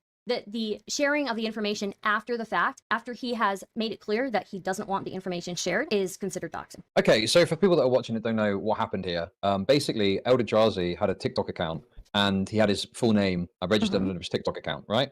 the sharing of the information after the fact, after he has made it clear that he doesn't want the information shared, is considered doxing. Okay, so for people that are watching that don't know what happened here, basically Eldrazi had a TikTok account and he had his full name registered under his TikTok account, right?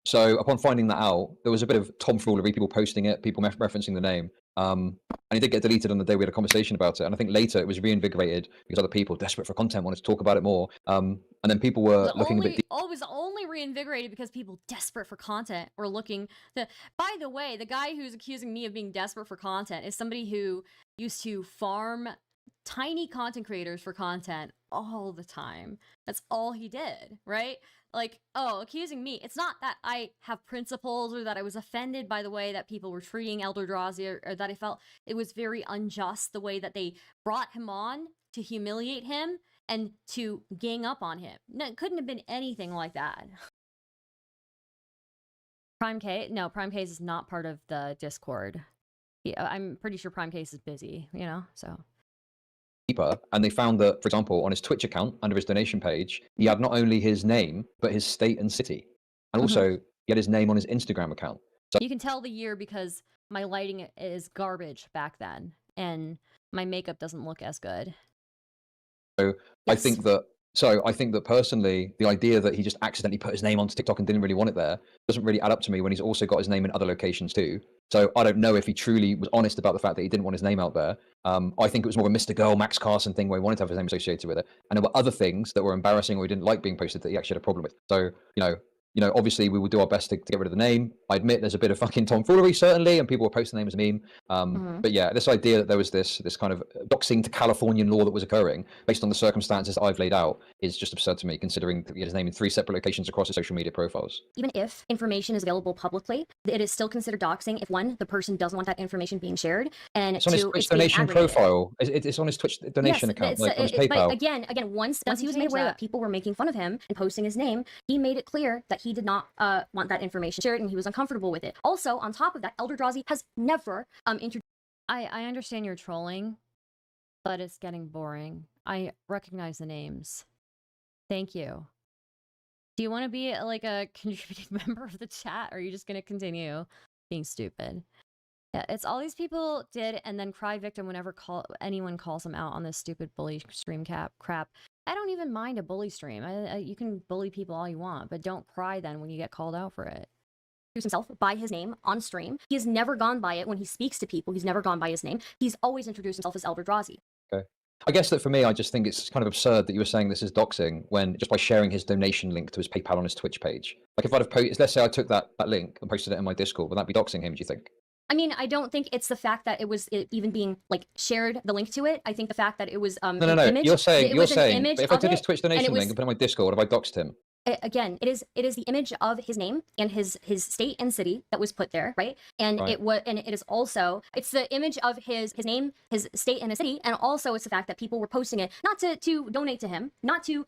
So upon finding that out, there was a bit of tomfoolery, people posting it, people referencing the name. And it did get deleted on the day we had a conversation about it. And I think later it was reinvigorated because other people desperate for content wanted to talk about it more. And then people were looking a bit deep. Oh, it was only reinvigorated because people desperate for content were looking to. By the way, the guy who's accusing me of being desperate for content is somebody who used to farm tiny content creators for content all the time. That's all he did, right? Like, oh, accusing me. It's not that I have principles or that I was offended by the way that people were treating Eldrazi or that I felt it was very unjust the way that they brought him on to humiliate him and to gang up on him. No, it couldn't have been anything like that. Prime Case? No, Prime Case is not part of the Discord. Yeah, I'm pretty sure Prime Case is busy, you know, so. Deeper, and they found that, for example, on his Twitch account, under his donation page, he had not only his name, but his state and city. And also, he had his name on his Instagram account. So you can tell the year because my lighting is garbage back then, and my makeup doesn't look as good. So Yes. I think that personally, the idea that he just accidentally put his name onto TikTok and didn't really want it there doesn't really add up to me when he's also got his name in other locations too. So I don't know if he truly was honest about the fact that he didn't want his name out there. I think it was more a Mr. Girl, Max Carson thing where he wanted to have his name associated with it. And there were other things that were embarrassing or he didn't like being posted that he actually had a problem with. So, you know, obviously we will do our best to get rid of the name. I admit there's a bit of fucking tomfoolery, certainly, and people were posting the name as a meme. But yeah, this idea that there was this kind of doxing to Californian law that was occurring based on the circumstances that I've laid out is just absurd to me, considering that he had his name in 3 separate locations across his social media profiles. Even if information is available publicly, it is still considered doxing if, one, the person doesn't want that information being shared, and It's on his two, Twitch it's being donation aggregated. profile. It's on his Twitch donation account, like on his PayPal. But again, once he was made aware that people were making fun of him and posting his name, he made it clear that he did not want that information shared, and he was uncomfortable with it. Also, on top of that, Eldrazi has never introduced. I understand you're trolling, but it's getting boring. I recognize the names. Thank you. Do you want to be like a contributing member of the chat, or are you just going to continue being stupid? Yeah, it's all these people did, and then cry victim whenever anyone calls them out on this stupid bully stream crap. I don't even mind a bully stream. You can bully people all you want, but don't cry then when you get called out for it. Himself by his name on stream. He has never gone by it when he speaks to people. He's never gone by his name. He's always introduced himself as Eldrazi. Okay. I guess that for me, I just think it's kind of absurd that you were saying this is doxing when just by sharing his donation link to his PayPal on his Twitch page. Like if I'd have posted, let's say I took that link and posted it in my Discord, would that be doxing him, do you think? I mean, I don't think it's the fact that it was even being like shared the link to it. I think the fact that it was No. image, You're saying image but if I of took his it, Twitch and donation it link and put it in my Discord, have I doxed him? Again, it is the image of his name and his state and city that was put there, right? And Right. it is also it's the image of his name, his state, and his city, and also it's the fact that people were posting it not to donate to him, not to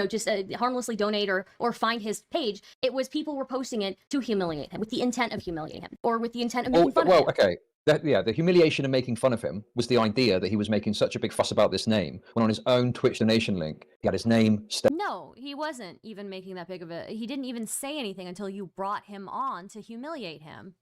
just harmlessly donate or find his page. It was people were posting it to humiliate him with the intent of humiliating him or with the intent of making fun of him. Okay. The humiliation and making fun of him was the idea that he was making such a big fuss about this name when on his own Twitch donation link, he had his name. No, he wasn't even making that big of a. He didn't even say anything until you brought him on to humiliate him.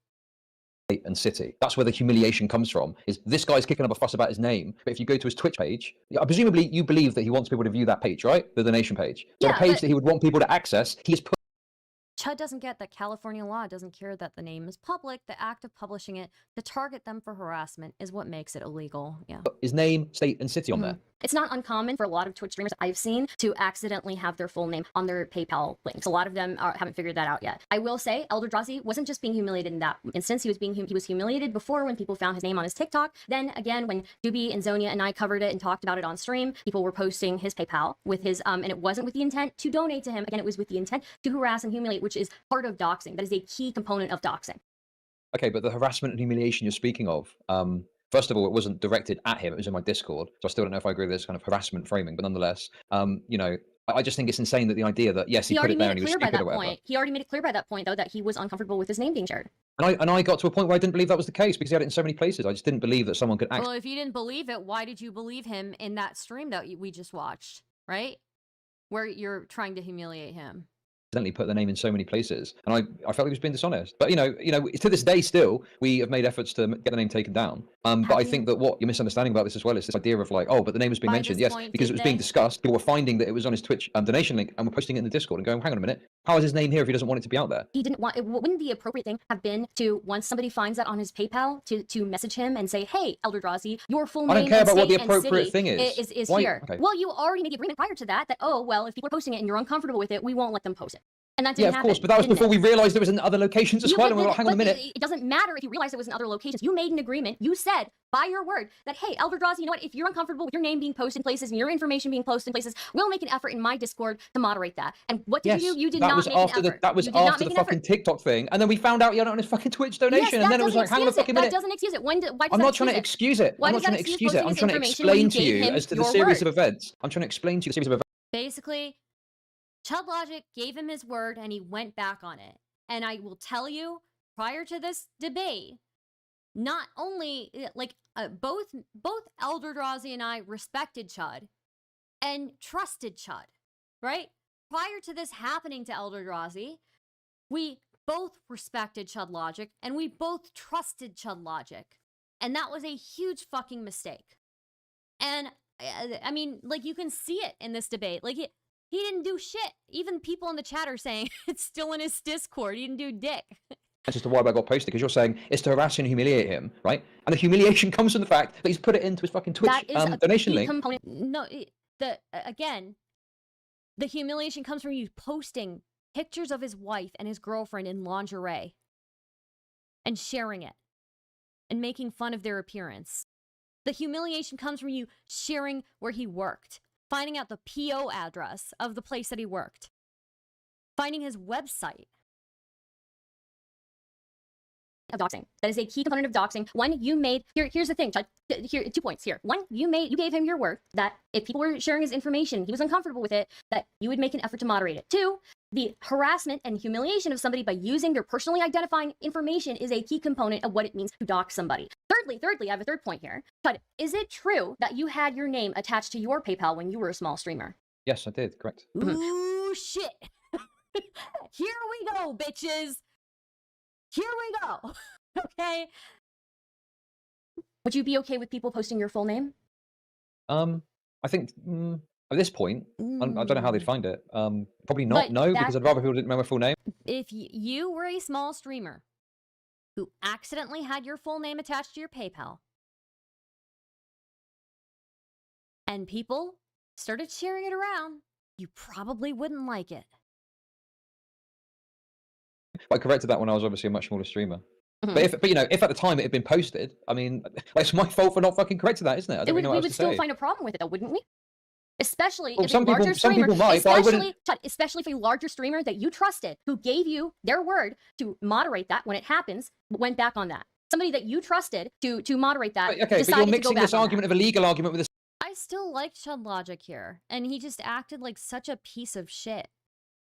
and city. That's where the humiliation comes from, is this guy's kicking up a fuss about his name, but if you go to his Twitch page, presumably you believe that he wants people to view that page, right? The donation page. So Yeah, the page but- that he would want people to access, he's put Chud doesn't get that California law doesn't care that the name is public. The act of publishing it to target them for harassment is what makes it illegal. Yeah. his name, state, and city on there. It's not uncommon for a lot of Twitch streamers I've seen to accidentally have their full name on their PayPal links. A lot of them haven't figured that out yet. I will say, Eldrazi wasn't just being humiliated in that instance. He was humiliated before when people found his name on his TikTok. Then again, when Doobie and Zonia and I covered it and talked about it on stream, people were posting his PayPal with his and it wasn't with the intent to donate to him. Again, it was with the intent to harass and humiliate, which is part of doxing. That is a key component of doxing. Okay, but the harassment and humiliation you're speaking of, first of all, it wasn't directed at him. It was in my Discord. So I still don't know if I agree with this kind of harassment framing, but nonetheless, you know, I just think it's insane that the idea that, yes, he put it there and he was stupid or whatever. He already made it clear by that point, though, that he was uncomfortable with his name being shared. And I got to a point where I didn't believe that was the case because he had it in so many places. I just didn't believe that someone could Well, if you didn't believe it, why did you believe him in that stream that we just watched, right? Where you're trying to humiliate him. accidentally put the name in so many places, and I felt he was being dishonest. But you know, to this day, still we have made efforts to get the name taken down. But I think that what you're misunderstanding about this as well is this idea of like, oh, but the name was being mentioned, yes, because it was being discussed. People were finding that it was on his Twitch donation link, and were posting it in the Discord and going, hang on a minute, how is his name here if he doesn't want it to be out there? He didn't want it. Wouldn't the appropriate thing have been to, once somebody finds that on his PayPal, to message him and say, hey, Eldrazi, your full name I don't care and about what the state and appropriate city thing is. is Why- here. okay. Well, you already made the agreement prior to that, oh, well, if people are posting it and you're uncomfortable with it, we won't let them post it. And that Yeah, didn't of happen, course, but that was didn't before it? we realized it was in other locations as well, and we were like, hang on a minute. It doesn't matter if you realized it was in other locations. You made an agreement. You said, by your word, that, hey, Eldrazi, you know what? If you're uncomfortable with your name being posted in places and your information being posted in places, we'll make an effort in my Discord to moderate that. And what did you do? You did not make an effort. That was You did not after make the an fucking effort. TikTok thing, and then we found out he had it on his fucking Twitch donation, Yes, and then it was like, hang on a fucking minute. That doesn't excuse it. Why does I'm that not trying to excuse it. Why I'm does not that trying to excuse excuse it. I'm posting trying to his information when explain you to gave you him as to the your series word? of events. I'm trying to explain to you the series of events. Basically, Chudlogic gave him his word and he went back on it. And I will tell you, prior to this debate, not only both Eldrazi and I respected Chud and trusted Chud, right? Prior to this happening to Eldrazi, we both respected Chudlogic and we both trusted Chudlogic. And that was a huge fucking mistake. And I mean, like, you can see it in this debate. Like, he didn't do shit. Even people in the chat are saying it's still in his Discord. He didn't do dick. That's just why I got posted, because you're saying it's to harass and humiliate him, right? And the humiliation comes from the fact that he's put it into his fucking Twitch That is a donation key link. component. No, again, the humiliation comes from you posting pictures of his wife and his girlfriend in lingerie and sharing it and making fun of their appearance. The humiliation comes from you sharing where he worked, finding out the PO address of the place that he worked, finding his website. Of doxing. That is a key component of doxing. One, you made here's the thing, Chud. Here, 2 points here. One, you gave him your word that if people were sharing his information, he was uncomfortable with it, that you would make an effort to moderate it. 2, the harassment and humiliation of somebody by using their personally identifying information is a key component of what it means to dox somebody. Thirdly, I have a third point here. Chud, is it true that you had your name attached to your PayPal when you were a small streamer? Yes, I did, correct. Ooh, shit. Here we go, bitches. Here we go. Okay. Would you be okay with people posting your full name? I think at this point, I don't know how they'd find it. Probably not, But no, because that- I'd rather people didn't know my full name. If you were a small streamer who accidentally had your full name attached to your PayPal and people started sharing it around, you probably wouldn't like it. I corrected that when I was obviously a much smaller streamer. Mhm. But if at the time it had been posted, I mean, it's my fault for not fucking correcting that, isn't it? I don't really know what We else would to still say. find a problem with it, though, wouldn't we? Especially Well, if some a larger people- some streamer, people might, but I wouldn't- especially if a larger streamer that you trusted, who gave you their word to moderate that when it happens, went back on that. Somebody that you trusted to moderate that. Okay, but decided you're to go mixing back this on that. argument of a legal argument with this. I still like Chudlogic here, and he just acted like such a piece of shit.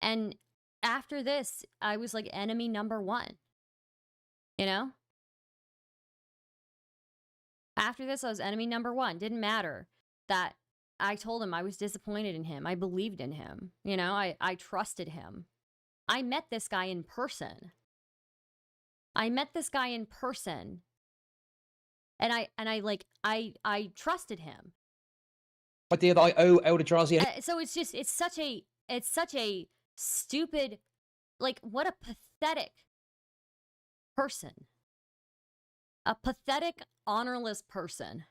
And after this, I was like enemy number one. You know? After this, I was enemy number one. Didn't matter that I told him I was disappointed in him. I believed in him. You know, I trusted him. I met this guy in person. I met this guy in person, and I trusted him. Idea that I owe Eldrazi. So it's such a stupid, like, what a pathetic person. A pathetic, honorless person.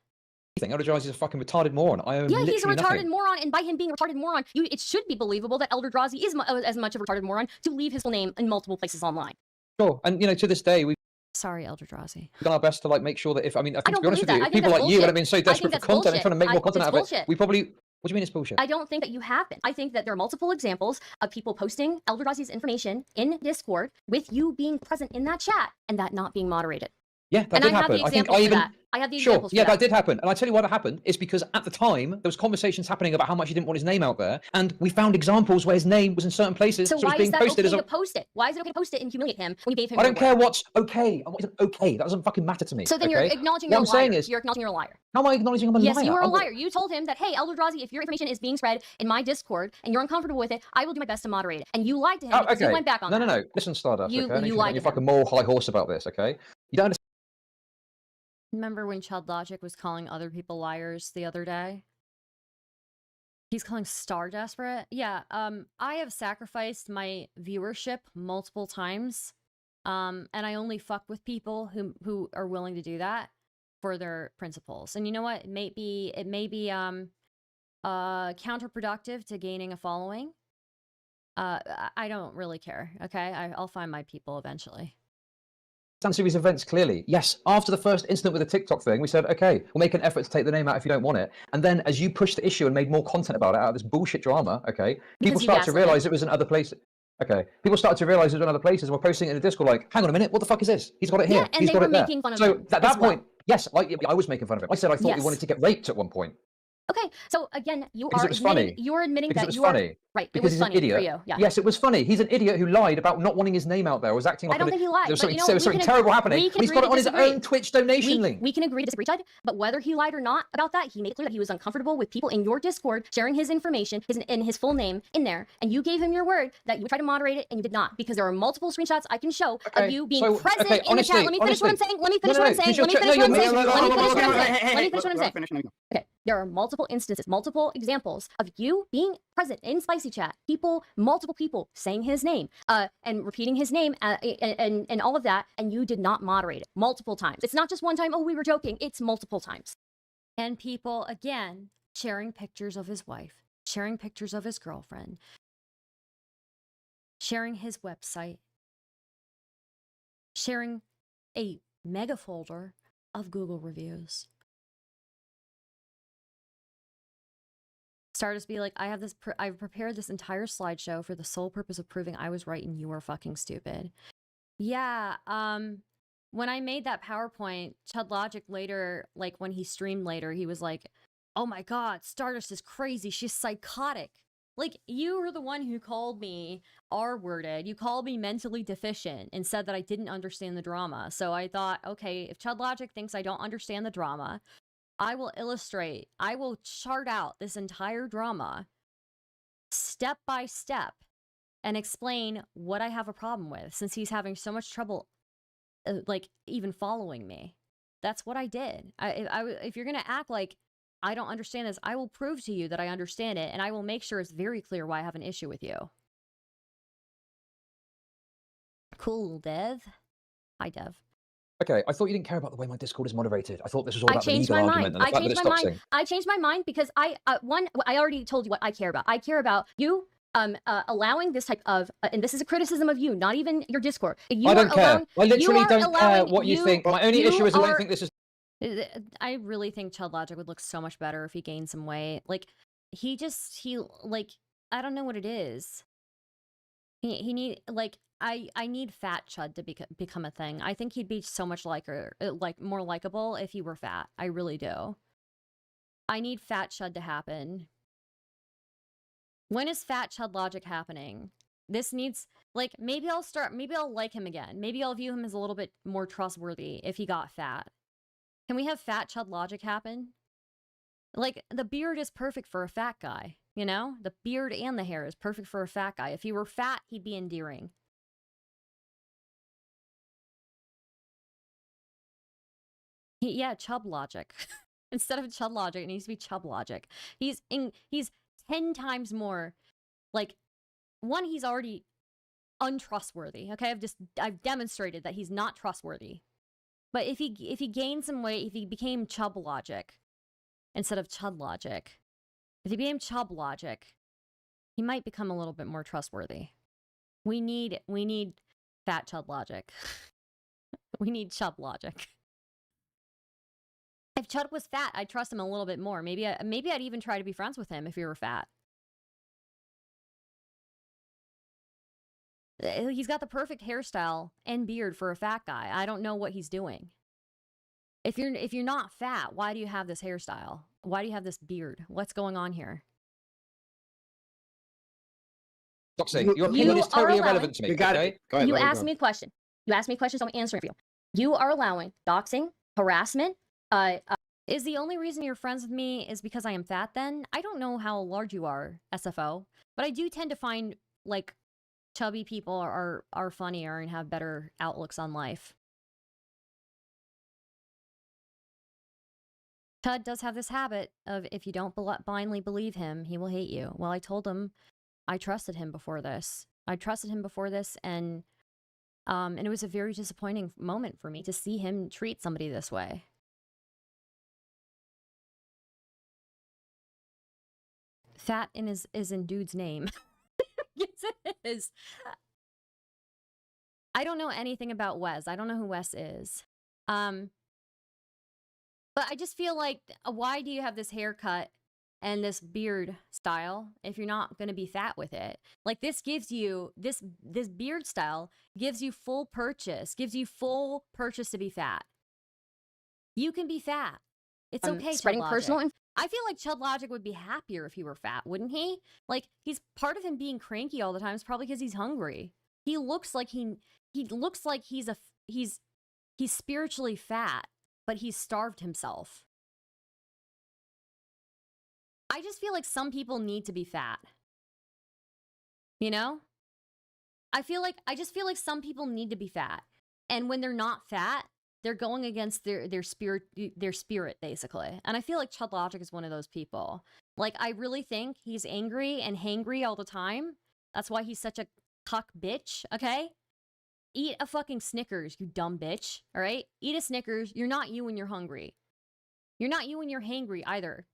Eldrazi is a fucking retarded moron. I owe him Yeah, he's a literally retarded nothing. moron, and by him being a retarded moron, it should be believable that Eldrazi is as much of a retarded moron to leave his full name in multiple places online. Sure, and you know, to this day, we've Sorry, Eldrazi. done our best to like make sure that if I think to don't be honest with believe you, that. I if think people that's like you bullshit. have been so I desperate think for that's content and trying to make more bullshit. content out of It's it, bullshit. we probably. What do you mean it's bullshit? I don't think that you have been. I think that there are multiple examples of people posting Eldrazi's information in Discord with you being present in that chat and that not being moderated. Yeah, that And did I have happen. the I think examples I for even. that. I have the Sure, examples for yeah, that. that did happen. And I tell you why that happened. It's because at the time, there was conversations happening about how much he didn't want his name out there. And we found examples where his name was in certain places. So So it why was is being that posted okay as a. to post it? Why is it okay to post it and humiliate him when you gave him I your don't care word? what's okay and what isn't okay. That doesn't fucking matter to me. So then okay? you're acknowledging What you're I'm a liar. saying is, You're acknowledging you're a liar. how am I acknowledging I'm a Yes, liar? you are a I'm- liar. You told him that, hey, Eldrazi, if your information is being spread in my Discord and you're uncomfortable with it, I will do my best to moderate it. And you lied to him Oh, because you okay. went back on that. No. Listen, Stardust. You- okay? you You're lied on your to him. fucking moral high horse about this. Okay? You don't understand. Remember when Chudlogic was calling other people liars the other day? He's calling Stardust for it. Yeah, I have sacrificed my viewership multiple times. And I only fuck with people who are willing to do that for their principles. And you know what? It may be counterproductive to gaining a following. I don't really care. Okay, I'll find my people eventually. Series events clearly. Yes, after the first incident with the TikTok thing, we said, okay, we'll make an effort to take the name out if you don't want it. And then as you pushed the issue and made more content about it out of this bullshit drama, okay, people you start to gaslit him. realize it was in other places. Okay, people started to realize it was in other places and we're posting it in the Discord like, hang on a minute, what the fuck is this? He's got it here. Yeah, and He's they got were it there. making fun of so him at as that point, yes, I was making fun of him. I said I thought he Yes. wanted to get raped at one point. Okay, so again, you Because are it was admitting, funny. you're admitting Because that it was you funny. are right. It Because was he's funny an idiot. for you. Yeah. Yes, it was funny. He's an idiot who lied about not wanting his name out there. Was acting like I don't think he lied, there was but something, you know, there was we something can terrible agree- happening. we can He's agree got it to on his disagree. own Twitch donation link. We can agree to disagree, Chud, but whether he lied or not about that, he made it clear that he was uncomfortable with people in your Discord sharing his information, his full name in there, and you gave him your word that you would try to moderate it, and you did not, because there are multiple screenshots I can show Okay, of you being so- present okay, in the chat. honestly, Let me finish what I'm saying. Let me finish No, what no, I'm saying. because Let me you're- finish no, what I'm you're- saying. no, no, Let me no, finish no, what I'm no, saying. Let me finish what I'm saying. Finish, no, no. Okay, there are multiple instances, multiple examples of you being present in Spicy Chat, multiple people saying his name, and repeating his name, and all of that, and you did not moderate it multiple times. It's not just one time, oh, we were joking, it's multiple times. And people, again, sharing pictures of his wife, sharing pictures of his girlfriend, sharing his website, sharing a mega folder of Google reviews. Stardust be like, I've prepared this entire slideshow for the sole purpose of proving I was right and you were fucking stupid. Yeah, when I made that PowerPoint, Chudlogic later, like when he streamed later, he was like, oh my god, Stardust is crazy, she's psychotic. Like, you were the one who called me R-worded, you called me mentally deficient and said that I didn't understand the drama. So I thought, okay, if Chudlogic thinks I don't understand the drama, I will chart out this entire drama step by step and explain what I have a problem with, since he's having so much trouble, like, even following me. That's what I did. If you're going to act like I don't understand this, I will prove to you that I understand it, and I will make sure it's very clear why I have an issue with you. Cool, Dev. Hi, Dev. Okay, I thought you didn't care about the way my Discord is moderated. I thought this was all I about the changed legal my argument mind. and the I fact that changed it's my mind. doxing. I changed my mind because I already told you what I care about. I care about you allowing this type of, and this is a criticism of you, not even your Discord. You I don't are care. allowing- I literally you are don't care allowing- what you think. My only you issue is I don't are- think this is. I really think Chudlogic would look so much better if he gained some weight. Like, like, I don't know what it is. He need, like, I need fat Chud to become a thing. I think he'd be so much more likable if he were fat. I really do. I need fat Chud to happen. When is fat Chudlogic happening? This needs, like, maybe I'll like him again. Maybe I'll view him as a little bit more trustworthy if he got fat. Can we have fat Chudlogic happen? Like, the beard is perfect for a fat guy, you know? The beard and the hair is perfect for a fat guy. If he were fat, he'd be endearing. Yeah, Chudlogic. Instead of Chudlogic, it needs to be Chudlogic. He's 10 times more, like, one, he's already untrustworthy, okay? I've demonstrated that he's not trustworthy. But if he gained some weight, if he became Chudlogic instead of Chudlogic, if he became Chudlogic, he might become a little bit more trustworthy. We need fat Chudlogic. We need Chudlogic. If Chud was fat, I'd trust him a little bit more. Maybe I'd even try to be friends with him if he were fat. He's got the perfect hairstyle and beard for a fat guy. I don't know what he's doing. If you're not fat, why do you have this hairstyle? Why do you have this beard? What's going on here? Doxing, your opinion is totally irrelevant to me. You got okay? it. Go ahead, You let it asked go. me a question. You asked me a question, so I'm answering for you. You are allowing doxing, harassment. Is the only reason you're friends with me is because I am fat then? I don't know how large you are, SFO, but I do tend to find, like, chubby people are funnier and have better outlooks on life. Chud does have this habit of if you don't blindly believe him, he will hate you. Well, I told him I trusted him before this. And it was a very disappointing moment for me to see him treat somebody this way. Fat is in dude's name. Yes, it is. I don't know anything about Wes. I don't know who Wes is. But I just feel like, why do you have this haircut and this beard style if you're not going to be fat with it? Like, this gives you, this beard style gives you full purchase to be fat. You can be fat. It's okay, Spreading Chudlogic. personal I feel like Chudlogic would be happier if he were fat, wouldn't he? Like, part of him being cranky all the time is probably because he's hungry. He looks like he's spiritually fat, but he's starved himself. I just feel like some people need to be fat. You know? I just feel like some people need to be fat. And when they're not fat, they're going against their spirit, basically. And I feel like Chudlogic is one of those people. Like, I really think he's angry and hangry all the time. That's why he's such a cuck bitch, okay? Eat a fucking Snickers, you dumb bitch, all right? Eat a Snickers. You're not you when you're hungry. You're not you when you're hangry either.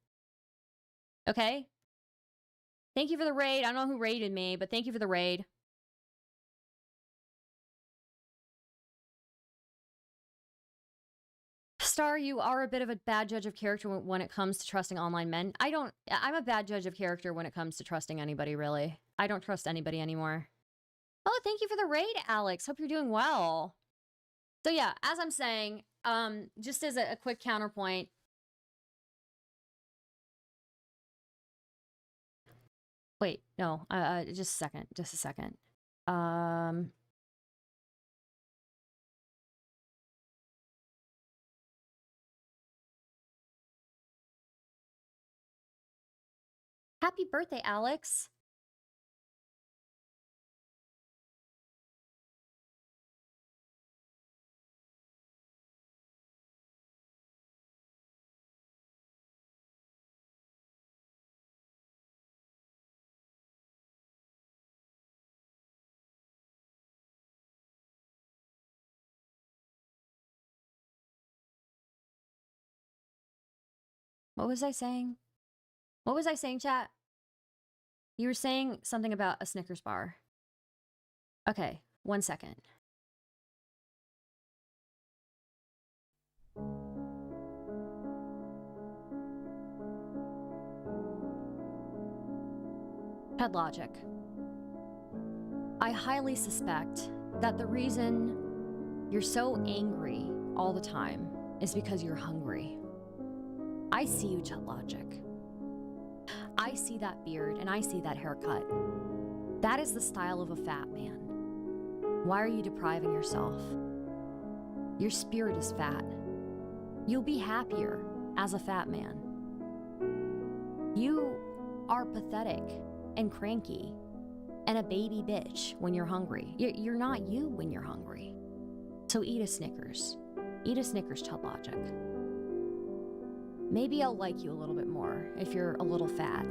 Okay? Thank you for the raid. I don't know who raided me, but thank you for the raid. Star, you are a bit of a bad judge of character when it comes to trusting online men. I'm a bad judge of character when it comes to trusting anybody, really. I don't trust anybody anymore. Oh, thank you for the raid, Alex. Hope you're doing well. So yeah, as I'm saying, just as a quick counterpoint. Wait, no, just a second. Happy birthday, Alex. What was I saying? What was I saying, chat? You were saying something about a Snickers bar. Okay, 1 second. Chudlogic. I highly suspect that the reason you're so angry all the time is because you're hungry. I see you, Chudlogic. I see that beard and I see that haircut. That is the style of a fat man. Why are you depriving yourself? Your spirit is fat. You'll be happier as a fat man. You are pathetic and cranky and a baby bitch when you're hungry. You're not you when you're hungry. So eat a Snickers. Eat a Snickers, Chudlogic. maybe I'll like you a little bit more if you're a little fat.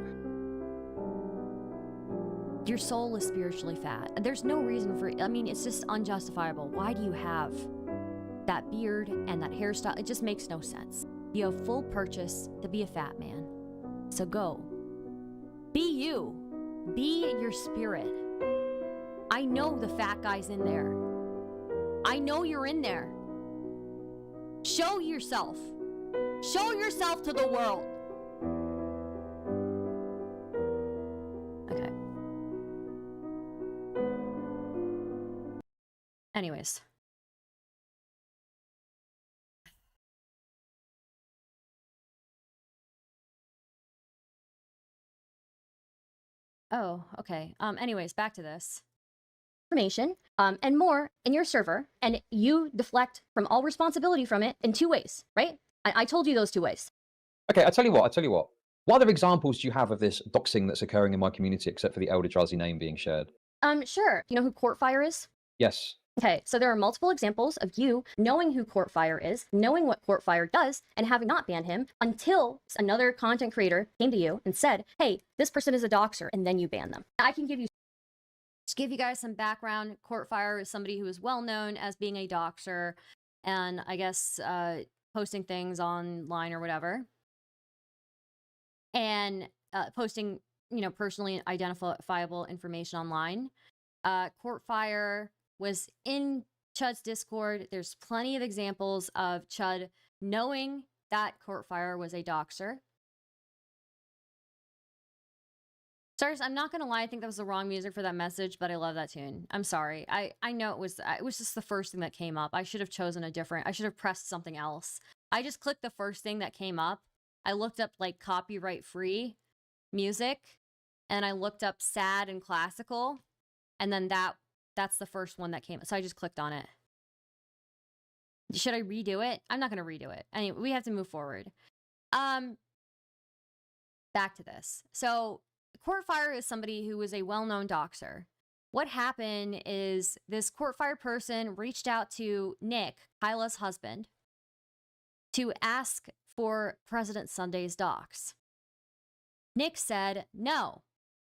Your soul is spiritually fat. There's no reason for it. I mean, it's just unjustifiable. Why do you have that beard and that hairstyle? It just makes no sense. You have full purchase to be a fat man. So go. Be you. Be your spirit. I know the fat guy's in there. I know you're in there. Show yourself. Show yourself to the world. Okay. Anyways. Oh, okay. Anyways, back to this. Information, and more in your server, and you deflect from all responsibility from it in 2 ways, right? I told you those 2 ways. Okay, I tell you what. What other examples do you have of this doxing that's occurring in my community, except for the Eldrazi name being shared? Sure. You know who Courtfire is? Yes. Okay, so there are multiple examples of you knowing who Courtfire is, knowing what Courtfire does, and having not banned him until another content creator came to you and said, hey, this person is a doxer, and then you ban them. I can give you... To give you guys some background, Courtfire is somebody who is well known as being a doxer, and I guess posting things online or whatever. And posting, you know, personally identifiable information online. Courtfire was in Chud's Discord. There's plenty of examples of Chud knowing that Courtfire was a doxer. Stars, I'm not gonna lie, I think that was the wrong music for that message, but I love that tune. I'm sorry. I know it was just the first thing that came up. I should have chosen a different, I should have pressed something else. I just clicked the first thing that came up. I looked up like copyright free music, and I looked up sad and classical, and then that's the first one that came up. So I just clicked on it. Should I redo it? I'm not gonna redo it. Anyway, we have to move forward. Back to this. So Courtfire is somebody who was a well-known doxer. What happened is this Courtfire person reached out to Nick, Kyla's husband, to ask for President Sunday's docs. Nick said, no,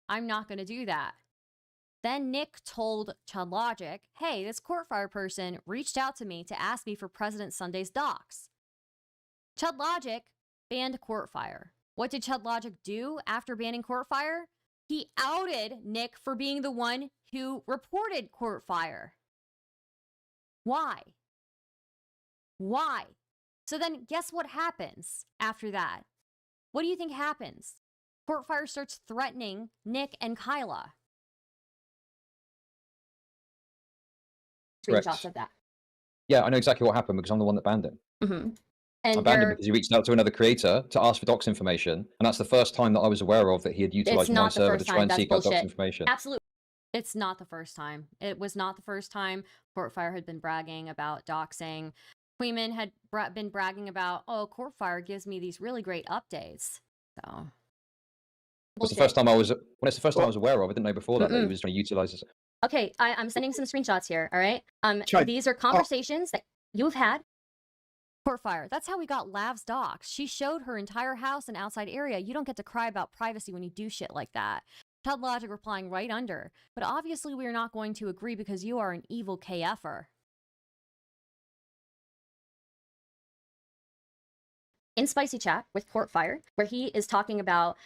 I'm not going to do that. Then Nick told Chudlogic, hey, this Courtfire person reached out to me to ask me for President Sunday's docs. Chudlogic banned Courtfire. What did Chudlogic do after banning Courtfire? He outed Nick for being the one who reported Courtfire. Why? Why? So then guess what happens after that? What do you think happens? Courtfire starts threatening Nick and Kyla. Correct. Screenshots of that. Yeah, I know exactly what happened because I'm the one that banned him. Mm-hmm. I And banned him because he reached out to another creator to ask for docs information, and that's the first time that I was aware of that he had utilized my not the server first to try time, and that's seek out docs bullshit. information. absolutely. It's not the first time. It was not the first time Courtfire had been bragging about doxing. Kuihman had been bragging about, oh, Courtfire gives me these really great updates. So It's the first time I was aware of. I didn't know before that he was trying to utilize this. Okay, I'm sending some screenshots here, all right? Chud, These are conversations that you've had. Courtfire, that's how we got Lav's docs. She showed her entire house and outside area. You don't get to cry about privacy when you do shit like that. Chudlogic replying right under. But obviously we are not going to agree because you are an evil KFer. In Spicy Chat with Courtfire, where he is talking about,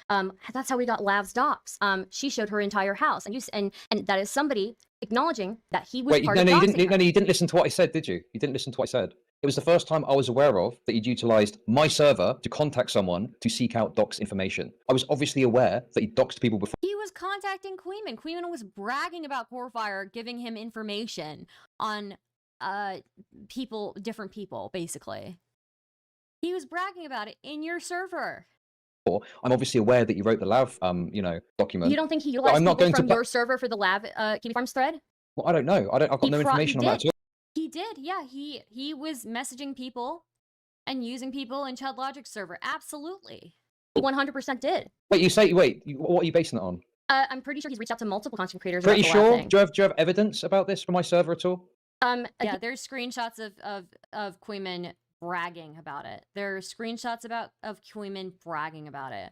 that's how we got Lav's docs. She showed her entire house, and that is somebody acknowledging that he was part of doxing her. You didn't listen to what I said, did you? You didn't listen to what I said. It was the first time I was aware of that he'd utilized my server to contact someone to seek out docs information. I was obviously aware that he doxed people before. He was contacting Kuihman. Kuihman was bragging about Courtfire, giving him information on different people, basically. He was bragging about it in your server. I'm obviously aware that you wrote the Lav, document. You don't think he utilized people from your server for the Lav Kiwi Farms thread? Well, I don't know. I've got no information on that at all. He did, yeah. He was messaging people and using people in Chudlogic's server. Absolutely. He 100% did. What are you basing it on? I'm pretty sure he's reached out to multiple content creators. Pretty sure? Do you have evidence about this for my server at all? Yeah, there's screenshots of Kuihman bragging about it. There are screenshots of Kuihman bragging about it.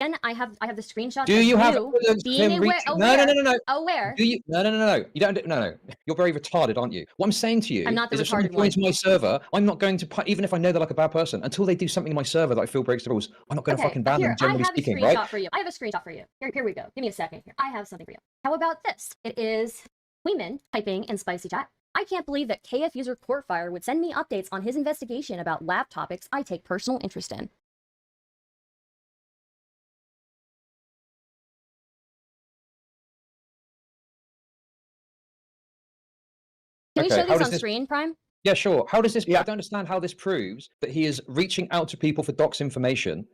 And I have the screenshots. Do you have you evidence of being him aware, reaching? No. aware. Do you? No. You don't. No. You're very retarded, aren't you? What I'm saying to you I'm not the is, if someone retarded one. joins my server, I'm not going to, even if I know they're like a bad person, until they do something in my server that I feel breaks the rules. I'm not going to fucking ban them. Generally speaking, I have a screenshot right? for you. I have a screenshot for you. Here we go. Give me a second here. I have something for you. How about this? It is Kuihman typing in spicy chat. I can't believe that KF user Courtfire would send me updates on his investigation about lab topics I take personal interest in. Can we show these on screen, Prime? Yeah, sure. How does this? Yeah. I don't understand how this proves that he is reaching out to people for docs information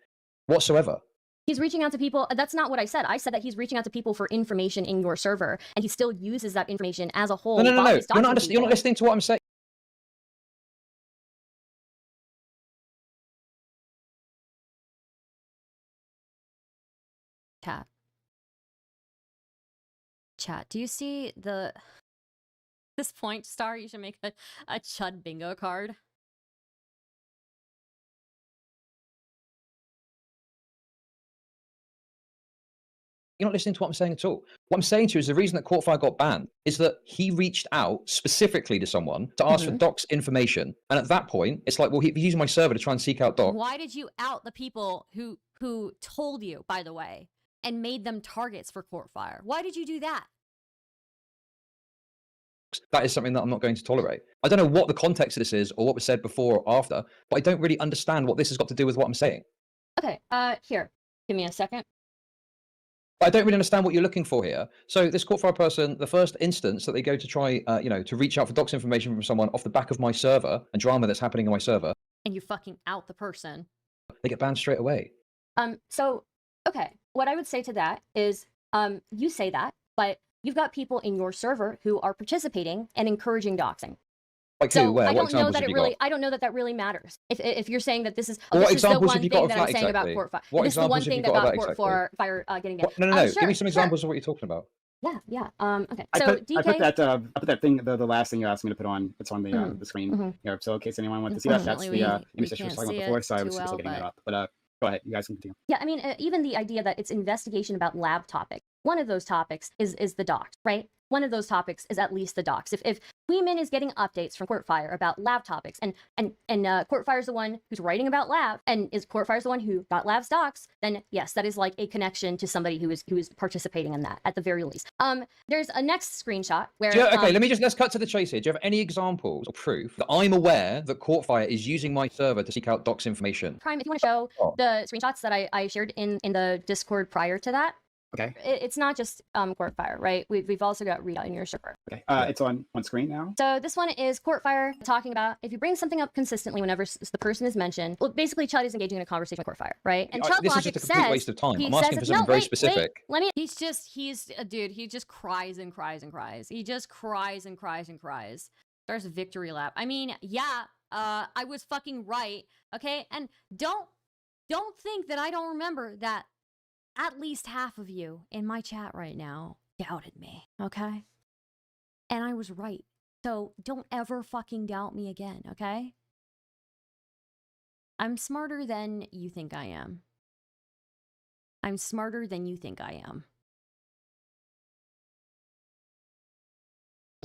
whatsoever. He's reaching out to people. That's not what I said. I said that he's reaching out to people for information in your server, and he still uses that information as a whole. No. while he's You're doxing not people. listening to what I'm saying. Chat, do you see this point, Star? You should make a Chud bingo card. You're not listening to what I'm saying at all. What I'm saying to you is the reason that Courtfire got banned is that he reached out specifically to someone to ask for docs information. And at that point, it's like, well, he's using my server to try and seek out docs. Why did you out the people who told you, by the way, and made them targets for Courtfire? Why did you do that? That is something that I'm not going to tolerate. I don't know what the context of this is or what was said before or after, but I don't really understand what this has got to do with what I'm saying. Okay, here. Give me a second. I don't really understand what you're looking for here. So this Courtfire person, the first instance that they go to try, to reach out for docs information from someone off the back of my server and drama that's happening on my server, And you fucking out the person. they get banned straight away. So, okay, what I would say to that is, you say that, but you've got people in your server who are participating and encouraging doxing. Like So who? Where? I What don't know examples that have it you really. got? I don't know that really matters. If you're saying that this is Well, what this is the examples one have you thing got that of I'm that saying about exactly? Courtfire. What This is the one examples have thing you that got of got that exactly? Courtfire getting down. No. Sure, Give me some sure. examples of what you're talking about. Yeah. Okay. I So put DK. that thing, the last thing you asked me to put on. It's on the screen here. So in case anyone wants to see that, that's Unfortunately, the we image that she was can't talking see about it before. So I too was well, still getting that but- up. But go ahead, you guys can continue. Yeah, I mean, even the idea that it's investigation about lab topics. One of those topics is the docs, right? One of those topics is at least the docs. If Kuihman is getting updates from Courtfire about lab topics, and Courtfire's the one who's writing about lab, and is Courtfire's the one who got lab's docs, then yes, that is like a connection to somebody who is participating in that at the very least. There's a next screenshot where Let's cut to the chase here. Do you have any examples or proof that I'm aware that Courtfire is using my server to seek out docs information? Prime, if you want to show the screenshots that I shared in the Discord prior to that. Okay. It's not just Courtfire, right? We've also got Rita in your server. Okay. It's on screen now. So this one is Courtfire talking about if you bring something up consistently whenever the person is mentioned. Well, basically, Chud is engaging in a conversation with Courtfire, right? And Chudlogic This is just a complete says, waste of time. he I'm asking says, for something no, very wait, specific. let me. He's a dude. He just cries and cries and cries. He just cries and cries and cries. Starts a victory lap. I mean, yeah, I was fucking right. Okay, and don't think that I don't remember that. At least half of you in my chat right now doubted me, okay? And I was right. So don't ever fucking doubt me again, okay? I'm smarter than you think I am. I'm smarter than you think I am.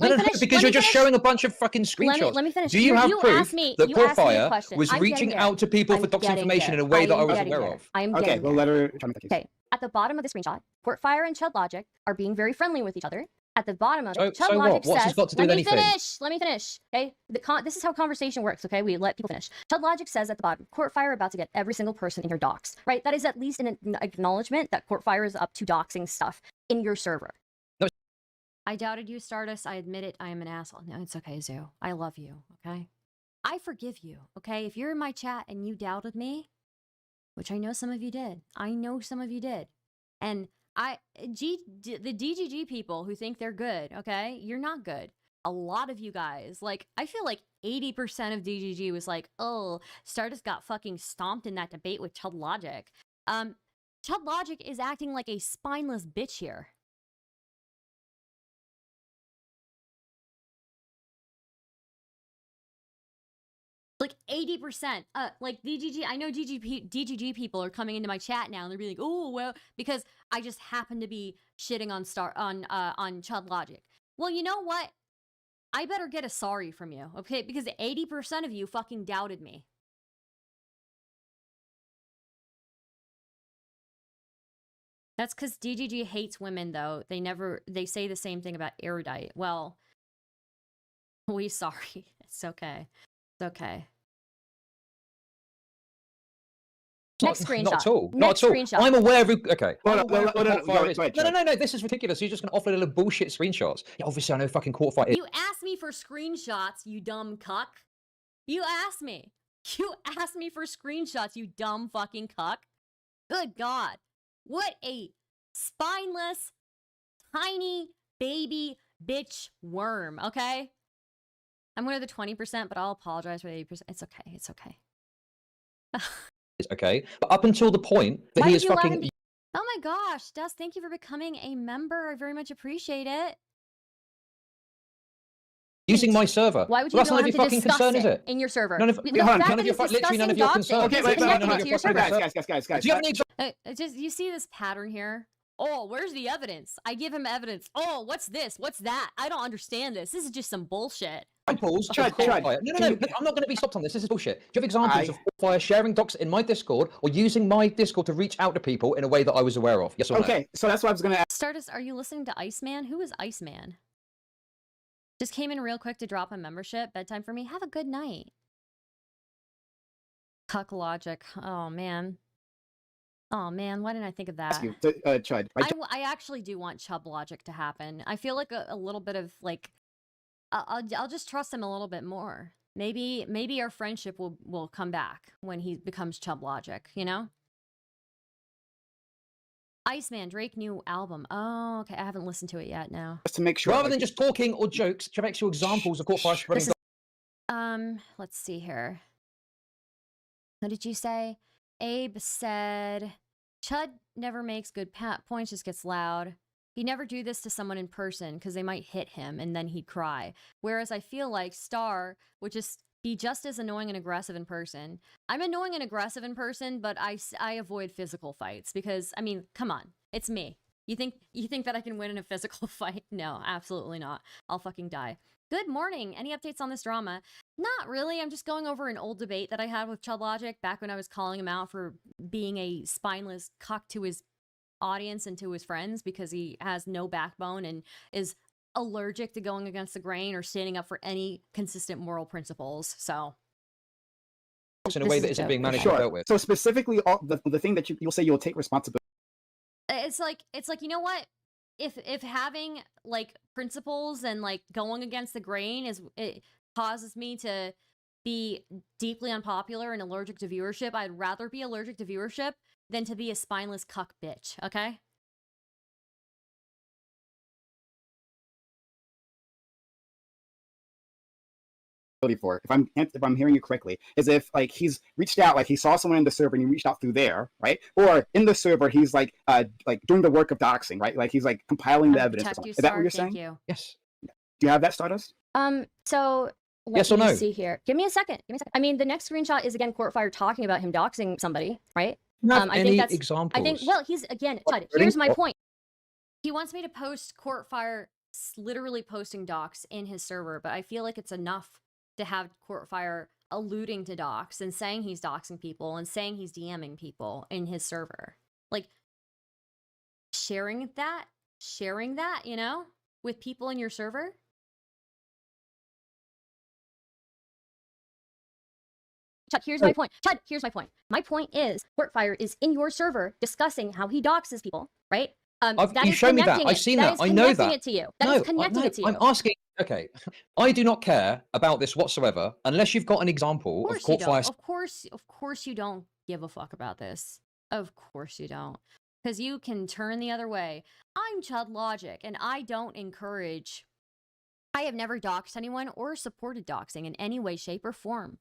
No, because you're just showing a bunch of fucking screenshots. Let me finish. Do you have proof that Courtfire was I'm reaching out to people for docs information in a way that I was aware of? Okay, we'll let her try to make that case. Okay, at the bottom of the screenshot, Courtfire and Chudlogic are being very friendly with each other. At the bottom of it, So Chudlogic what? What's says, this got to do with anything? Let me finish. Okay, this is how conversation works. Okay, we let people finish. Chudlogic says at the bottom, Courtfire about to get every single person in your docs. Right, that is at least an acknowledgement that Courtfire is up to doxing stuff in your server. I doubted you, Stardust. I admit it. I am an asshole. No, it's okay, Zoo. I love you, okay? I forgive you, okay? If you're in my chat and you doubted me, which I know some of you did. I know some of you did. And the DGG people who think they're good, okay? You're not good. A lot of you guys, like, I feel like 80% of DGG was like, oh, Stardust got fucking stomped in that debate with Chudlogic. Chudlogic is acting like a spineless bitch here. Like 80%. Like DGG, I know DGG people are coming into my chat now and they're being like, oh, well, because I just happen to be shitting on Chudlogic. Well, you know what? I better get a sorry from you, okay? Because 80% of you fucking doubted me. That's because DGG hates women, though. They say the same thing about Erudite. Well, we sorry. It's okay. It's okay. Next screenshot. Not at all. Next Not at all. screenshot. I'm aware of... Okay. Hold I'm on, aware of hold the on, court fire is- go ahead, No, this is ridiculous. You're just going to offer little bullshit screenshots. Yeah, obviously, I know fucking court fight is... You asked me for screenshots, you dumb cuck. You asked me. You asked me for screenshots, you dumb fucking cuck. Good God. What a spineless, tiny, baby, bitch worm, okay? I'm one of the 20%, but I'll apologize for the 80%. It's okay. It's okay. Okay, but up until the point that Why he would is you let fucking... him- Oh my gosh, Dust, thank you for becoming a member. I very much appreciate it. using my server. Why would you Well, that's allow none of him your to fucking discuss concern, is it? in your server? None of, The hold on, fact none that of your, he's literally none of discussing your concern. doxing Okay, is wait, connecting no, it to your server. guys. Do you have any examples? Just you see this pattern here? Oh, where's the evidence? I give him evidence. Oh, what's this? What's that? I don't understand this. This is just some bullshit. Examples of Chud, court fire. No, I'm not going to be stopped on this. This is bullshit. Do you have examples of court fire sharing docs in my Discord or using my Discord to reach out to people in a way that I was aware of? Yes or no? Okay, so that's what I was going to ask. Stardust, are you listening to Iceman? Who is Iceman? Just came in real quick to drop a membership. Bedtime for me. Have a good night. Chudlogic. Oh, man. Oh, man. Why didn't I think of that? Chud. I actually do want Chudlogic to happen. I feel like a little bit of, like... I'll just trust him a little bit more. Maybe our friendship will come back when he becomes Chudlogic, you know? Iceman, Drake new album. Oh, okay. I haven't listened to it yet now. Just to make sure. Rather than just talking or jokes, do you have actual examples of court fire spreading docs? Let's see here. What did you say? Abe said, Chud never makes good points, just gets loud. He'd never do this to someone in person because they might hit him and then he'd cry. Whereas I feel like Star would just be just as annoying and aggressive in person. I'm annoying and aggressive in person, but I avoid physical fights because, I mean, come on. It's me. You think that I can win in a physical fight? No, absolutely not. I'll fucking die. Good morning. Any updates on this drama? Not really. I'm just going over an old debate that I had with Chudlogic back when I was calling him out for being a spineless cuck to his audience and to his friends because he has no backbone and is allergic to going against the grain or standing up for any consistent moral principles. So in a way that isn't being managed and dealt with. So specifically, the thing that you'll say you'll take responsibility. It's like you know what? If having like principles and like going against the grain it causes me to be deeply unpopular and allergic to viewership, I'd rather be allergic to viewership than to be a spineless cuck bitch, okay? For if I'm hearing you correctly, is if like he's reached out, like he saw someone in the server and he reached out through there, right? Or in the server he's like doing the work of doxing, right? Like he's like compiling the evidence. Is that what you're saying? You. Yes. Do you have that, Stardust? So yes or no? See here. Give me a second. I mean, the next screenshot is again Courtfire talking about him doxing somebody, right? I think that's examples. I think. Well, he's again. Chud, here's my point. He wants me to post Courtfire literally posting docs in his server, but I feel like it's enough to have Courtfire alluding to docs and saying he's doxing people and saying he's DMing people in his server. Like sharing that, you know, with people in your server. Chud, here's my point. Chud, here's my point. My point is, Courtfire is in your server discussing how he doxes people, right? You show me that. I've seen that. I know that. It to you. That is connecting it to you. I'm asking. Okay, I do not care about this whatsoever unless you've got an example of Courtfire. Of course, you don't give a fuck about this. Of course you don't, because you can turn the other way. I'm Chudlogic, and I don't encourage. I have never doxed anyone or supported doxing in any way, shape, or form.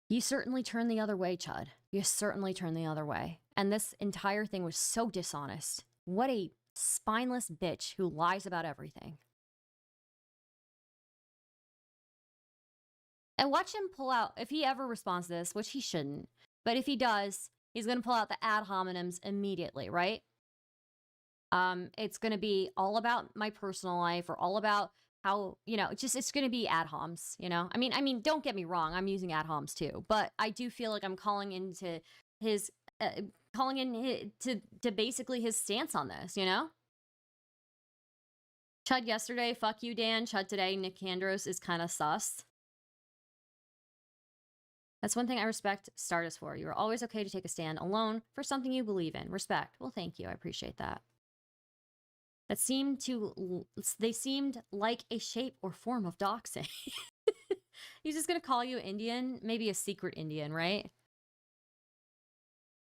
You certainly turn the other way, Chud. You certainly turn the other way. And this entire thing was so dishonest. What a spineless bitch who lies about everything. And watch him pull out, if he ever responds to this, which he shouldn't, but if he does, he's going to pull out the ad hominems immediately, right? It's going to be all about my personal life or all about how, you know, it's going to be ad homs, you know? I mean, don't get me wrong, I'm using ad homs too, but I do feel like I'm calling into his, to basically his stance on this, you know? Chud yesterday, fuck you, Dan. Chud today, Nick Kandros is kind of sus. That's one thing I respect Stardust for. You are always okay to take a stand alone for something you believe in. Respect. Well, thank you. I appreciate that. They seemed like a shape or form of doxing. He's just going to call you Indian, maybe a secret Indian, right?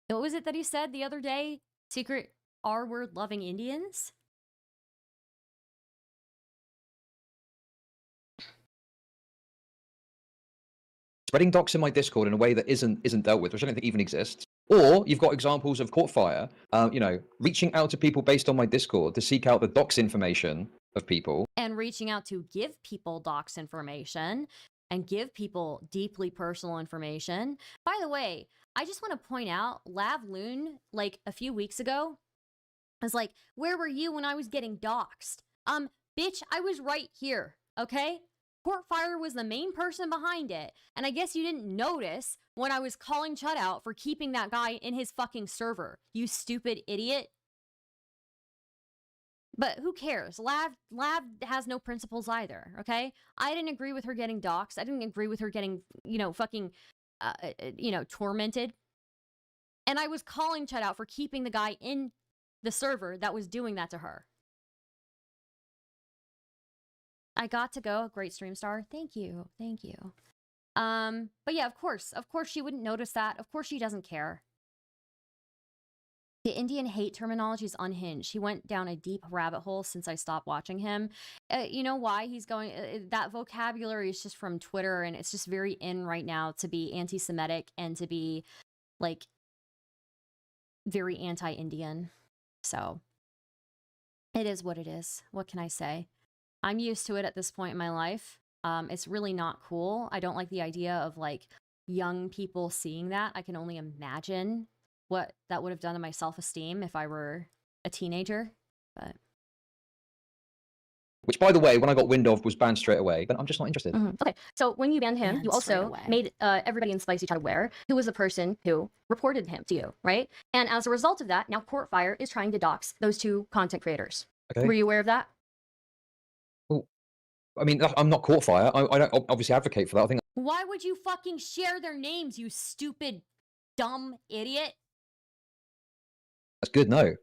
What was it that he said the other day? Secret R-word loving Indians? Spreading docs in my Discord in a way that isn't dealt with, which I don't think even exists. Or you've got examples of Courtfire, you know, reaching out to people based on my Discord to seek out the docs information of people. And reaching out to give people docs information and give people deeply personal information. By the way, I just want to point out, Lav Loon, like a few weeks ago, was like, where were you when I was getting doxed? Bitch, I was right here, okay? Courtfire was the main person behind it, and I guess you didn't notice when I was calling Chud out for keeping that guy in his fucking server, you stupid idiot. But who cares? Lav has no principles either, okay? I didn't agree with her getting doxxed. I didn't agree with her getting, you know, fucking, tormented. And I was calling Chud out for keeping the guy in the server that was doing that to her. I got to go. Great stream star. Thank you. Thank you. But yeah, of course she wouldn't notice that. Of course she doesn't care. The Indian hate terminology is unhinged. He went down a deep rabbit hole since I stopped watching him. You know why he's going? That vocabulary is just from Twitter, and it's just very in right now to be anti-Semitic and to be like very anti-Indian. So it is what it is. What can I say? I'm used to it at this point in my life. It's really not cool. I don't like the idea of like young people seeing that. I can only imagine what that would have done to my self-esteem if I were a teenager. But which, by the way, when I got wind of, was banned straight away. But I'm just not interested. Okay, so when you banned him, you also made everybody in Spicy Chat aware who was the person who reported him to you, right? And as a result of that, now Courtfire is trying to dox those two content creators. Okay. Were you aware of that? I mean, I'm not Courtfire. I don't obviously advocate for that. I think. Why would you fucking share their names, you stupid, dumb idiot? That's good, no.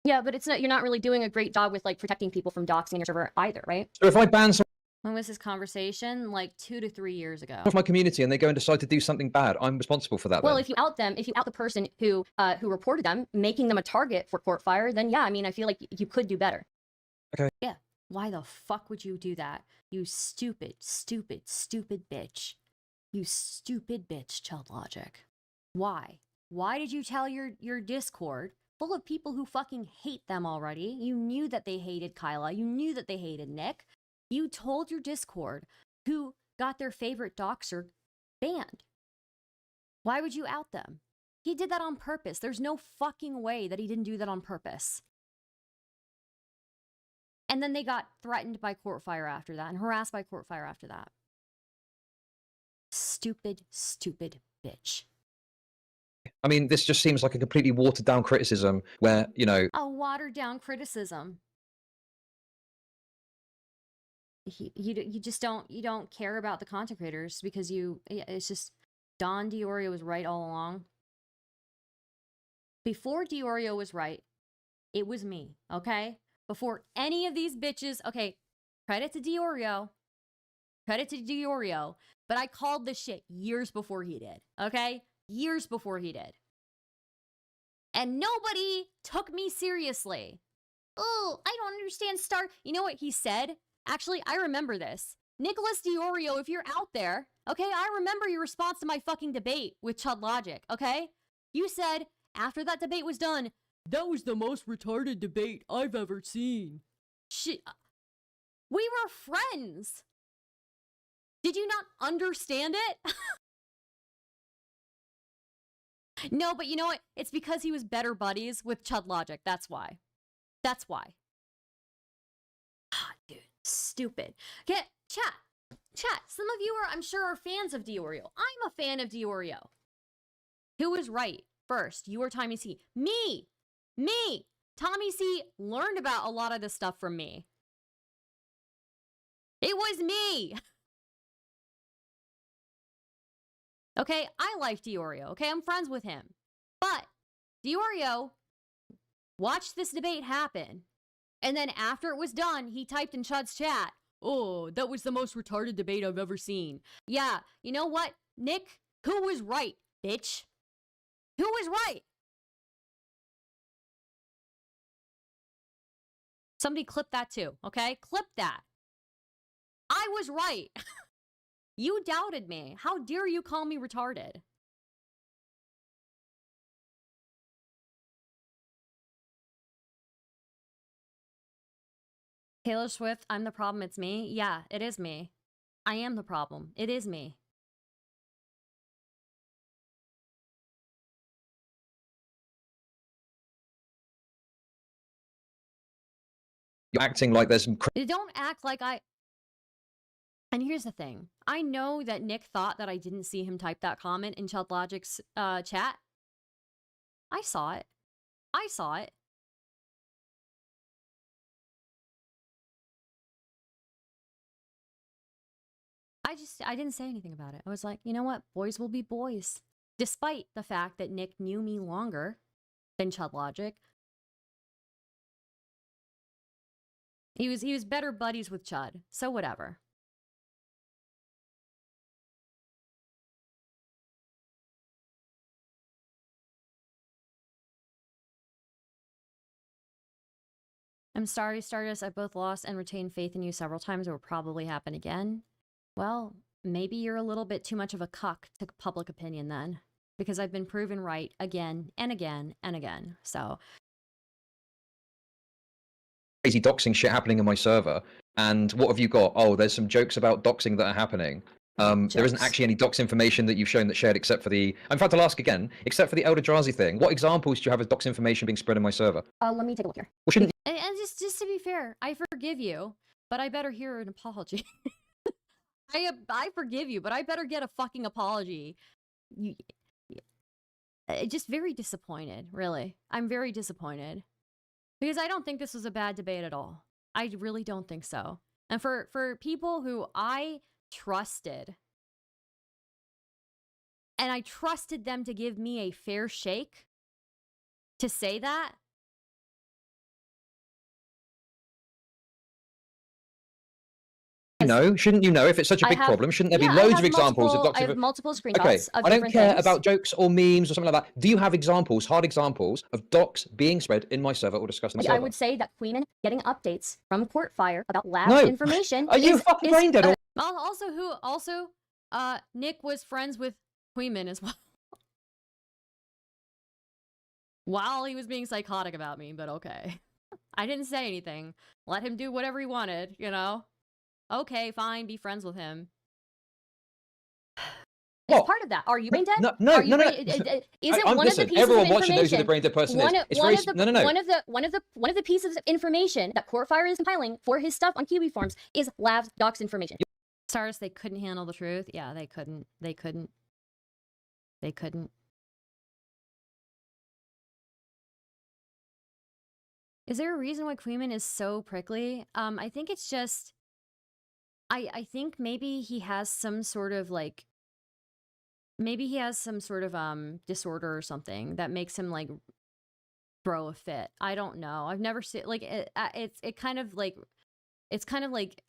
Yeah, but it's not. You're not really doing a great job with like protecting people from doxing your server either, right? So if I ban someone When was this conversation? Like 2 to 3 years ago. of my community and they go and decide to do something bad, I'm responsible for that. Well, then. if you out them, if you out the person who reported them, making them a target for Courtfire, then yeah, I mean, I feel like you could do better. Okay. Yeah. Why the fuck would you do that? You stupid, stupid, stupid bitch. You stupid bitch, Chudlogic. Why? Why did you tell your Discord full of people who fucking hate them already? You knew that they hated Kyla. You knew that they hated Nick. You told your Discord who got their favorite doxer banned. Why would you out them? He did that on purpose. There's no fucking way that he didn't do that on purpose. And then they got threatened by Courtfire after that and harassed by Courtfire after that. Stupid, stupid bitch. I mean, this just seems like a completely watered down criticism where, you know. A watered down criticism. You just don't care about the content creators because it's just Don Diorio was right all along. Before Diorio was right, it was me, okay? Before any of these bitches, okay, credit to Diorio, but I called this shit years before he did, okay? Years before he did. And nobody took me seriously. Oh, I don't understand You know what he said? Actually, I remember this. Nicholas Diorio, if you're out there, okay, I remember your response to my fucking debate with Chudlogic, okay? You said, after that debate was done, that was the most retarded debate I've ever seen. Shit. We were friends. Did you not understand it? No, but you know what? It's because he was better buddies with Chudlogic. That's why. That's why. Ah, dude, stupid. Get chat. Some of you are, I'm sure, are fans of Diorio. I'm a fan of Diorio. Who was right first? You or Tommy C? Me. Tommy C learned about a lot of this stuff from me. It was me. Okay, I like Diorio. Okay, I'm friends with him. But Diorio watched this debate happen. And then after it was done, he typed in Chud's chat, "Oh, that was the most retarded debate I've ever seen." Yeah, you know what, Nick? Who was right, bitch? Who was right? Somebody clip that too, okay? Clip that. I was right. You doubted me. How dare you call me retarded? Taylor Swift, I'm the problem, it's me. Yeah, it is me. I am the problem. It is me. You're acting like there's some Don't act like I... And here's the thing. I know that Nick thought that I didn't see him type that comment in Chudlogic's chat. I saw it. I saw it. I didn't say anything about it. I was like, you know what? Boys will be boys. Despite the fact that Nick knew me longer than Chudlogic. He was better buddies with Chud, so whatever. I'm sorry, Stardust. I both lost and retained faith in you several times. It will probably happen again. Well, maybe you're a little bit too much of a cuck to public opinion then. Because I've been proven right again and again and again. So... crazy doxing shit happening in my server. And what have you got? Oh, there's some jokes about doxing that are happening. There isn't actually any dox information that you've shown that's shared except for the... In fact, I'll ask again. Except for the Eldrazi thing, what examples do you have of dox information being spread in my server? Let me take a look here. Well, shouldn't... And just to be fair, I forgive you, but I better hear an apology. I forgive you, but I better get a fucking apology. Just very disappointed, really. I'm very disappointed. Because I don't think this was a bad debate at all. I really don't think so. And for people who I trusted, and I trusted them to give me a fair shake, to say that, shouldn't you know if it's such a big problem? Shouldn't there be loads of examples of doxing? I have multiple screenshots okay, of I don't different care things. about jokes or memes or something like that. Do you have examples, hard examples, of docs being spread in my server or discussed in my server? I would say that Kuihman getting updates from Courtfire about lab information. Are you fucking brain dead? Also, Nick was friends with Kuihman as well. While he was being psychotic about me, but okay. I didn't say anything. Let him do whatever he wanted, you know? Okay, fine, be friends with him. It's part of that. Are you brain dead? No. Is it one listen, of the pieces everyone of watching knows who the information? brain dead person is. It's very One of the pieces of information that Courtfire is compiling for his stuff on Kiwi forums is Lav's docs information. Stardust, they couldn't handle the truth. Yeah, they couldn't. They couldn't. Is there a reason why Kuihman is so prickly? I think it's just... I think maybe he has some sort of, like... Maybe he has some sort of, disorder or something that makes him, like, throw a fit. I don't know. I've never seen... Like, it's kind of like... It's kind of like,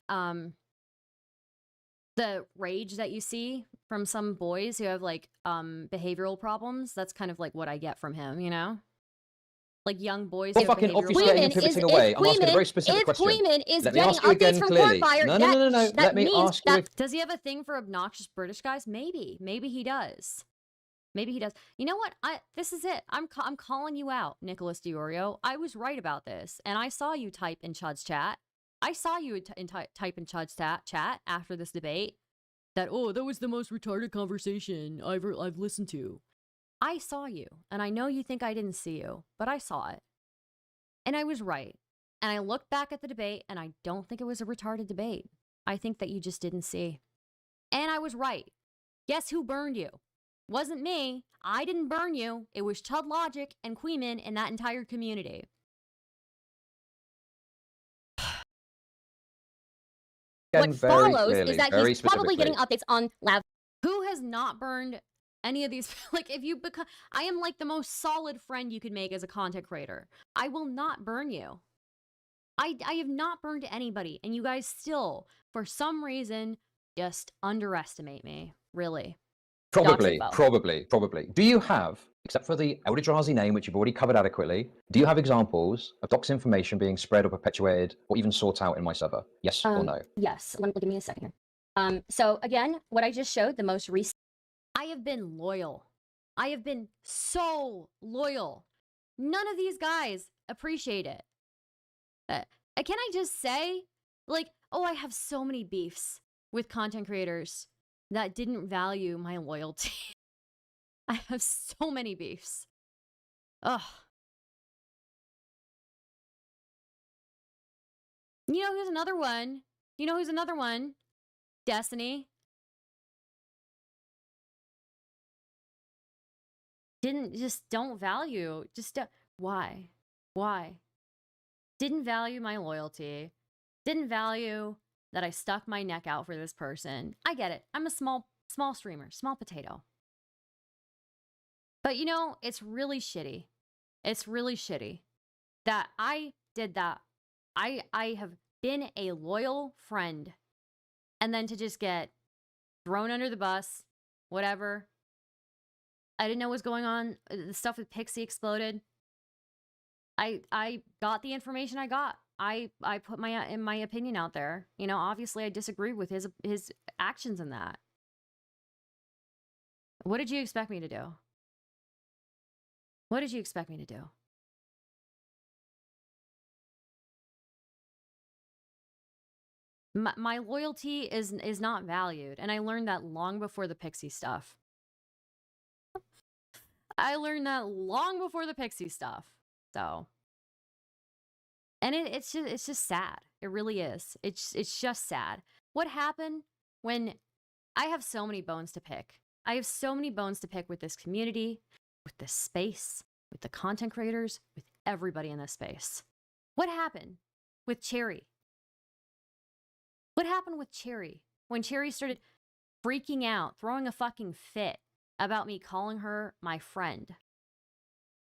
the rage that you see from some boys who have, like, behavioral problems. That's kind of, like, what I get from him, you know? Like young boys. You're fucking obfuscating and pivoting away. I'm asking a very specific question. If Kuihman is Let me getting ask you again updates from clearly. Courtfire, No. Let me ask you. Does he have a thing for obnoxious British guys? Maybe he does. Maybe he does. You know what? This is it. I'm calling you out, Nicholas Diorio. I was right about this, and I saw you type in Chud's chat. I saw you type in Chud's chat after this debate. that, oh, that was the most retarded conversation I've listened to. I saw you, and I know you think I didn't see you, but I saw it. And I was right. And I looked back at the debate, and I don't think it was a retarded debate. I think that you just didn't see. And I was right. Guess who burned you? Wasn't me. I didn't burn you. It was Chudlogic and Kuihman and that entire community. Again, What very follows clearly, is that very he's probably getting specifically. updates on lab. Who has not burned any of these? Like, if you become, I am like the most solid friend you could make as a content creator. I will not burn you. I have not burned anybody, and you guys still, for some reason, just underestimate me. Really. Probably, Doxifo. probably. Do you have, except for the Eldrazi name, which you've already covered adequately, do you have examples of dox information being spread or perpetuated or even sought out in my server? Yes or no? Yes. Give me a second here. So again, what I just showed, the most recent. I have been loyal. I have been so loyal. None of these guys appreciate it. Can I just say, like, oh, I have so many beefs with content creators that didn't value my loyalty. I have so many beefs. Ugh. You know who's another one? You know who's another one? Destiny. Don't value. Why? Didn't value my loyalty. Didn't value that I stuck my neck out for this person. I get it. I'm a small streamer, small potato. But you know, it's really shitty. It's really shitty that I did that. I have been a loyal friend, and then to just get thrown under the bus, whatever. I didn't know what was going on. The stuff with Pixie exploded. I got the information I got. I put my opinion out there. You know, obviously I disagree with his actions in that. What did you expect me to do? What did you expect me to do? My loyalty is not valued, and I learned that long before the Pixie stuff. I learned that long before the Pixie stuff. So, and it's just sad. It really is. It's just sad. What happened when I have so many bones to pick? I have so many bones to pick with this community, with this space, with the content creators, with everybody in this space. What happened with Cherry? What happened with Cherry when Cherry started freaking out, throwing a fucking fit about me calling her my friend?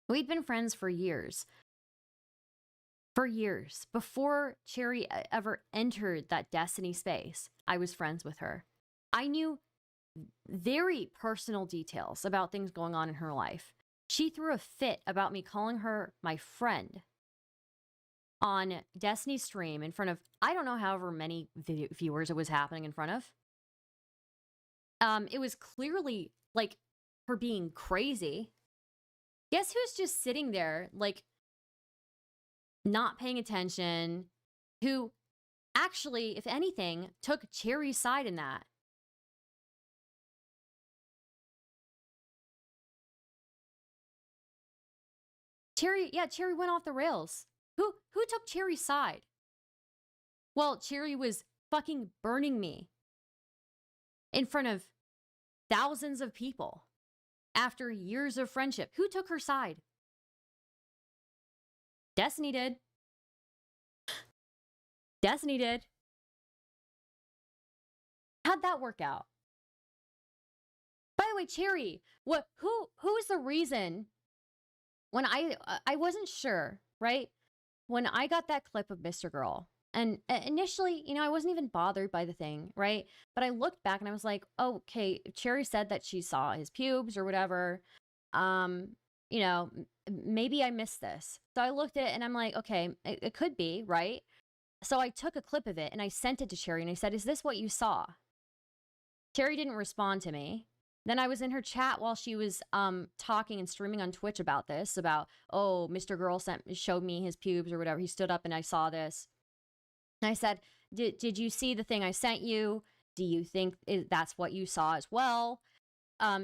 We'd been friends for years. For years. Before Cherry ever entered that Destiny space, I was friends with her. I knew very personal details about things going on in her life. She threw a fit about me calling her my friend on Destiny's stream in front of, I don't know however many viewers it was happening in front of. It was clearly like her being crazy. Guess who's just sitting there, like, not paying attention, who actually, if anything, took Cherry's side in that? Cherry went off the rails. Who took Cherry's side? Well, Cherry was fucking burning me in front of thousands of people after years of friendship. Who took her side? Destiny did. Destiny did. How'd that work out? By the way, Cherry, who's the reason when I wasn't sure, right? When I got that clip of Mr. Girl, and initially, you know, I wasn't even bothered by the thing, right? But I looked back and I was like, oh, okay, Cherry said that she saw his pubes or whatever. You know, maybe I missed this. So I looked at it and I'm like, okay, it could be, right? So I took a clip of it and I sent it to Cherry and I said, is this what you saw? Cherry didn't respond to me. Then I was in her chat while she was talking and streaming on Twitch about this, about, oh, Mr. Girl showed me his pubes or whatever. He stood up and I saw this. And I said, did you see the thing I sent you? Do you think that's what you saw as well?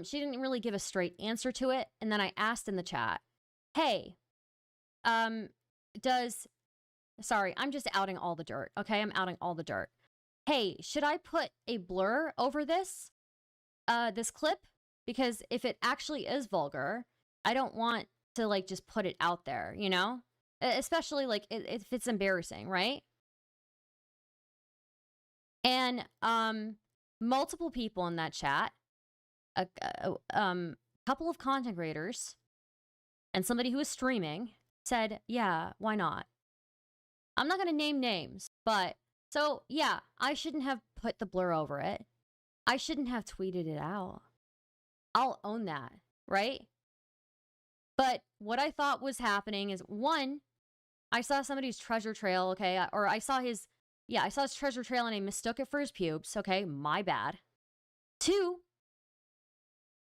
She didn't really give a straight answer to it. And then I asked in the chat, hey, sorry, I'm just outing all the dirt. Okay, I'm outing all the dirt. Hey, should I put a blur over this clip? Because if it actually is vulgar, I don't want to like just put it out there, you know? Especially like if it's embarrassing, right? And multiple people in that chat, a couple of content creators, and somebody who was streaming said, yeah, why not? I'm not going to name names, but so yeah, I shouldn't have put the blur over it. I shouldn't have tweeted it out. I'll own that, right? But what I thought was happening is, one, I saw somebody's treasure trail, okay? Or I saw his treasure trail and I mistook it for his pubes, okay? My bad. Two,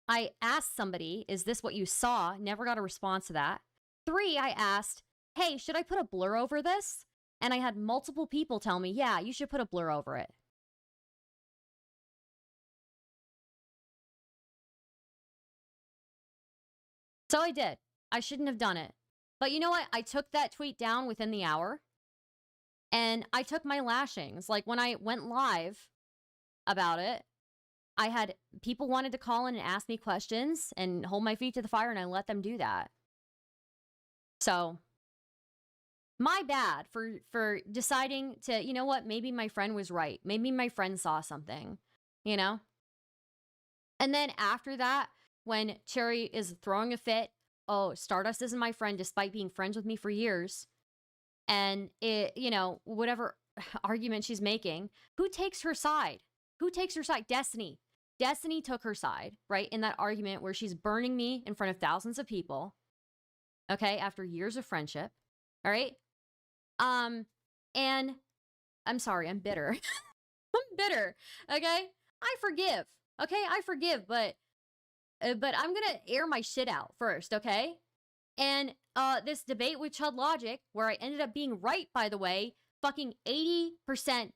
I asked somebody, is this what you saw? Never got a response to that. Three, I asked, hey, should I put a blur over this? And I had multiple people tell me, yeah, you should put a blur over it. So I did. I shouldn't have done it. But you know what? I took that tweet down within the hour. And I took my lashings. Like when I went live about it, I had people wanted to call in and ask me questions and hold my feet to the fire, and I let them do that. So my bad for deciding to, you know what, maybe my friend was right. Maybe my friend saw something, you know? And then after that, when Cherry is throwing a fit, oh, Stardust isn't my friend despite being friends with me for years. And it, you know, whatever argument she's making, who takes her side? Who takes her side? Destiny. Destiny took her side, right? In that argument where she's burning me in front of thousands of people. Okay, after years of friendship. All right. And I'm sorry, I'm bitter. I'm bitter. Okay? I forgive. Okay? I forgive, but I'm gonna air my shit out first, okay? And this debate with Chudlogic, where I ended up being right, by the way, fucking 80%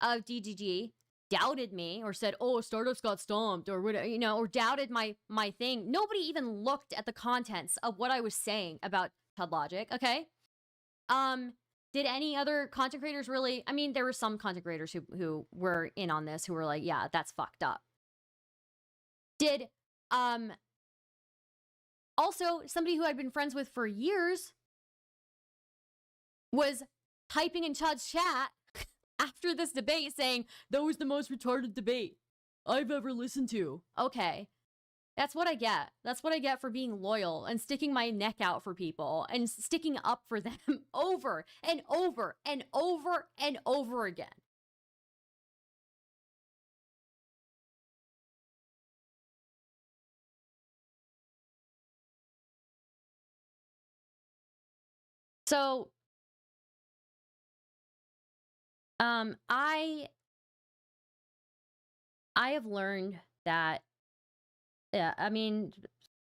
of DGG doubted me or said, oh, Stardust got stomped or whatever, you know, or doubted my thing. Nobody even looked at the contents of what I was saying about Chudlogic, okay? Did any other content creators really? I mean, there were some content creators who were in on this, who were like, yeah, that's fucked up. Did, also, somebody who I'd been friends with for years was typing in Chud's chat after this debate saying, that was the most retarded debate I've ever listened to. Okay. That's what I get. That's what I get for being loyal and sticking my neck out for people and sticking up for them over and over and over and over again. So, I have learned that, yeah, I mean,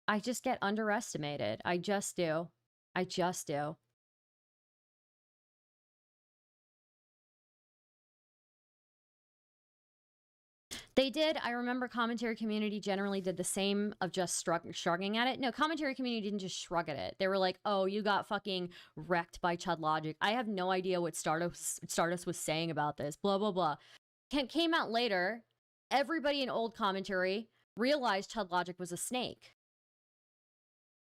I just get underestimated. I just do. I just do. They did. I remember commentary community generally did the same of just shrugging at it. No, commentary community didn't just shrug at it. They were like, oh, you got fucking wrecked by Chudlogic. I have no idea what Stardust was saying about this. Blah, blah, blah. Came out later. Everybody in old commentary realized Chudlogic was a snake.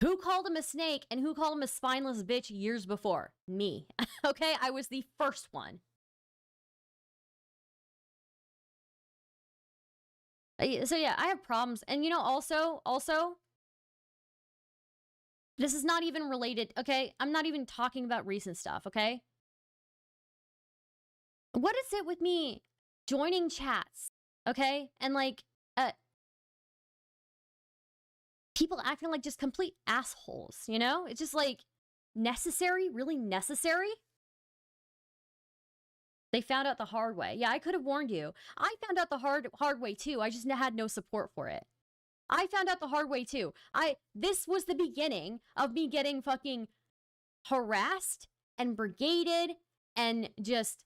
Who called him a snake and who called him a spineless bitch years before? Me. Okay? I was the first one. So yeah, I have problems. And you know, also, this is not even related, okay? I'm not even talking about recent stuff, okay? What is it with me joining chats, okay? And like, people acting like just complete assholes, you know? It's just like, necessary? Really necessary? They found out the hard way. Yeah, I could have warned you. I found out the hard way too. I just had no support for it. I found out the hard way too. This was the beginning of me getting fucking harassed and brigaded and just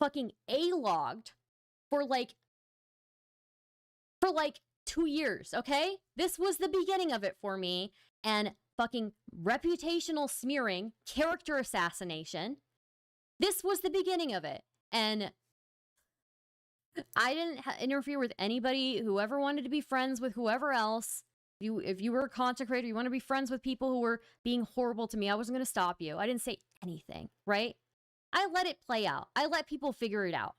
fucking A-logged for like 2 years, okay? This was the beginning of it for me, and fucking reputational smearing, character assassination. This was the beginning of it, and I didn't interfere with anybody. Whoever wanted to be friends with whoever else, if you were a content creator, you want to be friends with people who were being horrible to me, I wasn't going to stop you. I didn't say anything, right? I let it play out. I let people figure it out.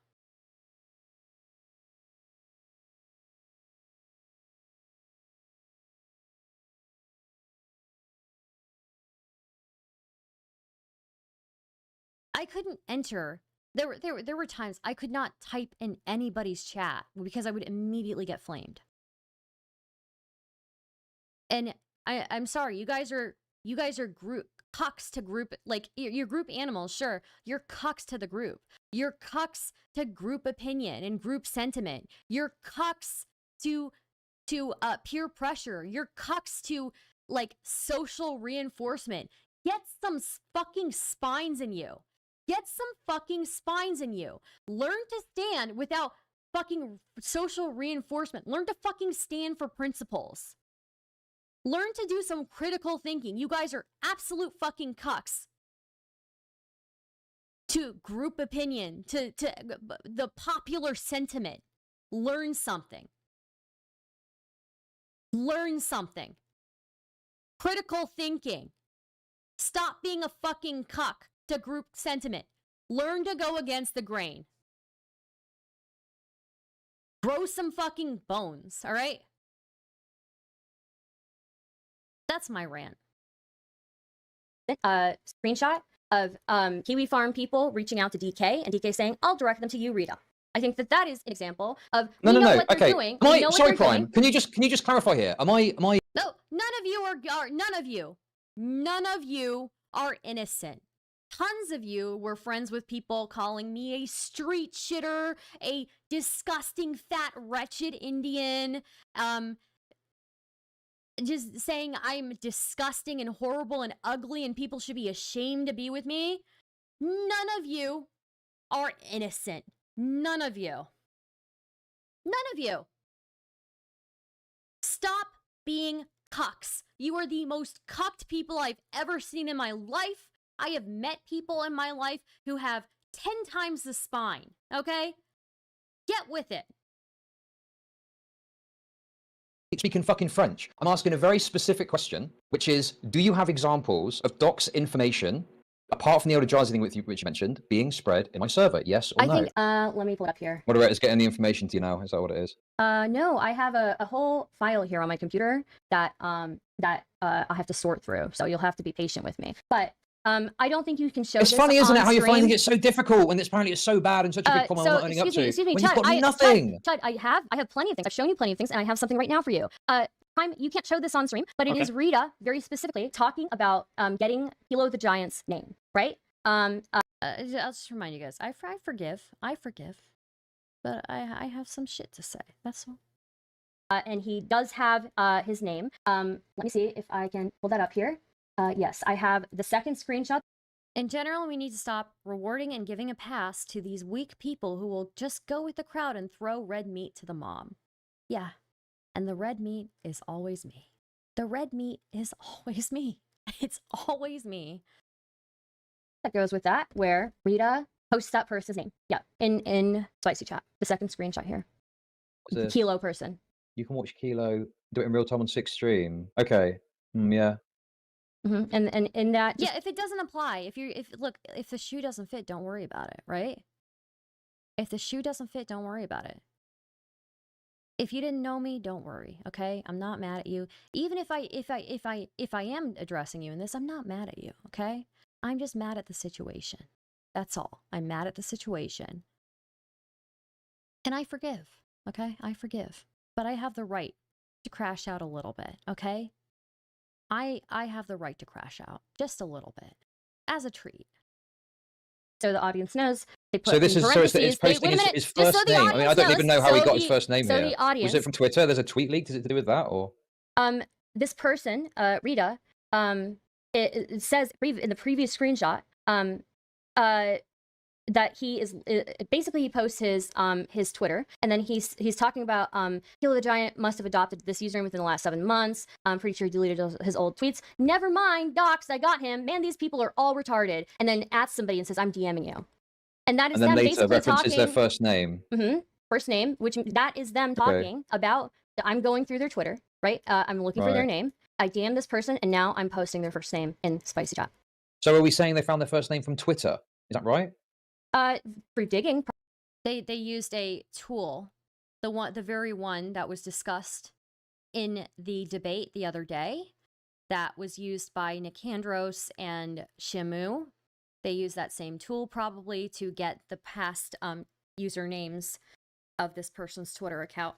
I couldn't enter. There were times I could not type in anybody's chat because I would immediately get flamed. And I'm sorry, you guys are group cucks to group, like you're group animals, sure. You're cucks to the group. You're cucks to group opinion and group sentiment. You're cucks to peer pressure. You're cucks to like social reinforcement. Get some fucking spines in you. Get some fucking spines in you. Learn to stand without fucking social reinforcement. Learn to fucking stand for principles. Learn to do some critical thinking. You guys are absolute fucking cucks. To group opinion, to the popular sentiment. Learn something. Learn something. Critical thinking. Stop being a fucking cuck to group sentiment. Learn to go against the grain. Grow some fucking bones, all right? That's my rant. Screenshot of Kiwi Farm people reaching out to DK and DK saying, I'll direct them to you, Rita. I think that is an example of no. what Okay. they're doing. Sorry, Prime. Can you just clarify here? Am I? No, none of you are innocent. Tons of you were friends with people calling me a street shitter, a disgusting, fat, wretched Indian, just saying I'm disgusting and horrible and ugly and people should be ashamed to be with me. None of you are innocent. None of you. None of you. Stop being cucks. You are the most cucked people I've ever seen in my life. I have met people in my life who have 10 times the spine, okay? Get with it. Speaking fucking French. I'm asking a very specific question, which is, do you have examples of docs information, apart from the Eldrazi thing which you mentioned, being spread in my server? Yes or no? I think, let me pull it up here. Moderator's getting the information to you now. Is that what it is? No, I have a whole file here on my computer that I have to sort through, so you'll have to be patient with me. But I don't think you can show it's this funny, isn't it, how stream. you're finding it so difficult when apparently it's so bad and such a big comment not owning up to. Excuse me, when Chud, you've got nothing. Chud, I have plenty of things. I've shown you plenty of things, and I have something right now for you. You can't show this on stream, but it is Rita very specifically talking about getting Hilo the Giant's name, right? I'll just remind you guys, I forgive, but I have some shit to say. That's all. And he does have his name. Let me see if I can pull that up here. Yes, I have the second screenshot. In general, we need to stop rewarding and giving a pass to these weak people who will just go with the crowd and throw red meat to the mob. Yeah, and the red meat is always me. The red meat is always me. It's always me. That goes with that, where Rita posts that person's name. Yeah, in Spicy Chat. The second screenshot here. The Kilo person. You can watch Kilo do it in real time on 6 stream. Okay. Yeah. Mm-hmm. And in that, yeah, if it doesn't apply, if the shoe doesn't fit, don't worry about it, right? If the shoe doesn't fit, don't worry about it. If you didn't know me, don't worry, okay? I'm not mad at you. Even if I am addressing you in this, I'm not mad at you, okay? I'm just mad at the situation. That's all. I'm mad at the situation. And I forgive, okay? I forgive. But I have the right to crash out a little bit, okay? I have the right to crash out just a little bit as a treat. So the audience knows. They put it's posting his first name. I mean, I don't even know how he got his first name here. The audience, was it from Twitter? There's a tweet leak. Is it to do with that, or? This person, Rita, it says in the previous screenshot, that he is basically he posts his Twitter, and then he's talking about Hilo the Giant must have adopted this username within the last 7 months. I'm pretty sure he deleted his old tweets. Never mind, docs, I got him. Man, these people are all retarded. And then adds somebody and says, I'm DMing you. And that is them later basically references talking their first name. First name, which that is them talking about. I'm going through their Twitter, right? I'm looking for their name. I DM this person, and now I'm posting their first name in Spicy Chat. So are we saying they found their first name from Twitter? Is that right? For digging. They used a tool, the very one that was discussed in the debate the other day, that was used by Nicandros and Shamu. They used that same tool probably to get the past usernames of this person's Twitter account.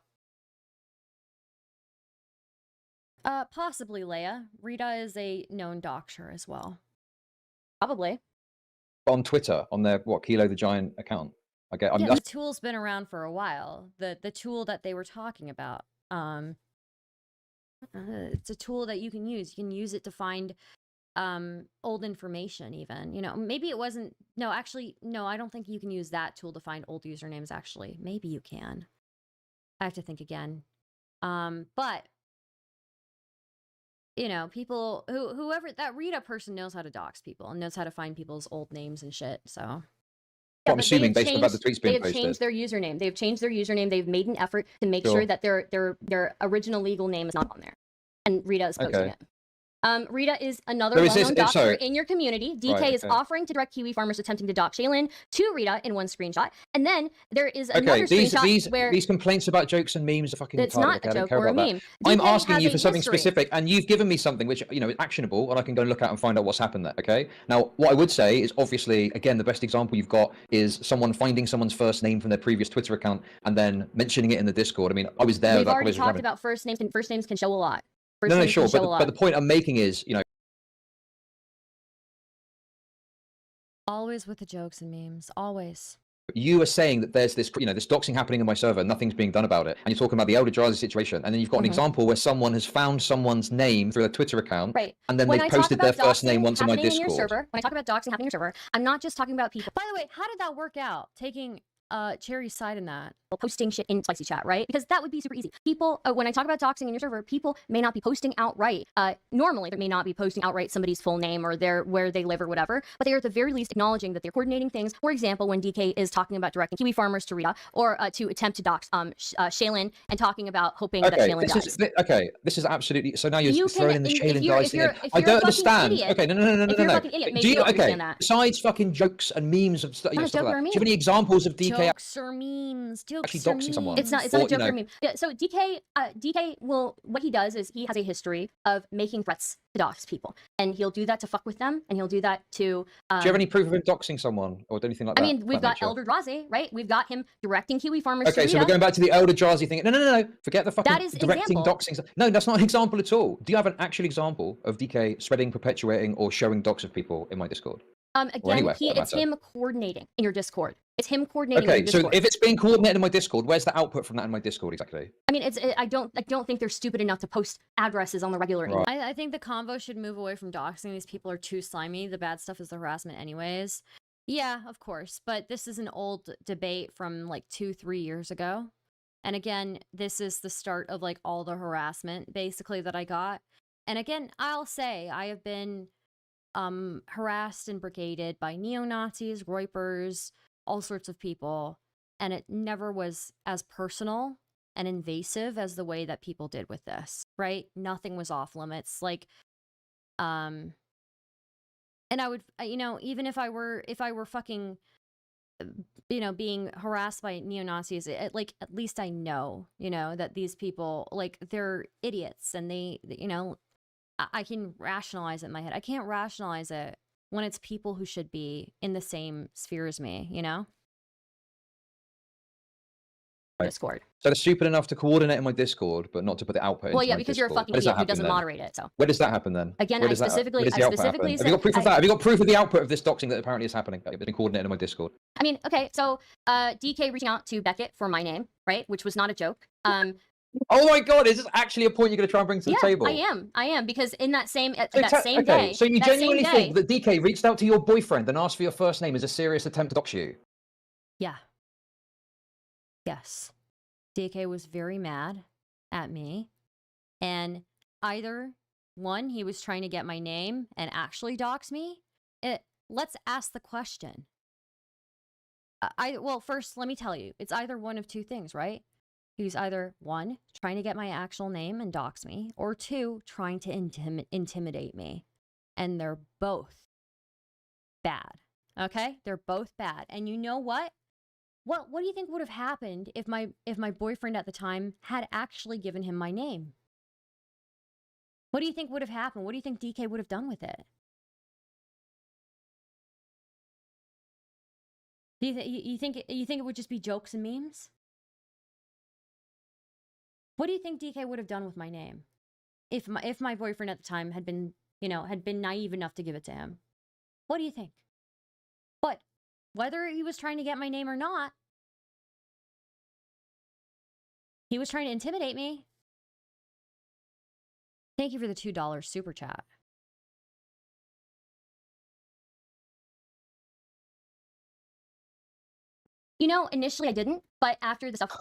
Possibly Leia. Rita is a known doxer as well. Probably. On Twitter, on their Kilo the Giant account. The tool's been around for a while. The tool that they were talking about. It's a tool that you can use. You can use it to find old information even. You know, maybe it wasn't... No, actually, no, I don't think you can use that tool to find old usernames, actually. Maybe you can. I have to think again. But... You know, people whoever that Rita person knows how to dox people and knows how to find people's old names and shit. So, well, I'm assuming based on the tweets being posted, they have changed their username. They've changed their username. They've made an effort to make sure that their original legal name is not on there. And Rita is posting it. Rita is another well-known doxer in your community. DK is offering to direct Kiwi farmers attempting to dox Shaylin to Rita in one screenshot. And then there is another screenshot where... These complaints about jokes and memes are fucking retarded. It's not a joke or a meme. I'm asking you for something specific, and you've given me something which, you know, is actionable, and I can go and look at and find out what's happened there, okay? Now, what I would say is, obviously, again, the best example you've got is someone finding someone's first name from their previous Twitter account and then mentioning it in the Discord. I mean, I was there. We've already talked about first names, and first names can show a lot. No, sure, but the point I'm making is, you know, always with the jokes and memes, always. You are saying that there's this, you know, this doxing happening in my server, nothing's being done about it, and you're talking about the Eldrazi situation, and then you've got an example where someone has found someone's name through a Twitter account, and then they've posted their first name once on my Discord. When I talk about doxing happening in your server, I'm not just talking about people. By the way, how did that work out? Taking Cherry's side in that. Posting shit in Spicy Chat, right? Because that would be super easy. People, when I talk about doxing in your server, people may not be posting outright. Normally, they may not be posting outright somebody's full name or where they live or whatever, but they are at the very least acknowledging that they're coordinating things. For example, when DK is talking about directing Kiwi farmers to Rita, or to attempt to dox Shaylin, and talking about hoping that Shaylin dies. This is absolutely... So now you're throwing in the Shaylin dies thing. I don't understand. Okay, no. If you're a fucking idiot, maybe you don't understand that. Besides fucking jokes and memes of stuff, do you have any examples of DK... Jokes or memes. Actually doxing someone. It's not a joke or meme. Yeah, so DK will, what he does is he has a history of making threats to dox people, and he'll do that to fuck with them, and he'll do that to. Do you have any proof of him doxing someone or anything like that? I mean, we've got Eldrazi, right? We've got him directing Kiwi farmers. Okay, so we're going back to the Eldrazi thing. No. Forget the fucking directing doxing. No, that's not an example at all. Do you have an actual example of DK spreading, perpetuating, or showing dox of people in my Discord? Again, it's him coordinating in your Discord. It's him coordinating. Okay, so if it's being coordinated in my Discord, where's the output from that in my Discord exactly? I mean, I don't think they're stupid enough to post addresses on the regular. Right. I think the convo should move away from doxing. These people are too slimy. The bad stuff is the harassment, anyways. Yeah, of course, but this is an old debate from like 2-3 years ago, and again, this is the start of like all the harassment basically that I got. And again, I'll say I have been harassed and brigaded by neo-Nazis, Reupers, all sorts of people, and it never was as personal and invasive as the way that people did with this, right? Nothing was off limits. Like, and I would, you know, even if I were fucking, you know, being harassed by neo-Nazis, like, at least I know, you know, that these people, like, they're idiots, and they, you know, I can rationalize it in my head. I can't rationalize it when it's people who should be in the same sphere as me, you know? Discord. So they're stupid enough to coordinate in my Discord, but not to put the output well, yeah, because you're a fucking idiot who doesn't moderate it, so. Where does that happen then? Again, I specifically said... Have you got proof of that? Have you got proof of the output of this doxing that apparently is happening? It's been coordinated in my Discord. I mean, okay, so DK reaching out to Beckett for my name, right? Which was not a joke. Oh my god, is this actually a point you're going to try and bring to the table? I am because in that same So day. So you that genuinely same think day, that DK reached out to your boyfriend and asked for your first name as a serious attempt to dox you? Yeah. Yes. DK was very mad at me. And either one, he was trying to get my name and actually dox me. Let's ask the question. Well, first, let me tell you, it's either one of two things, right? He was either, one, trying to get my actual name and dox me, or two, trying to intimidate me. And they're both bad, okay? They're both bad. And you know what? What do you think would have happened if my boyfriend at the time had actually given him my name? What do you think would have happened? What do you think DK would have done with it? Do you think it would just be jokes and memes? What do you think DK would have done with my name if my boyfriend at the time had been naive enough to give it to him? What do you think? But whether he was trying to get my name or not, he was trying to intimidate me. Thank you for the $2 super chat. You know, initially I didn't, but after the stuff,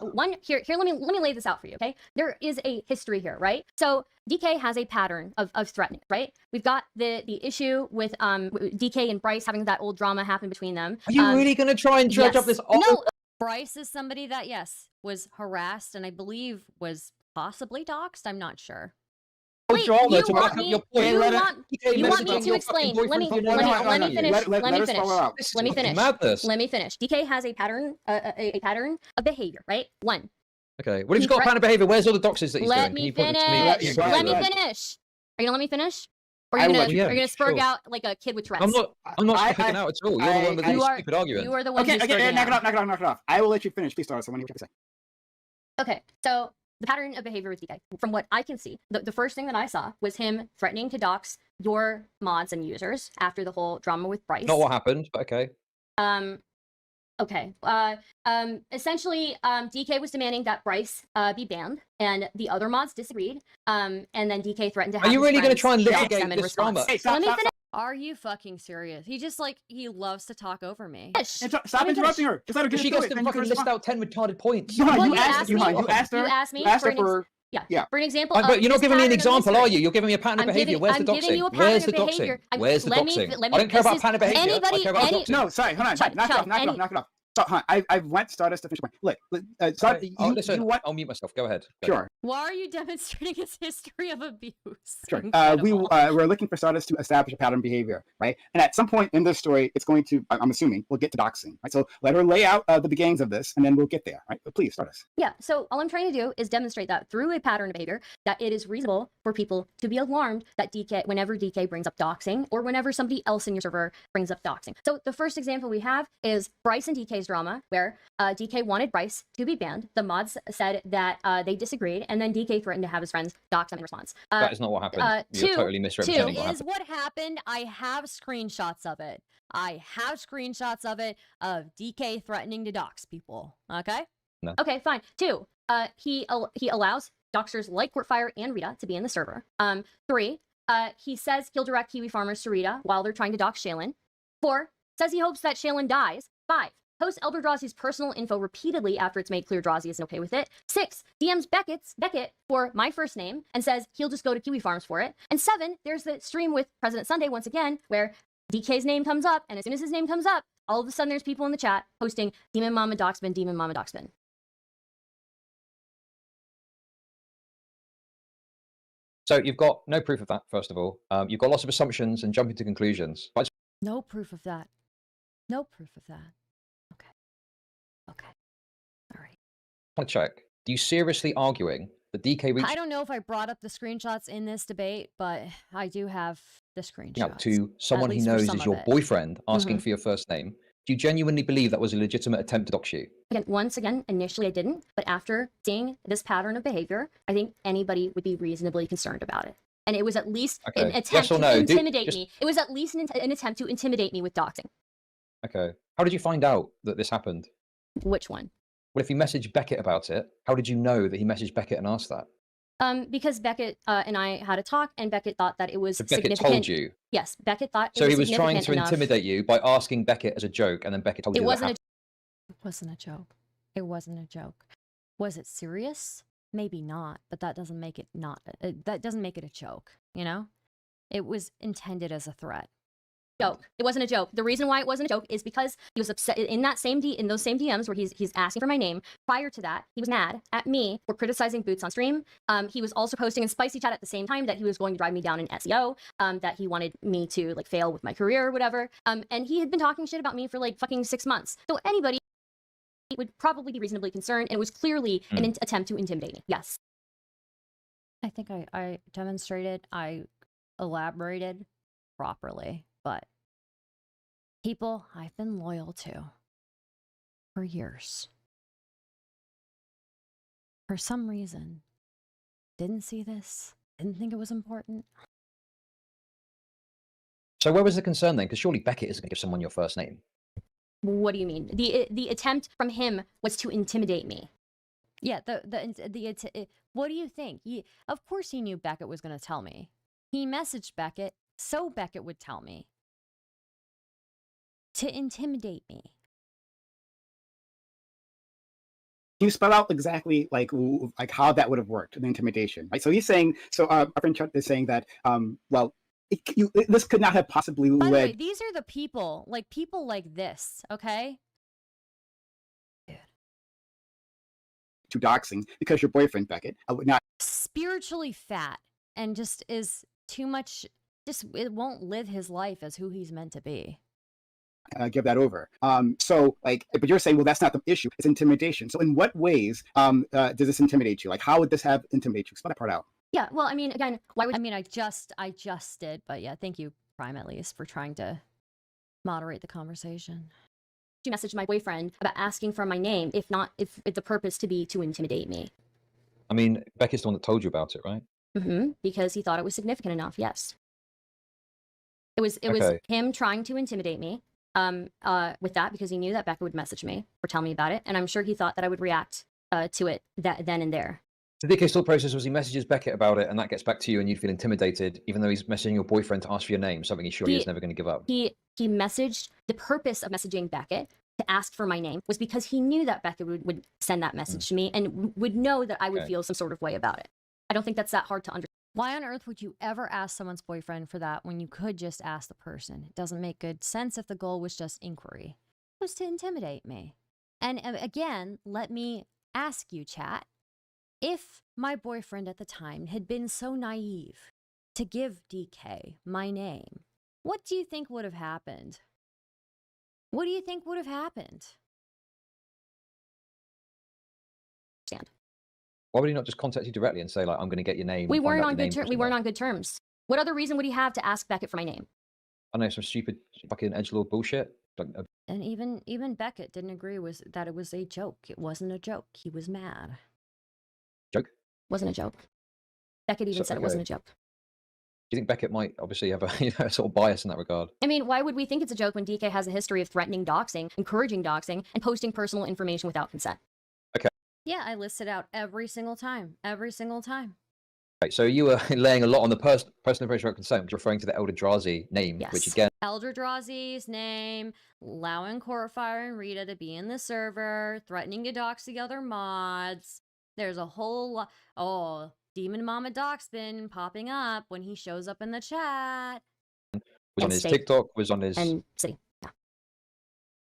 here, let me lay this out for you, okay? There is a history here, right? So DK has a pattern of threatening, right? We've got the issue with DK and Bryce having that old drama happen between them. Are you really going to try and dredge up this? No, Bryce is somebody that, yes, was harassed and I believe was possibly doxxed. I'm not sure. Wait, you want me to explain? Let me finish. Madness. Let me finish. DK has a pattern of behavior, right? One. Okay. What if he's got a pattern of behavior? Where's all the doxes that he's doing? Let me finish. Let me finish. Are you gonna let me finish? Or are you gonna spurg out like a kid with Tourette's? I'm not spurging out at all. You're the one with the stupid argument. You are the one who's Okay, knock it off. I will let you finish. Please, Stardust. I want to hear what you have to say. Okay, so the pattern of behavior with DK, from what I can see, the first thing that I saw was him threatening to dox your mods and users after the whole drama with Bryce. Not what happened, but okay. Okay. Essentially, DK was demanding that Bryce be banned, and the other mods disagreed. And then DK threatened to have. Are you really going to try and litigate this drama? Hey, stop. Are you fucking serious? He loves to talk over me. Stop interrupting her. Just let her get She gets to fucking list out 10 retarded points. You asked her. You asked me for for an example. But you're not giving me an example, are you? You're giving me a pattern of behavior. Where's the doxing? Where's the doxing? Where's the doxing? I don't care about pattern of behavior. I care about doxing. No, sorry, hold on. Knock it off. So, I want Stardust to finish my look. Listen, I'll mute myself. Go ahead. Sure. Why are you demonstrating his history of abuse? Sure. We're looking for Stardust to establish a pattern of behavior, right? And at some point in this story, it's going to, I'm assuming, we'll get to doxing, right? So let her lay out the beginnings of this, and then we'll get there, right? But please, Stardust. Yeah. So all I'm trying to do is demonstrate that through a pattern of behavior, that it is reasonable for people to be alarmed that whenever DK brings up doxing, or whenever somebody else in your server brings up doxing. So the first example we have is Bryce and DK's drama, where DK wanted Bryce to be banned. The mods said that they disagreed, and then DK threatened to have his friends dox him in response. That is not what happened. You're totally misrepresenting what happened. I have screenshots of it. Of DK threatening to dox people. Okay? No. Okay, fine. 2, he allows doxers like Courtfire and Rita to be in the server. 3, he says he'll direct Kiwi farmers to Rita while they're trying to dox Shaylin. 4, says he hopes that Shaylin dies. 5, posts Elderdrazi's personal info repeatedly after it's made clear Drazi isn't okay with it. 6, DMs Beckett for my first name and says he'll just go to Kiwi Farms for it. And 7, there's the stream with President Sunday once again, where DK's name comes up, and as soon as his name comes up, all of a sudden there's people in the chat posting Demon Mama Doxman, Demon Mama Doxman. So you've got no proof of that, first of all. You've got lots of assumptions and jumping to conclusions. No proof of that. Okay. All right. I want to check. Are you seriously arguing that DK reached I don't know if I brought up the screenshots in this debate, but I do have the screenshots. out to someone he knows is your boyfriend asking for your first name? Do you genuinely believe that was a legitimate attempt to dox you? Once again, initially I didn't, but after seeing this pattern of behavior, I think anybody would be reasonably concerned about it. And it was at least an attempt to intimidate me. It was at least an attempt to intimidate me with doxing. Okay. How did you find out that this happened? Which one? Well, if he messaged Beckett about it, how did you know that he messaged Beckett and asked that? Because Beckett and I had a talk, and Beckett thought that it was So Beckett significant. told you. Yes, Beckett thought it So was he was trying significant to enough. intimidate you by asking Beckett as a joke, and then Beckett told It you wasn't that. It wasn't a joke. It wasn't a joke. Was it serious? Maybe not, but that doesn't make it not. That doesn't make it a joke. You know, it was intended as a threat. Joke. It wasn't a joke. The reason why it wasn't a joke is because he was upset in that same in those same DMs where he's asking for my name. Prior to that, he was mad at me for criticizing Boots on stream. He was also posting in Spicy Chat at the same time that he was going to drive me down in SEO. That he wanted me to like fail with my career or whatever. And he had been talking shit about me for like fucking 6 months. So anybody would probably be reasonably concerned, and it was clearly an attempt to intimidate me. Yes. I think I demonstrated, I elaborated properly, but people I've been loyal to for years, for some reason, didn't see this, didn't think it was important. So where was the concern then? Because surely Beckett isn't going to give someone your first name. What do you mean? The attempt from him was to intimidate me. Yeah, what do you think? Of course he knew Beckett was going to tell me. He messaged Beckett so Beckett would tell me. To intimidate me. Can you spell out exactly like how that would have worked, the intimidation? Right. So he's saying. So our friend Chud is saying that. Well, this could not have possibly By the way, led. these are the people like this. Okay. To doxing because your boyfriend Beckett would not Spiritually fat and just is too much. Just it won't live his life as who he's meant to be. give that over. So like, but you're saying, well, that's not the issue. It's intimidation. So in what ways does this intimidate you? Like, how would this have intimidate you? Spell that part out. Yeah. Well, I mean, again, why would I mean, I just did, but yeah, thank you, Prime, at least, for trying to moderate the conversation. you message my boyfriend about asking for my name if the purpose to be to intimidate me? I mean, Beckett's the one that told you about it, right? Because he thought it was significant enough. Yes. It was him trying to intimidate me with that, because he knew that Becca would message me or tell me about it, and I'm sure he thought that I would react to it then and there. The DK's thought process was he messages Beckett about it, and that gets back to you, and you'd feel intimidated, even though he's messaging your boyfriend to ask for your name, something he's sure he is never going to give up. He messaged. The purpose of messaging Beckett to ask for my name was because he knew that Beckett would send that message to me and would know that I would feel some sort of way about it. I don't think that's that hard to understand. Why on earth would you ever ask someone's boyfriend for that when you could just ask the person? It doesn't make good sense if the goal was just inquiry. It was to intimidate me. And again, let me ask you, chat, if my boyfriend at the time had been so naive to give DK my name, what do you think would have happened? What do you think would have happened? Why would he not just contact you directly and say, like, I'm going to get your name? We weren't on good terms. We weren't on good terms. What other reason would he have to ask Beckett for my name? I know, some stupid fucking edgelord bullshit. And even Beckett didn't agree that it was a joke. It wasn't a joke. He was mad. Joke? Wasn't a joke. Beckett even said it wasn't a joke. Do you think Beckett might obviously have a sort of bias in that regard? I mean, why would we think it's a joke when DK has a history of threatening doxing, encouraging doxing, and posting personal information without consent? Okay. Yeah, I listed out every single time. Every single time. Right, so you were laying a lot on the personal information without consent, referring to the Eldrazi name, which again... Eldrazi's name, allowing Courtfire and Rita to be in the server, threatening to dox the other mods. There's a whole lot... Oh, Demon Mama Doxbin popping up when he shows up in the chat. Was on his TikTok, was on his... And City. Yeah.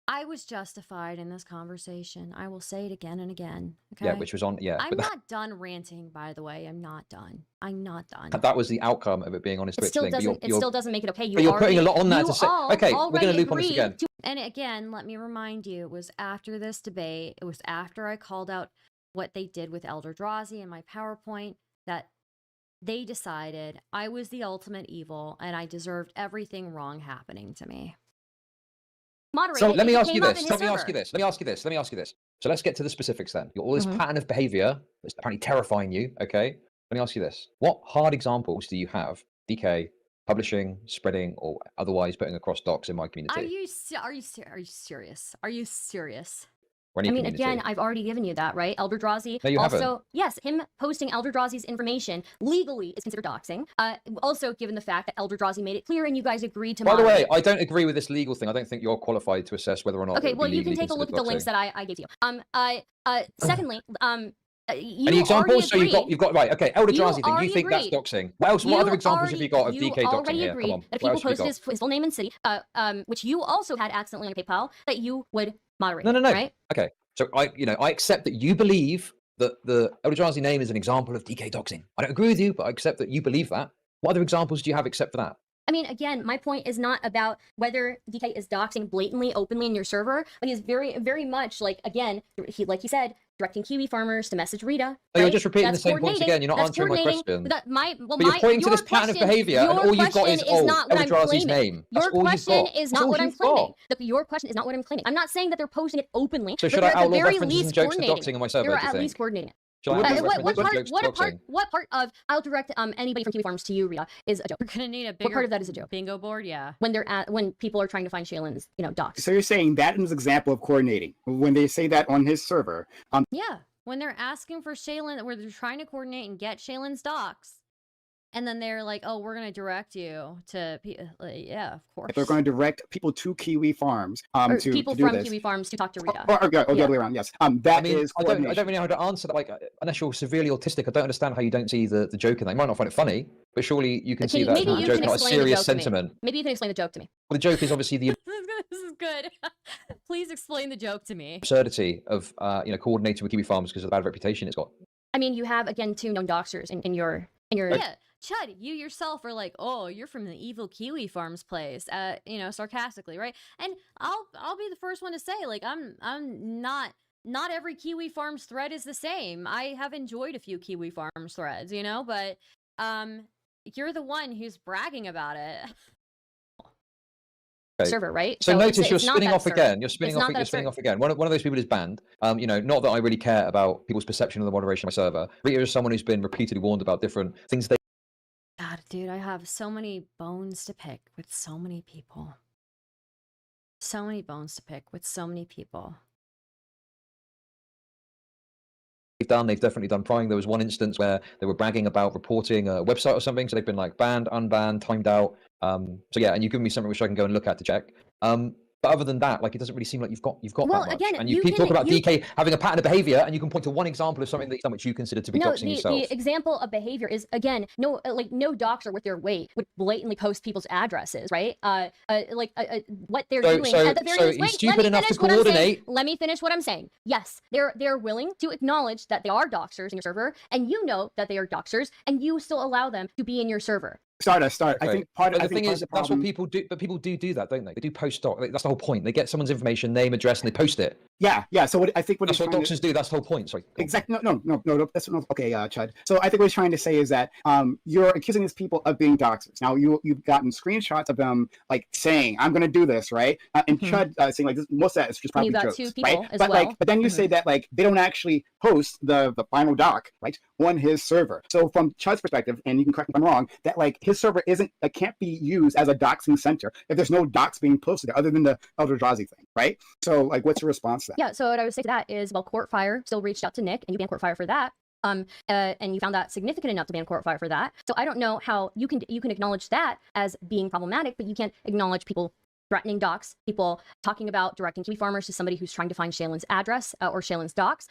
I was justified in this conversation. I will say it again and again. Okay? Yeah, which was on... Yeah. I'm not done ranting, by the way. I'm not done. I'm not done. That was the outcome of it being on his Twitch thing. It still doesn't make it okay. You're putting a lot on that to say... Okay, we're going to loop on this again. And again, let me remind you, it was after this debate. It was after I called out what they did with Eldrazi in my PowerPoint that they decided I was the ultimate evil and I deserved everything wrong happening to me. So let me ask you this. Let me ask you this. So let's get to the specifics then. All this pattern of behavior that's apparently terrifying you, okay? Let me ask you this. What hard examples do you have, DK, publishing, spreading, or otherwise putting across docs in my community? Are you serious? Are you serious? or any I mean, community. again, I've already given you that, right? Eldrazi. No, you also, haven't. yes, him posting Eldrazi's information legally is considered doxing. Also, given the fact that Eldrazi made it clear and you guys agreed to By the way, moderate. I don't agree with this legal thing. I don't think you're qualified to assess whether or not. Okay, it would well, be you can legally take a look at the links considered that I gave you. Secondly, you any examples? So already you've got right. Okay, Eldrazi thing. You already think that's agreed. doxing? What else? What other examples have you got of DK doxing already here? agreed Come on. that if What people else have you posted got? his full name and city, which you also had accidentally on PayPal, that you would moderate. No. Right? Okay, so I accept that you believe that the Eldrazi name is an example of DK doxing. I don't agree with you, but I accept that you believe that. What other examples do you have except for that? I mean, again, my point is not about whether DK is doxing blatantly, openly in your server, but he's very, very much like he said, directing Kiwi farmers to message Rita. Oh, you're right? just repeating That's the same points again. You're not That's answering my question. But you're pointing to this pattern of behavior, and all you've got is Eldrazi's name. Your question is not what I'm claiming. Your question is not what I'm claiming. I'm not saying that they're posting it openly. So but should I there at the outlaw very references least and jokes to coordinating doxing on my server? They're do you at think? least coordinating. Shall I outlaw references and jokes to doxing? What part of I'll direct anybody from Kiwi Farms to you, Rita, is a joke? We're gonna need a bigger What part of that is a joke? bingo board, yeah. When people are trying to find Shaylin's, docs. So you're saying that is an example of coordinating when they say that on his server. Yeah, when they're asking for Shaylin, where they're trying to coordinate and get Shaylin's docs, and then they're like, "Oh, we're gonna direct you to," yeah, of course. If they're going to direct people to Kiwi Farms, Or to people do from this. Kiwi Farms to talk to Rita. Or the other way around, yes. That is I don't coordination. really know how to answer that. Like, unless you're severely autistic, I don't understand how you don't see the joke in that. You might not find it funny, but surely you can see that as maybe a you joke, can not a explain the serious joke to me. sentiment. Maybe you can explain the joke to me. Well, the joke is obviously the This is good. Please explain the joke to me. absurdity of coordinating with Kiwi Farms because of the bad reputation it's got. I mean, you have again 2 known doxers in your. Yeah, Chud, you yourself are like, "Oh, you're from the evil Kiwi Farms place," sarcastically, right? And I'll be the first one to say, like, I'm not every Kiwi Farms thread is the same. I have enjoyed a few Kiwi Farms threads, but you're the one who's bragging about it. Okay. Server, right? So notice it's you're not spinning that off server. again. You're spinning It's off. not that You're spinning server. off again. One of those people is banned. Not that I really care about people's perception of the moderation of my server. Rita is someone who's been repeatedly warned about different things they. God, dude, I have so many bones to pick with so many people. So many bones to pick with so many people. They've definitely done prying. There was one instance where they were bragging about reporting a website or something, so they've been like banned, unbanned, timed out. So yeah, and you give me something which I can go and look at to check. But other than that, like, it doesn't really seem like you've got Well, that much. again, And you you keep can- talking about you- DK having a pattern of behavior, and you can point to one example of something that you've done which you consider to be No, doxing yourself. the example of behavior is again no doxer with their weight would blatantly post people's addresses, right? What they're doing at the very so least. he's Wait, stupid let me enough to finish what I'm saying. coordinate. Let me finish what I'm saying. Yes, they're willing to acknowledge that they are doxers in your server, and you know that they are doxers, and you still allow them to be in your server. Stardust. I Okay. think part. But I the think thing part is, of the that's what problem. people do. But people do that, don't they? They do post doc. That's the whole point. They get someone's information, name, address, and they post it. Yeah. So I think what That's he's what trying to- doxers do. That's the whole point. Sorry. Go on. Exactly. No. That's not okay, Chud. So I think what he's trying to say is that you're accusing these people of being doxers. Now you've gotten screenshots of them like saying, "I'm going to do this," right? And Chud saying like this, most of that is just And probably you got jokes, 2 people right? as But well. but then you say that like they don't actually post the final doc right on his server. So from Chud's perspective, and you can correct me if I'm wrong, that like his server can't be used as a doxing center if there's no docs being posted there other than the Eldrazi thing, right? So like, what's your response to that? Yeah, so what I would say to that is, well, Courtfire still reached out to Nick, and you banned Courtfire for that. And you found that significant enough to ban Courtfire for that. So I don't know how you can acknowledge that as being problematic, but you can't acknowledge people threatening docs, people talking about directing Kiwi farmers to somebody who's trying to find Shaylin's address or Shaylin's docs.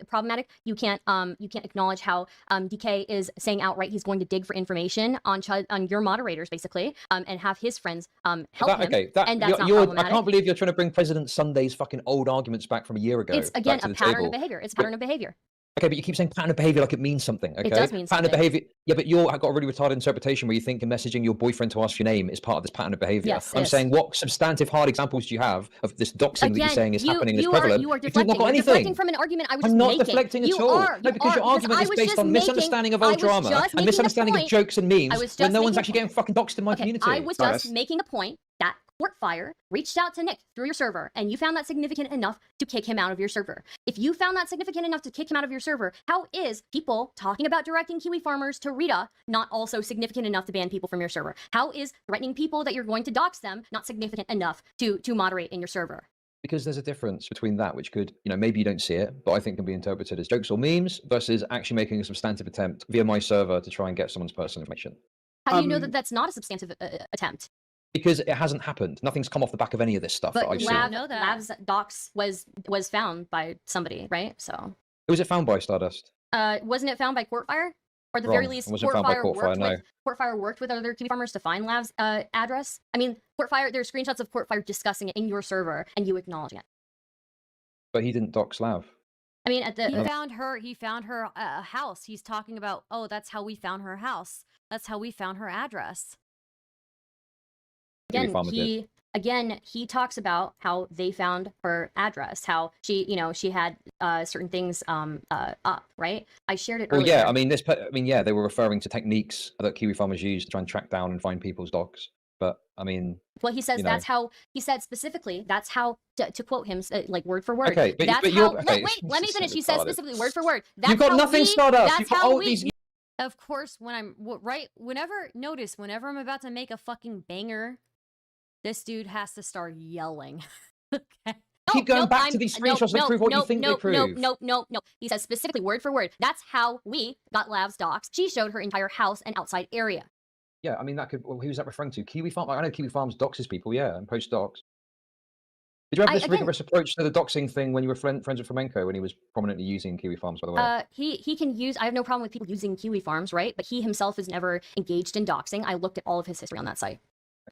Problematic. You can't acknowledge how DK is saying outright he's going to dig for information on your moderators basically, and have his friends help him. Okay, and that's not I problematic. can't believe you're trying to bring President Sunday's fucking old arguments back from a year ago. It's again back to a the pattern table. of behavior. It's a pattern of behavior. Okay, but you keep saying pattern of behavior like it means something. Okay, It does mean pattern something. of behavior. Yeah, but you've got a really retarded interpretation where you think messaging your boyfriend to ask your name is part of this pattern of behavior. Yes, I'm yes. saying, what substantive hard examples do you have of this doxing that you're saying is happening and is you prevalent? Are If you've deflecting. not got You're anything. deflecting from an argument I was just I'm not making. deflecting at You all. are. No, because your argument is based on misunderstanding of old drama and misunderstanding of jokes and memes when no one's actually getting fucking doxed in my community. I was just making a point that Courtfire reached out to Nick through your server, and you found that significant enough to kick him out of your server. If you found that significant enough to kick him out of your server, how is people talking about directing Kiwi farmers to Rita not also significant enough to ban people from your server? How is threatening people that you're going to dox them not significant enough to moderate in your server? Because there's a difference between that, which could, maybe you don't see it, but I think can be interpreted as jokes or memes, versus actually making a substantive attempt via my server to try and get someone's personal information. How do you know that that's not a substantive attempt? Because it hasn't happened. Nothing's come off the back of any of this stuff that I've seen. Lav's docs was found by somebody, right? So. Who was it found by, Stardust? Wasn't it found by Courtfire? Or at the Wrong. very least, It wasn't found by Courtfire worked with other Kiwi farmers to find Lav's address. I mean, Courtfire, there are screenshots of Courtfire discussing it in your server and you acknowledging it. But he didn't dox Lav. I mean, He found her house. He's talking about, oh, that's how we found her house. That's how we found her address. Again, he talks about how they found her address, how she had certain things up, right? I shared it earlier. Well, yeah, they were referring to techniques that Kiwi farmers use to try and track down and find people's dogs. But I mean, well, he says that's how he said specifically. That's how to quote him, like word for word. Okay, but that's how. Wait, let me finish. He said specifically, word for word. You've got nothing, Stardust. You've got all these. Of course, whenever I'm about to make a fucking banger, this dude has to start yelling. Okay. Keep going back to these screenshots to prove what you think they prove. No. He says specifically, word for word. That's how we got Lav's docs. She showed her entire house and outside area. Yeah, I mean, who was that referring to? Kiwi Farm? I know Kiwi Farms doxes people, yeah, and posts docs. Did you have this rigorous approach to the doxing thing when you were friends with Flamenco, when he was prominently using Kiwi Farms, by the way? He can use, I have no problem with people using Kiwi Farms, right? But he himself is never engaged in doxing. I looked at all of his history on that site.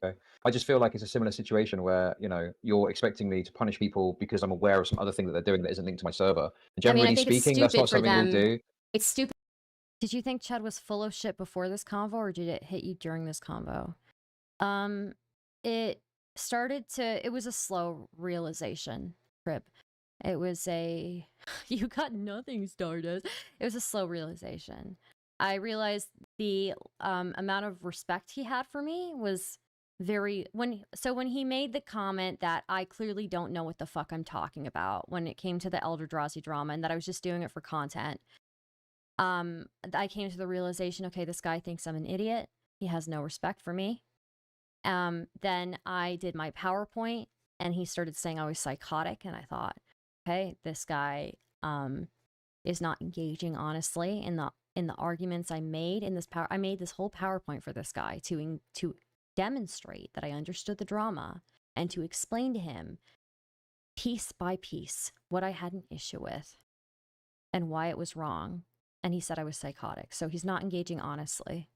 Okay. I just feel like it's a similar situation where, you're expecting me to punish people because I'm aware of some other thing that they're doing that isn't linked to my server. And generally speaking, that's not something we'll do. It's stupid. Did you think Chud was full of shit before this convo, or did it hit you during this convo? It was a slow realization, Crib. It was you got nothing, Stardust. It was a slow realization. I realized the amount of respect he had for me was when he made the comment that I clearly don't know what the fuck I'm talking about when it came to the Eldrazi drama and that I was just doing it for content. I came to the realization, okay, this guy thinks I'm an idiot. He has no respect for me. Then I did my PowerPoint and he started saying I was psychotic, and I thought, okay, this guy is not engaging honestly in the arguments I made in this I made this whole PowerPoint for this guy to demonstrate that I understood the drama and to explain to him piece by piece what I had an issue with and why it was wrong. And he said I was psychotic, so he's not engaging honestly.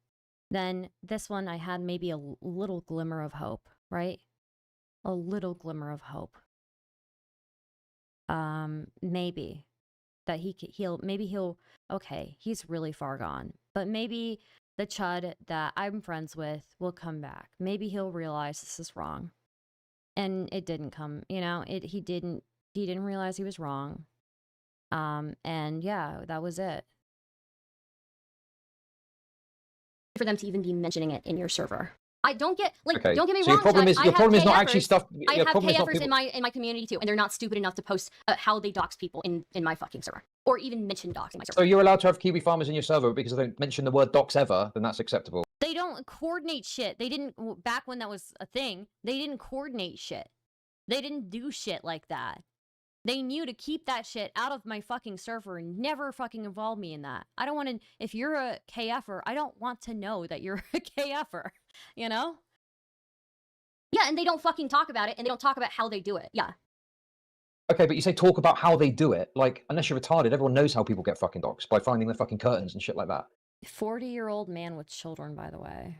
Then this one, I had maybe a little glimmer of hope, right? A little glimmer of hope. Maybe that he'll, okay, he's really far gone, but maybe the Chud that I'm friends with will come back. Maybe he'll realize this is wrong. And it didn't come, he didn't realize he was wrong. And yeah, that was it. For them to even be mentioning it in your server. I don't get don't get me so wrong. Your problem is not actually stuff. I have KFers in my community too, and they're not stupid enough to post how they dox people in my fucking server, or even mention dox in my server. So you're allowed to have Kiwi farmers in your server because they don't mention the word dox ever, then that's acceptable. They don't coordinate shit. They didn't, back when that was a thing, they didn't coordinate shit. They didn't do shit like that. They knew to keep that shit out of my fucking server and never fucking involve me in that. I don't want to, if you're a KFer, I don't want to know that you're a KFer, Yeah, and they don't fucking talk about it, and they don't talk about how they do it. Yeah. Okay, but you say talk about how they do it. Like, unless you're retarded, everyone knows how people get fucking doxed by finding their fucking curtains and shit like that. 40-year-old man with children, by the way.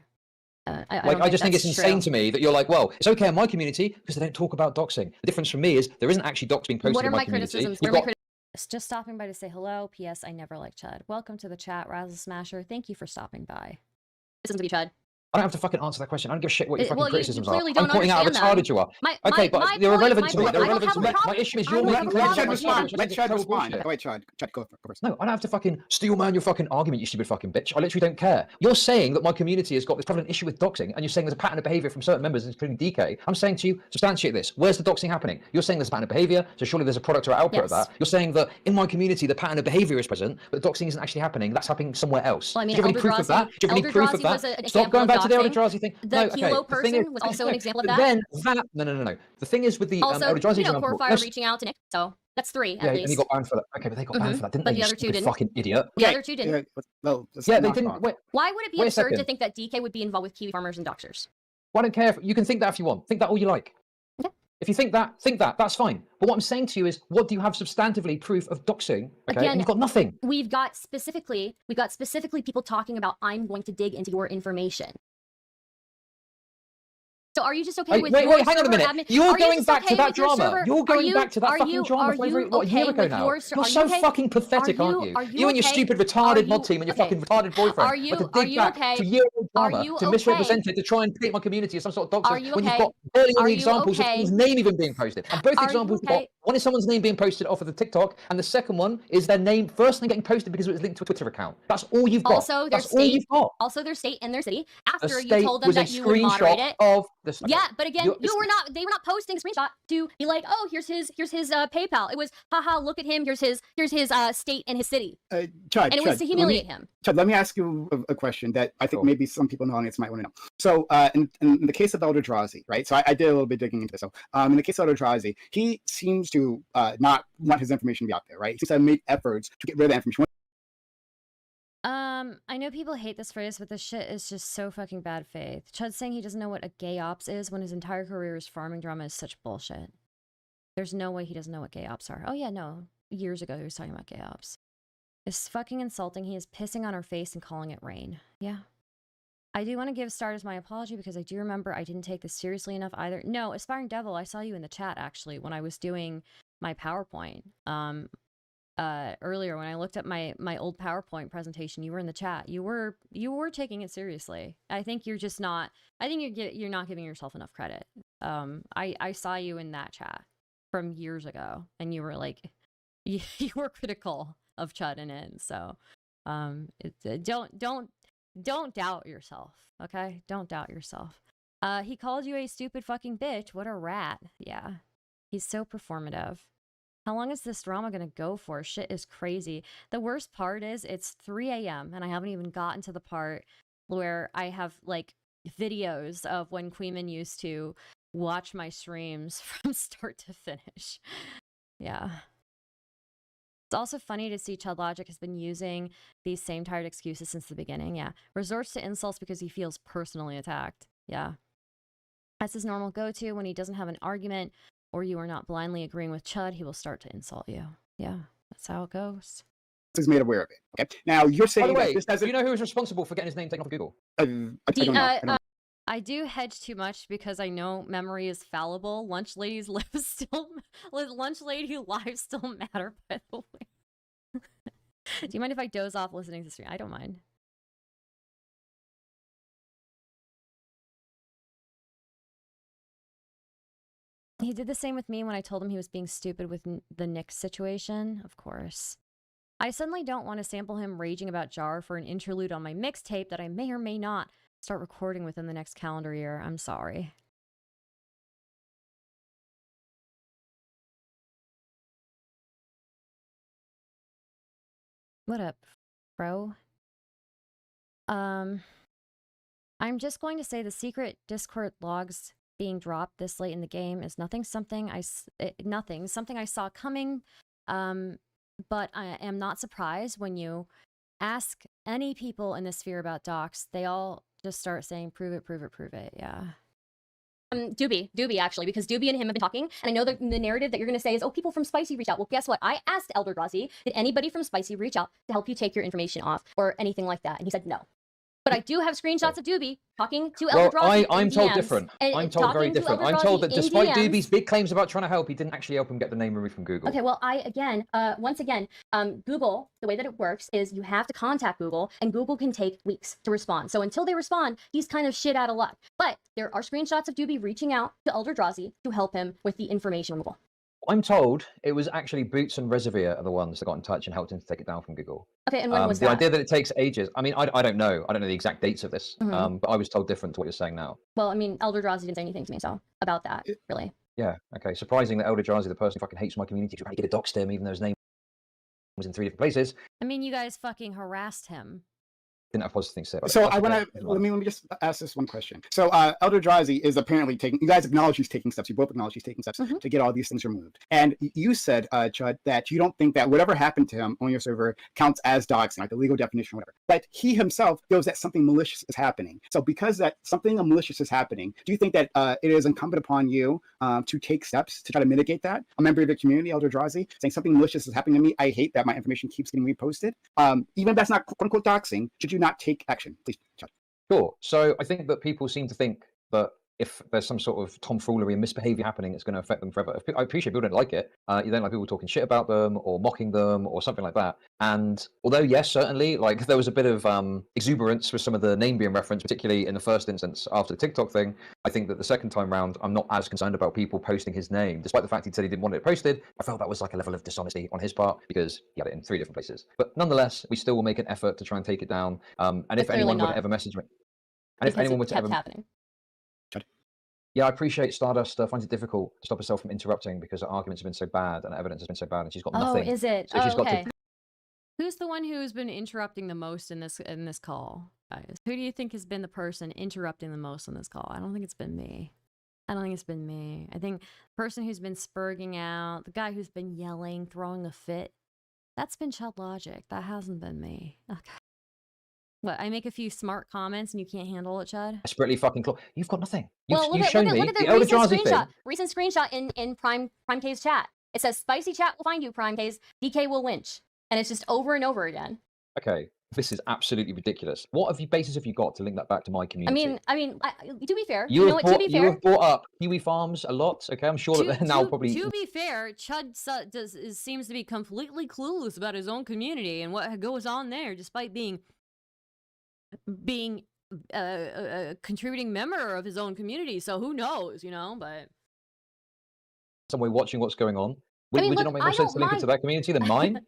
I just think it's insane to me that you're like, well, it's okay in my community because they don't talk about doxing. The difference for me is there isn't actually dox being posted in my community. Just stopping by to say hello. P.S. I never liked Chud. Welcome to the chat, Razzle Smasher. Thank you for stopping by. Listen to me, Chud. I don't have to fucking answer that question. I don't give a shit what your fucking criticisms are. I'm pointing out how retarded you are. But they're irrelevant to me. They're irrelevant to me. My issue is you're making Let Chud respond. Wait, Chud, go first. No, I don't have to fucking steel man your fucking argument, you stupid fucking bitch. I literally don't care. You're saying that my community has got this prevalent issue with doxing, and you're saying there's a pattern of behavior from certain members, including DK. I'm saying to you, substantiate this. Where's the doxing happening? You're saying there's a pattern of behavior, so surely there's a product or output of that. You're saying that in my community, the pattern of behavior is present, but doxing isn't actually happening. That's happening somewhere else. Well, I mean, do you have any proof of that? Do you have any proof of that? Stop going back to to the doxing. Eldrazi thing. The No, Kilo okay. The thing is, person was also an example of but that. then that no. The thing is with the Also, Eldrazi you know, example. Corefire reaching out to Nick. So that's 3 Yeah, at and he least. got banned for that. Okay, but they got banned for that, didn't But they? the You other two stupid didn't. fucking idiot. The other two didn't. Well, let's Yeah, they not didn't. talk. Wait, Why would it be wait a absurd to second. think that DK would be involved with Kiwi farmers and doxers? Well, I don't care. You can think that if you want. Think that all you like. Okay. If you think that, that's fine. But what I'm saying to you is, what do you have substantively proof of doxing? Okay, Again, and you've got nothing. We've got specifically people talking about, I'm going to dig into your information. So are you just okay with wait, your hang on a server minute. admin? You're Are you going just back okay to that with your drama. server? You're Are going you- back to that are fucking you- drama are for you what, a year okay ago with now. your- You're are so you okay? fucking pathetic, Are you- aren't you? are you You and your okay? stupid Are retarded you- mod team and your okay. fucking retarded boyfriend. Are you- were to are dig you back okay? to year-old Are drama you to okay? misrepresent it, to try and paint my community as some sort of Are doxer you when you've okay? got barely Are any you examples of okay? someone's name even being posted. And both Are you examples okay? got one is someone's name being posted off of the TikTok, and the second one is their name first thing getting posted because it was linked to a Twitter account. That's all you've got. Also, their That's all state, you've got. also their state and their city. The After you state told them was that a you would moderate screenshot it. of the. Yeah, but again, You're- they were not posting a screenshot to be like, oh, here's his PayPal. It was, haha, look at him. Here's his state and his city, Chud, and it was to humiliate him. Chud, let me ask you a question that I think Sure. maybe some people in the audience might want to know. So, in the case of Eldrazi, right? So I did a little bit digging into this. So, in the case of Eldrazi, he seems to not want his information to be out there, right? He seems to have made efforts to get rid of that information. I know people hate this phrase, but this shit is just so fucking bad faith. Chud's saying he doesn't know what a gay ops is when his entire career is farming drama is such bullshit. There's no way he doesn't know what gay ops are. Oh yeah, no. Years ago he was talking about gay ops. It's fucking insulting. He is pissing on our face and calling it rain. Yeah. I do want to give Stardust my apology because I do remember I didn't take this seriously enough either. No, Aspiring Devil, I saw you in the chat actually when I was doing my PowerPoint. Earlier when I looked at my old PowerPoint presentation, you were in the chat. You were taking it seriously. I think you're just not. I think you're not giving yourself enough credit. I saw you in that chat from years ago, and you were like, you were critical of Chud in it. So, don't doubt yourself. Okay, don't doubt yourself. He called you a stupid fucking bitch. What a rat. Yeah, he's so performative. How long is this drama gonna go for? Shit is crazy. The worst part is it's 3 a.m. and I haven't even gotten to the part where I have like videos of when Kuihman used to watch my streams from start to finish. Yeah. It's also funny to see Chudlogic has been using these same tired excuses since the beginning. Yeah. Resorts to insults because he feels personally attacked. Yeah. That's his normal go-to when he doesn't have an argument or you are not blindly agreeing with Chud, he will start to insult you. Yeah, that's how it goes. Is made aware of it. Okay. Now you're saying By the way, that this doesn't. do you know who was responsible for getting his name taken off of Google? I don't know. I don't I do hedge too much because I know memory is fallible. Lunch Lady's lives still. Lunch Lady lives still matter, by the way. Do you mind if I doze off listening to the stream? I don't mind. He did the same with me when I told him he was being stupid with the Nick situation, of course. I suddenly don't want to sample him raging about Jar for an interlude on my mixtape that I may or may not start recording within the next calendar year. I'm sorry. What up, bro? I'm just going to say the secret Discord logs being dropped this late in the game is something I saw coming. But I am not surprised when you ask any people in the sphere about docs, they all just start saying, prove it, prove it, prove it. Yeah. Doobie actually, because Doobie and him have been talking, and I know the narrative that you're going to say is, oh, people from Spicy reach out. Well, guess what? I asked Eldrazi, did anybody from Spicy reach out to help you take your information off or anything like that? And he said no. But I do have screenshots of Doobie talking to Eldrazi. I'm told different. I'm told very different. I'm told that despite Doobie's big claims about trying to help, he didn't actually help him get the name removed from Google. Okay, well, once again, Google, the way that it works is you have to contact Google, and Google can take weeks to respond. So until they respond, he's kind of shit out of luck. But there are screenshots of Doobie reaching out to Eldrazi to help him with the information removal. I'm told it was actually Boots and Reservoir are the ones that got in touch and helped him to take it down from Google. Okay, and when was the that? idea that it takes ages. I mean, I don't know. I don't know the exact dates of this, but I was told different to what you're saying now. Well, I mean, Eldrazi didn't say anything to me about that, really. Yeah, okay. Surprising that Eldrazi, the person who fucking hates my community, tried to get a doxed him, even though his name was in 3 different places. I mean, you guys fucking harassed him. didn't have positive things to say about it. So That's I want okay. to let me just ask this one question. So Eldrazi is apparently taking. You guys acknowledge he's taking steps. You both acknowledge he's taking steps to get all these things removed. And you said, Chud, that you don't think that whatever happened to him on your server counts as doxing, like the legal definition or whatever. But he himself feels that something malicious is happening. So because that something malicious is happening, do you think that it is incumbent upon you to take steps to try to mitigate that? A member of the community, Eldrazi, saying something malicious is happening to me. I hate that my information keeps getting reposted. Even if that's not quote unquote doxing, should you not take action? Please, Chud. Sure. So I think that people seem to think that if there's some sort of tomfoolery and misbehavior happening, it's going to affect them forever. I appreciate people don't like it. You don't like people talking shit about them or mocking them or something like that. And although, yes, certainly, like there was a bit of exuberance with some of the name being referenced, particularly in the first instance after the TikTok thing, I think that the second time round, I'm not as concerned about people posting his name. Despite the fact he said he didn't want it posted, I felt that was like a level of dishonesty on his part because he had it in 3 different places. But nonetheless, we still will make an effort to try and take it down. And if anyone would ever message me, and if anyone would ever happening. Yeah, I appreciate Stardust finds it difficult to stop herself from interrupting because her arguments have been so bad and her evidence has been so bad and she's got nothing. Oh, is it? So she's got okay. to... Who's the one who's been interrupting the most in this call, guys? Who do you think has been the person interrupting the most on this call? I don't think it's been me. I think the person who's been spurging out, the guy who's been yelling, throwing a fit, that's been Chudlogic. That hasn't been me. Okay. What, I make a few smart comments and you can't handle it, Chud? Desperately fucking close. You've got nothing. Well, look at the recent screenshot in Prime K's chat. It says, spicy chat will find you, Prime K's. DK will lynch. And it's just over and over again. Okay, this is absolutely ridiculous. What basis have you got to link that back to my community? I mean, to be fair, you have brought up Kiwi Farms a lot, okay? I'm sure that they're now probably... To be fair, Chud seems to be completely clueless about his own community and what goes on there, despite being a contributing member of his own community. So who knows, but... Some way watching what's going on. Would it not make more sense to link it to that community than mine?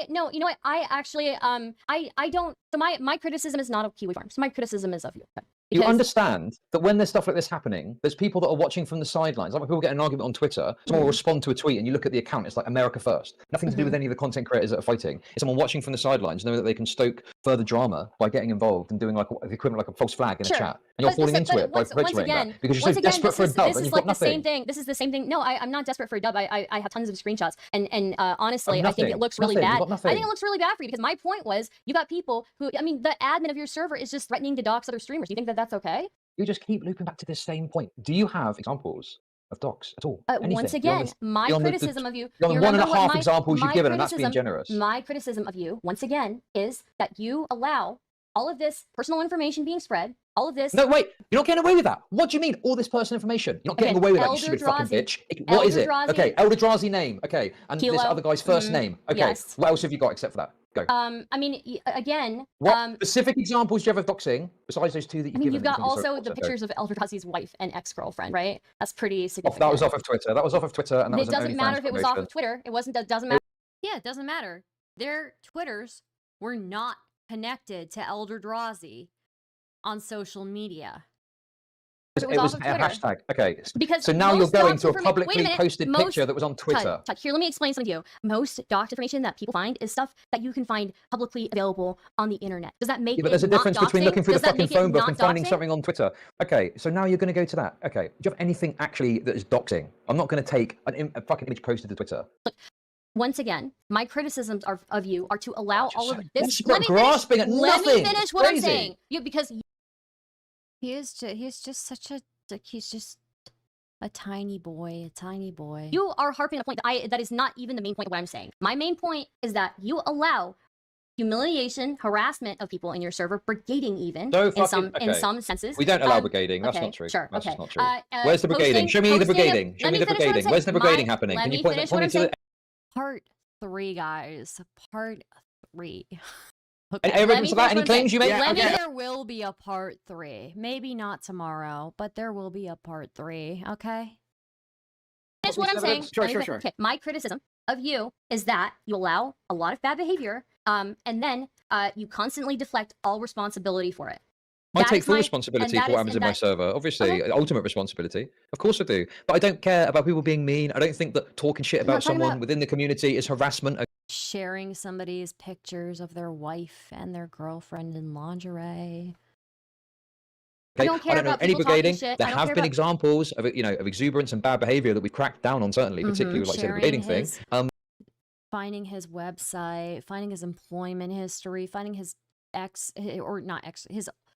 No, you know what? I actually, I don't, so my criticism is not of Kiwi Farms. My criticism is of you. You understand that when there's stuff like this happening, there's people that are watching from the sidelines. Like when people get an argument on Twitter, someone will respond to a tweet and you look at the account, it's like America first. Nothing to do with any of the content creators that are fighting. It's someone watching from the sidelines knowing that they can stoke further drama by getting involved and doing like the equivalent like a false flag in a chat. And you're falling into it by perpetuating that because you're so desperate for a dub and you've got nothing. This is the same thing. No, I'm not desperate for a dub. I have tons of screenshots. And honestly, I think it looks really bad. I think it looks really bad for you because my point was you got people who, the admin of your server is just threatening to dox other streamers. Do you think that that's okay? You just keep looping back to this same point. Do you have examples of docs at all? Once again, my criticism of you... You're on 1.5 examples you've given, and that's being generous. My criticism of you, once again, is that you allow all of this personal information being spread, all of this... No, wait, you're not getting away with that. What do you mean, all this personal information? You're not getting away with that, you stupid fucking bitch. What is it? Okay, Eldrazi name. Okay, and this other guy's first name. Okay, yes. What else have you got except for that? Go. Again... What specific examples do you have of doxing, besides those 2 that you've given? You've got also the pictures of Eldrazi's wife and ex-girlfriend, right? That's pretty significant. That was off of Twitter. And that was it doesn't matter if it was off of Twitter. It doesn't matter. Yeah, it doesn't matter. Their Twitters were not connected to Eldrazi on social media. It was a hashtag. Okay. Because so now you're going to a publicly posted picture that was on Twitter. Here, let me explain something to you. Most doxed information that people find is stuff that you can find publicly available on the internet. Does that make it but there's a difference between looking through the fucking phone book and finding doxing? Something on Twitter. Okay, so now you're going to go to that. Okay, do you have anything actually that is doxing? I'm not going to take a fucking image posted to Twitter. Look, once again, my criticisms of you are to allow all of this. Let me finish what I'm saying. Because he's just a tiny boy, You are harping on a point that is not even the main point of what I'm saying. My main point is that you allow humiliation, harassment of people in your server, brigading even, in some senses. We don't allow brigading. That's not true. Sure, that's okay. not true. Where's the brigading? Show me the brigading. Show me the brigading. Where's the brigading happening? Can you point to it? Part 3, guys. Part 3. Okay. Any reference to that? Any claims you make? There will be a part 3. Maybe not tomorrow, but there will be a part 3. Okay. Finish what I'm saying. Sure. Okay. My criticism of you is that you allow a lot of bad behavior, and then you constantly deflect all responsibility for it. I That take is full my- responsibility and for that what is- happens in and my that- server. Obviously, Okay. ultimate responsibility. Of course I do. But I don't care about people being mean. I don't think that talking shit I'm not about talking someone about- within the community is harassment. Sharing somebody's pictures of their wife and their girlfriend in lingerie. I Okay? don't care know about any people talking brigading. shit. There I don't have care been about- examples of of exuberance and bad behavior that we've cracked down on, certainly, particularly like I said, the Sharing brigading thing. his- finding his website, finding his employment history, finding his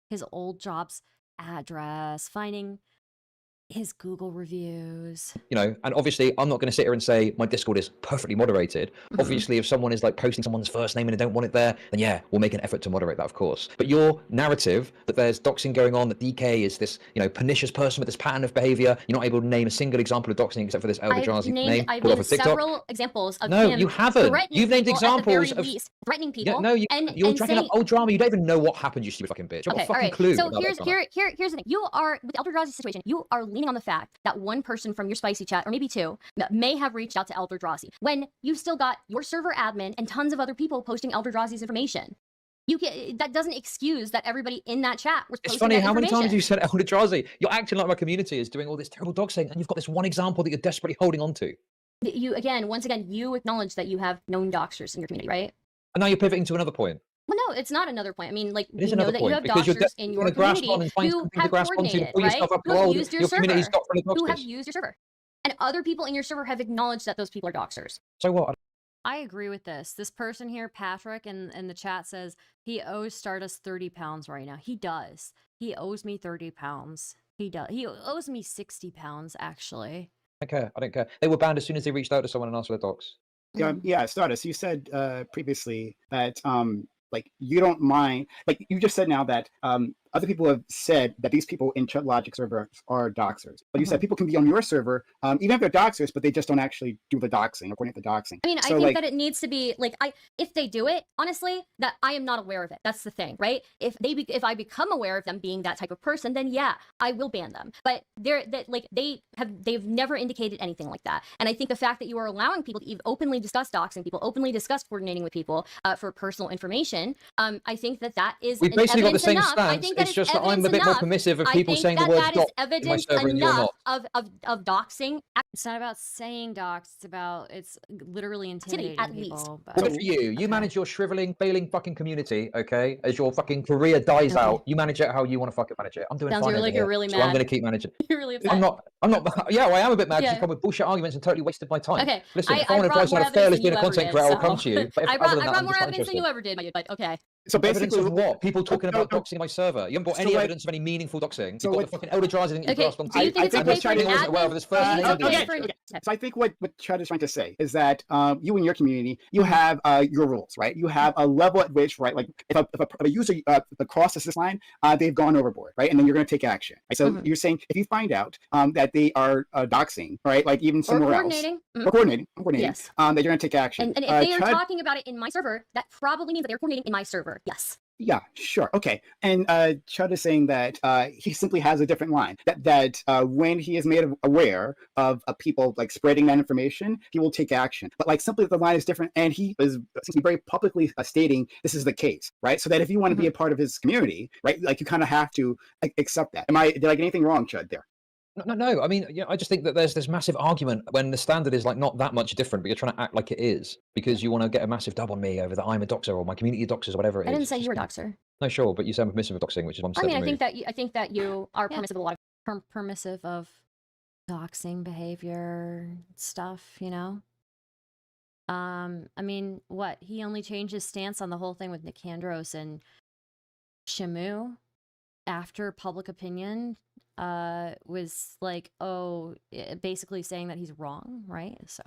his old job's address, finding his Google reviews. And obviously I'm not going to sit here and say my Discord is perfectly moderated. Obviously, if someone is like posting someone's first name and they don't want it there, then yeah, we'll make an effort to moderate that, of course. But your narrative that there's doxing going on, that DK is this, pernicious person with this pattern of behavior, you're not able to name a single example of doxing except for this Eldrazi name I've pulled off named of TikTok. several examples of No, him you haven't. threatening You've named people at the very examples of least, threatening Yeah, people. no, you're and dragging up saying, old drama. You don't even know what happened, you stupid fucking bitch. You have okay, a fucking all right. clue. So about here's that drama. here's the thing. You are with the Eldrazi situation. You are leaning on the fact that one person from your spicy chat, or maybe two, may have reached out to Eldrazi when you've still got your server admin and tons of other people posting Eldrazi's information. That doesn't excuse that everybody in that chat was posting It's funny, that how many times have you information. said Eldrazi? You're acting like my community is doing all this terrible doxing, and you've got this one example that you're desperately holding on to. Once again, you acknowledge that you have known doxers in your community, right? And now you're pivoting to another point. Well, no, it's not another point. I mean, like, It is we know another that point, you have because you're doxers in your gonna grasp community on and find who something to have grasp onto to coordinated, pull right? yourself up Who to have old. used your Your community's server. got friendly Who have doxers. used your server. And other people in your server have acknowledged that those people are doxers. So what? I agree with this. This person here, Patrick, in the chat says he owes Stardust 30 pounds right now. He does. He owes me 30 pounds. He does. He owes me 60 pounds, actually. I don't care. They were banned as soon as they reached out to someone and asked for their docs. Yeah, Stardust, you said previously that like you don't mind, like you just said now that other people have said that these people in Chudlogic servers are doxers. But you said people can be on your server, even if they're doxers, but they just don't actually do the doxing or coordinate the doxing. I mean, So, I think like, that it needs to be like if they do it, honestly, that I am not aware of it. That's the thing, right? If I become aware of them being that type of person, then yeah, I will ban them. But they've never indicated anything like that. And I think the fact that you are allowing people to openly discuss doxing people, openly discuss coordinating with people for personal information, I think that is We've basically got the same enough. I stance. think that It's is just that I'm a evidence bit more enough. permissive of I people think saying the that word that is doc in my evidence server and you're enough not. of doxing. It's not about saying docs. It's literally intimidating at least. people. But, Good for you. You manage your shriveling, failing fucking community, okay? As your fucking career dies out, you manage it how you want to fucking manage it. I'm doing Sounds fine over like here, you're really so I'm mad. going to keep managing. You're really upset. I'm not. Yeah, well, I am a bit mad because Yeah. you come with bullshit arguments and totally wasted my time. Okay. Listen, if I I want to brought advise more on a fair evidence as being than a you content ever creator, did, I'll come so. to you. But if, I other brought than that, I'm more just not evidence than you interested. ever did, but okay. so Evidence basically, of what? People talking about no. doxing my server. You haven't brought So any what- evidence of any meaningful doxing. so You've got what- the fucking Eldrazi thing that you Okay, grasped onto. do you think it's I okay think for an Chud wasn't aware of admin? his first Do you name. think it's okay Okay, for an So I think what Chud is trying to say is that you and your community, you have your rules, right? You have a level at which, right, like if a user crosses this line, they've gone overboard, right? And then you're going to take action. Right? So you're saying if you find out that they are doxing, right, like even or somewhere else, coordinating? or coordinating, Yes. that you're going to take action. And if they are Chud- talking about it in my server, that probably means that they're coordinating in my server. Yes. Yeah, sure. Okay. And Chud is saying that he simply has a different line. That when he is made aware of people like spreading that information, he will take action. But like simply the line is different, and he is very publicly stating this is the case, right? So that if you want to be a part of his community, right, like you kind of have to accept that. Did I get anything wrong, Chud? There. No. I mean, I just think that there's this massive argument when the standard is like not that much different, but you're trying to act like it is because you want to get a massive dub on me over that I'm a doxer or my community of doxers or whatever it is. I didn't say you were a doxer. No, sure, but you say I'm permissive of doxing, which is one step I mean, removed. I think that you are permissive of a lot of permissive of doxing behavior stuff, you know? I mean, what? He only changed his stance on the whole thing with Nicandros and Shamu after public opinion was like, basically saying that he's wrong, right? So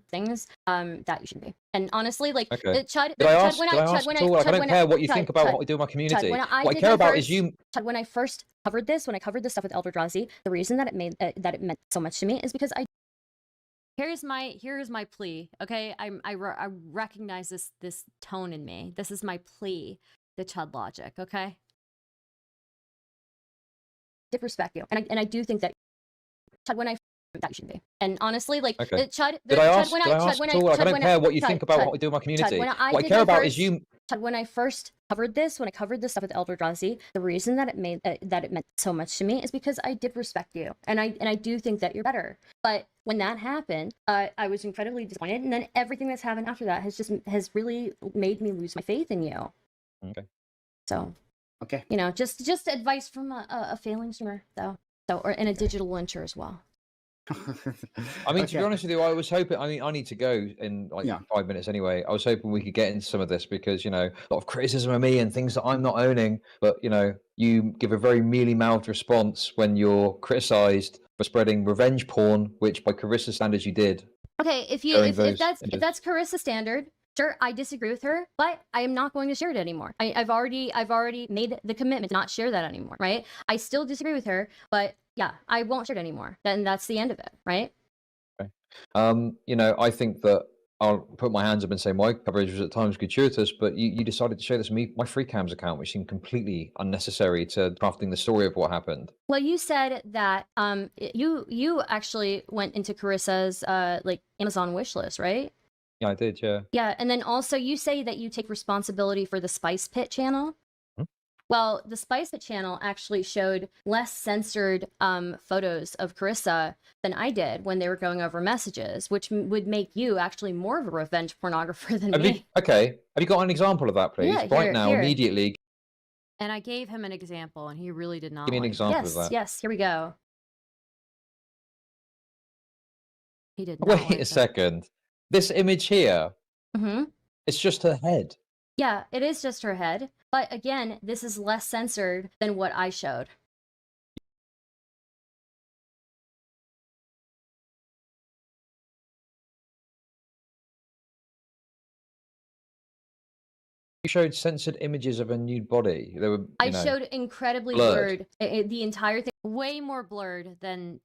things that you shouldn't be. And honestly, like Okay. Chud, Did I ask? Chud, Did I ask at all? Like, I don't care what you think about what we do in my community. when I What I did care my about is first- you. Chud, when I first covered this, when I covered this stuff with Eldrazi, the reason that it meant so much to me is because here's my plea, okay? I recognize this tone in me. This is my plea, the Chudlogic, okay? did respect you, and I do think that Chud, when I that you shouldn't be. And honestly, like Okay. Chud, Did I ask? Chud, when Did I ask when at all? Like, I don't care what you Chud, think about Chud, what we do in my community. Chud, when I What I did care my about first- is you. when I first covered this, when I covered this stuff with Eldrazi, the reason that it meant so much to me is because I did respect you, and I do think that you're better. But when that happened, I was incredibly disappointed, and then everything that's happened after that has really made me lose my faith in you. Okay. So, Okay. you know, just advice from a failing streamer, though. So, or in a digital lyncher as well. I mean, to be Okay. honest with you, I was hoping. I mean, I need to go in like Yeah. 5 minutes anyway. I was hoping we could get into some of this because a lot of criticism of me and things that I'm not owning. But you give a very mealy-mouthed response when you're criticised for spreading revenge porn, which by Carissa standards you did. Okay, if that's Carissa's standard, sure, I disagree with her, but I am not going to share it anymore. I've already made the commitment to not share that anymore, right? I still disagree with her, but yeah, I won't share it anymore. Then that's the end of it, right? Okay. I think that I'll put my hands up and say my coverage was at times gratuitous, but you decided to show this me my free cams account, which seemed completely unnecessary to crafting the story of what happened. Well, you said that you actually went into Carissa's like Amazon wish list, right? Yeah, I did. Yeah. Yeah, and then also you say that you take responsibility for the Spice Pit channel. Well, the Spice Pit channel actually showed less censored photos of Carissa than I did when they were going over messages, which would make you actually more of a revenge pornographer than me. Okay. Have you got an example of that, please? Yeah, Right now, here. immediately. And I gave him an example, and he really did not. Give me an like example it. of that. Yes, here we go. He did not. Wait like a second. This image here, Mm-hmm. it's just her head. Yeah, it is just her head. But again, this is less censored than what I showed. You showed censored images of a nude body. They were. I showed incredibly blurred. the entire thing. Way more blurred than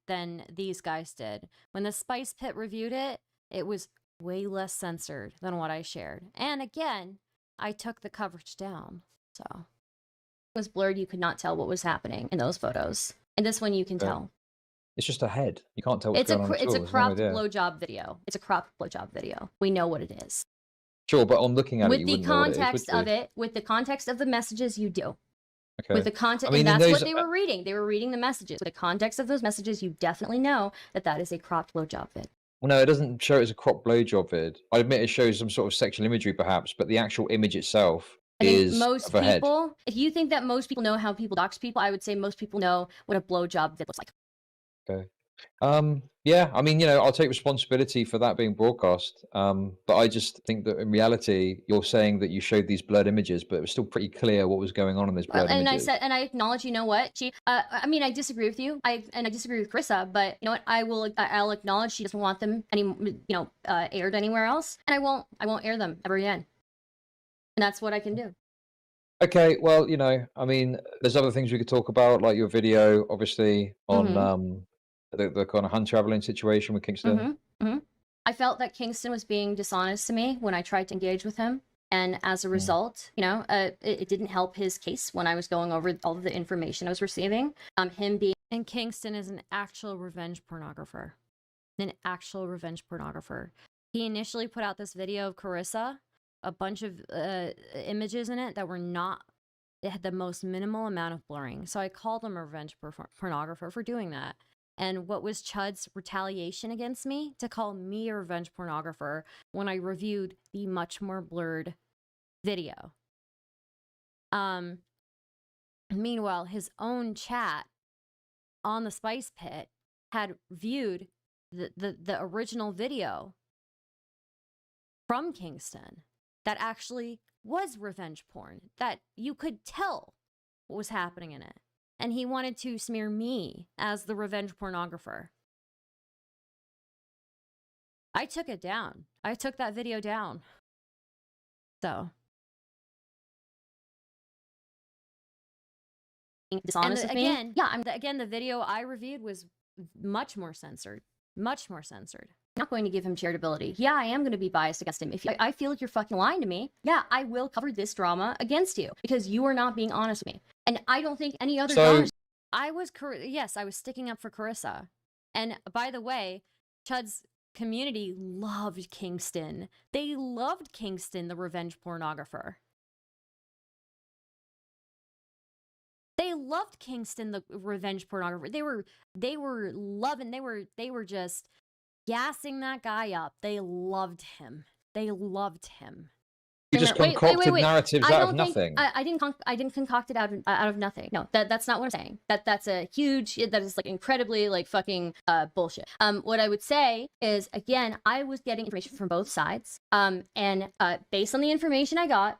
these guys did. When the Spice Pit reviewed it, it was way less censored than what I shared. And again, I took the coverage down. So It was blurred. You could not tell what was happening in those photos. And this one you can tell. It's just a head. You can't tell what's going on. It's a There's no cropped idea. blowjob video. It's a cropped blowjob video. We know what it is. Sure, but on looking at With it, you the wouldn't know what it is, context would of you? it, with the context of the messages, you do. Okay. With the context, I mean, and in that's what those- they were reading. They were reading the messages. With the context of those messages, you definitely know that that is a cropped blowjob vid. Well, no, it doesn't show it as a crop blowjob vid. I admit it shows some sort of sexual imagery, perhaps, but the actual image itself I think is most of a head. people, if you think that most people know how people dox people, I would say most people know what a blowjob vid looks like. Okay. Yeah, I mean, I'll take responsibility for that being broadcast. But I just think that in reality, you're saying that you showed these blurred images, but it was still pretty clear what was going on in those blurred And images. I acknowledge, you know what? I disagree with you. I disagree with Carissa, but you know what? I'll acknowledge she doesn't want them aired anywhere else, and I won't air them ever again. And that's what I can do. Okay, well, I mean, there's other things we could talk about, like your video, obviously, on the kind of hunt traveling situation with Kingston. I felt that Kingston was being dishonest to me when I tried to engage with him. And as a result, it didn't help his case when I was going over all of the information I was receiving. And Kingston is an actual revenge pornographer. He initially put out this video of Carissa, a bunch of images in it that were not, it had the most minimal amount of blurring. So I called him a revenge pornographer for doing that. And what was Chud's retaliation against me? To call me a revenge pornographer when I reviewed the much more blurred video. Meanwhile, his own chat on the Spice Pit had viewed the original video from Kingston that actually was revenge porn, that you could tell what was happening in it. And he wanted to smear me as the revenge pornographer. I took it down. I took that video down. So. Dishonest with me? Again, yeah, again, the video I reviewed was much more censored. Much more censored. I'm not going to give him charitability. Yeah, I am going to be biased against him. If I feel like you're fucking lying to me, yeah, I will cover this drama against you because you are not being honest with me. And I don't think any other dramas. I was sticking up for Carissa. And by the way, Chud's community loved Kingston. They loved Kingston, the revenge pornographer. They loved Kingston, the revenge pornographer. They were loving. They were just gassing that guy up. They loved him. They loved him. You just Wait, concocted narratives I out don't of think nothing. I didn't concoct it out of nothing. No, that's not what I'm saying. That's a huge. That is like incredibly like fucking bullshit. What I would say is, again, I was getting information from both sides. And based on the information I got,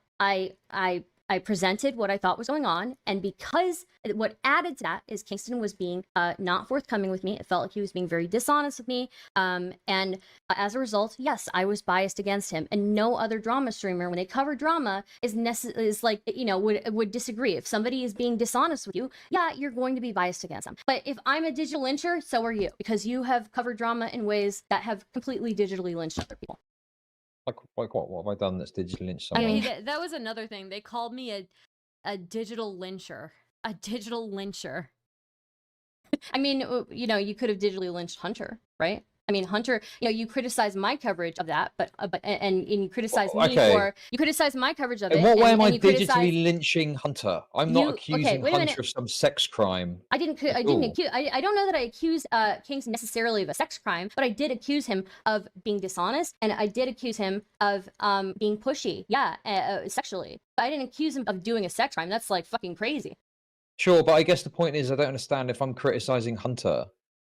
I presented what I thought was going on, and because what added to that is Kingston was being not forthcoming with me. It felt like he was being very dishonest with me, and as a result, yes, I was biased against him. And no other drama streamer, when they cover drama, is like, you know, would disagree. If somebody is being dishonest with you, yeah, you're going to be biased against them. But if I'm a digital lyncher, so are you, because you have covered drama in ways that have completely digitally lynched other people. Like what have I done that's digitally lynched I someone? mean, that was another thing. They called me a digital lyncher. A digital lyncher. I mean, you know, you could have digitally lynched Hunter, right? I mean, Hunter, you know, you criticize my coverage of that, but and you criticize me for my coverage of it. In what way am I you digitally lynching Hunter? I'm not accusing Hunter of some sex crime. I don't know that I accused Kingston necessarily of a sex crime, but I did accuse him of being dishonest, and I did accuse him of being pushy, sexually. But I didn't accuse him of doing a sex crime. That's like fucking crazy. Sure, but I guess the point is, I don't understand if I'm criticizing Hunter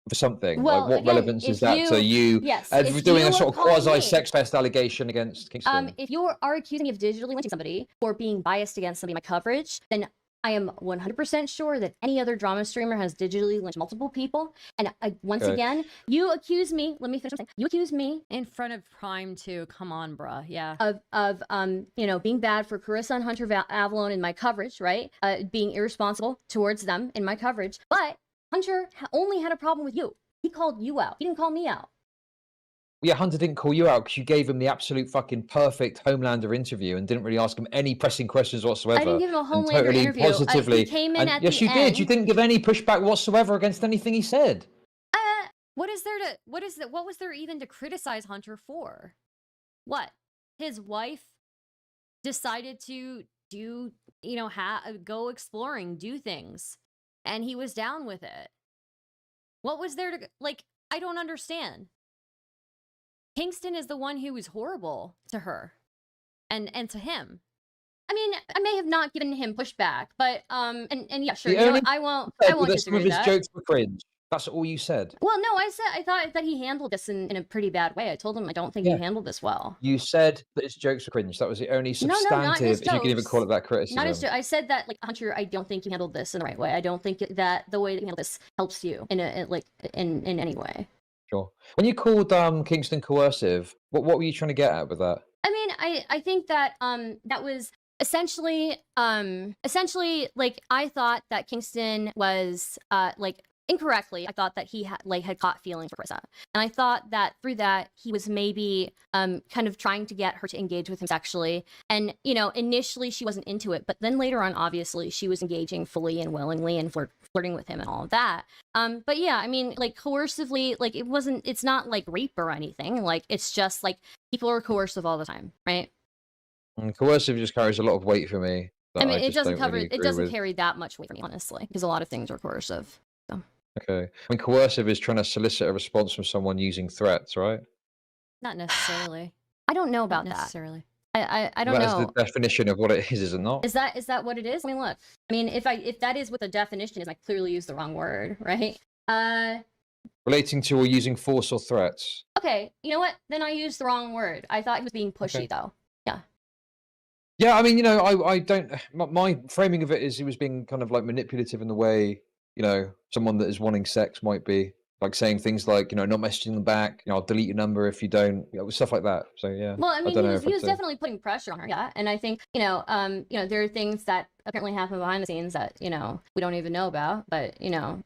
for something. Well, like, what again, relevance is that to you? Yes, as if doing you a sort of are calling me- quasi-sex fest allegation against Kingston. If you are accusing me of digitally lynching somebody or being biased against somebody in my coverage, then I am 100% sure that any other drama streamer has digitally lynched multiple people. And once again, you accuse me. Let me finish saying. You accuse me in front of Prime too. Come on, bruh. Yeah. Of you know, being bad for Carissa and Hunter Avalon in my coverage, right? Being irresponsible towards them in my coverage. But Hunter only had a problem with you. He called you out. He didn't call me out. Yeah, Hunter didn't call you out because you gave him the absolute fucking perfect Homelander interview and didn't really ask him any pressing questions whatsoever. I didn't give him a Homelander totally interview. Positively. He came in yes, you did. You didn't give any pushback whatsoever against anything he said. What was there even to criticize Hunter for? What? His wife decided to do, you know, go exploring, do things, and he was down with it. What was there to, like, I don't understand. Kingston is the one who was horrible to her and to him. I mean, I may have not given him pushback, but and yeah, sure. You know, I won't disagree with that. Some of his jokes were cringe. That's all you said. Well, no, I thought that he handled this in a pretty bad way. I told him I don't think he handled this well. You said that his jokes were cringe. That was the only substantive, if you can even call it that, criticism. Not his jokes. I said that, like, Hunter, I don't think you handled this in the right way. I don't think that the way that you handled this helps you in any way. Sure. When you called Kingston coercive, what were you trying to get at with that? I mean, I think that that was essentially like, I thought that Kingston was like, incorrectly, I thought that he had caught feelings for Carissa, and I thought that through that he was maybe kind of trying to get her to engage with him sexually. And, you know, initially she wasn't into it, but then later on, obviously, she was engaging fully and willingly and flirting with him and all of that. But yeah, I mean, like, coercively, like, it's not like rape or anything. Like, it's just like people are coercive all the time, right? And coercive just carries a lot of weight for me. I mean, it doesn't carry that much weight for me, honestly, because a lot of things are coercive. So. Okay. I mean, coercive is trying to solicit a response from someone using threats, right? Not necessarily. I don't know about Not necessarily. that. I don't know. That's the definition of what it is it not? Is that what it is? I mean, look. I mean, if that is what the definition is, I clearly used the wrong word, right? Relating to or using force or threats. Okay, you know what? Then I used the wrong word. I thought he was being pushy, though. Yeah. Yeah, I mean, you know, I don't. My framing of it is he was being kind of like manipulative in the way, you know, someone that is wanting sex might be, like saying things like, you know, not messaging them back, you know, I'll delete your number if you don't, you know, stuff like that. So yeah. Well, I mean, he was definitely putting pressure on her, yeah. And I think, you know, there are things that apparently happen behind the scenes that, you know, we don't even know about. But, you know,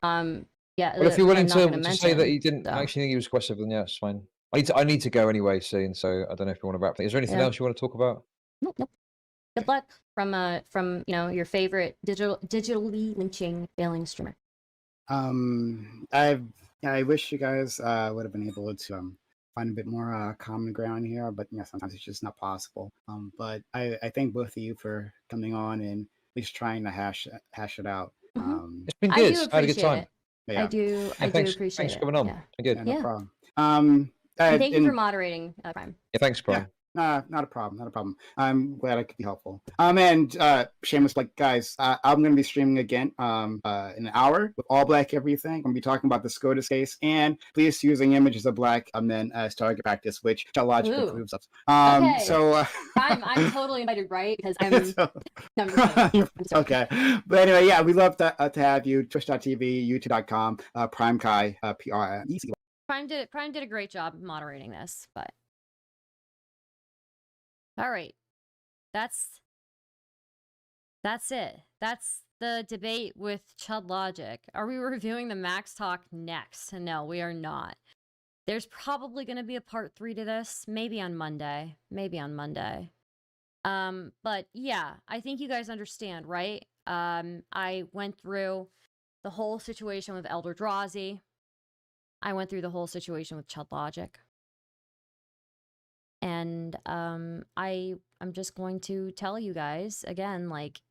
yeah. Well, if you're willing to say that he didn't actually think he was aggressive, then yeah, it's fine. I need to go anyway soon, so I don't know if you want to wrap things. Is there anything else you want to talk about? Nope. Good luck from you know, your favorite digitally lynching failing streamer. I wish you guys would have been able to find a bit more common ground here, but you know, sometimes it's just not possible. But I thank both of you for coming on and at least trying to hash it out. It's been I good. do I had a good appreciate time. it. Yeah. I do Thanks appreciate for it. coming on. Yeah. Been good. Yeah, no Yeah. problem. And thank you for and- moderating, Prime. Yeah, thanks, Prime. not a problem. Not a problem. I'm glad I could be helpful. And shameless, like guys, I'm going to be streaming again in an hour with all black everything. I'm going to be talking about the SCOTUS case and police using images of black men as target practice, which Chudlogic Ooh. approves of. Okay. So I'm totally invited, right? Because I'm. so- No, I'm just kidding. I'm sorry. okay, but anyway, yeah, we'd love to have you. Twitch.tv, YouTube.com, Prime Kai, PRMEC. Prime did a great job moderating this, but all right, that's it. That's the debate with Chudlogic. Are we reviewing the Max Talk next? No, we are not. There's probably going to be a part 3 to this, maybe on Monday. But yeah, I think you guys understand, right? I went through the whole situation with Eldrazi. I went through the whole situation with Chudlogic. And I'm just going to tell you guys again, like,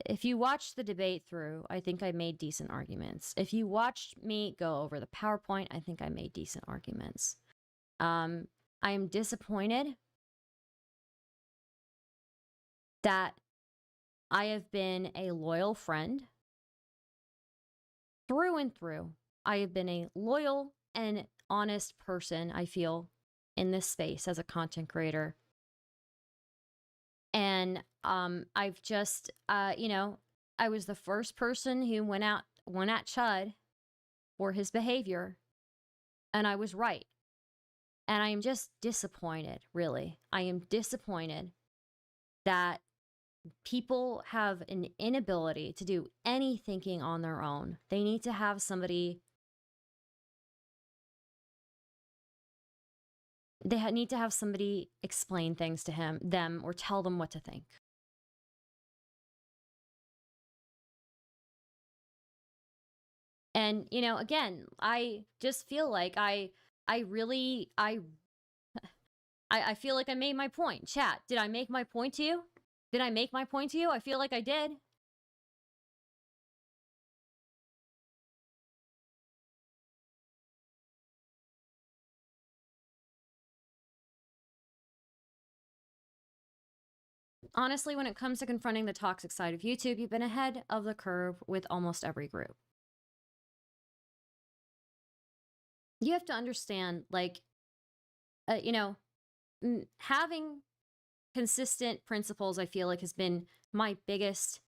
if you watched the debate through, I think I made decent arguments. If you watched me go over the PowerPoint, I think I made decent arguments. I am disappointed that I have been a loyal friend through and through. I have been a loyal and honest person, I feel, in this space as a content creator. And I've just I was the first person who went at Chud for his behavior, and I was right. And I am just disappointed, really. I am disappointed that people have an inability to do any thinking on their own. They need to have somebody. Need to have somebody explain things to them, or tell them what to think. And, again, I just feel like I feel like I made my point. Chat, did I make my point to you? I feel like I did. Honestly, when it comes to confronting the toxic side of YouTube, you've been ahead of the curve with almost every group. You have to understand, like, having consistent principles, I feel like, has been my biggest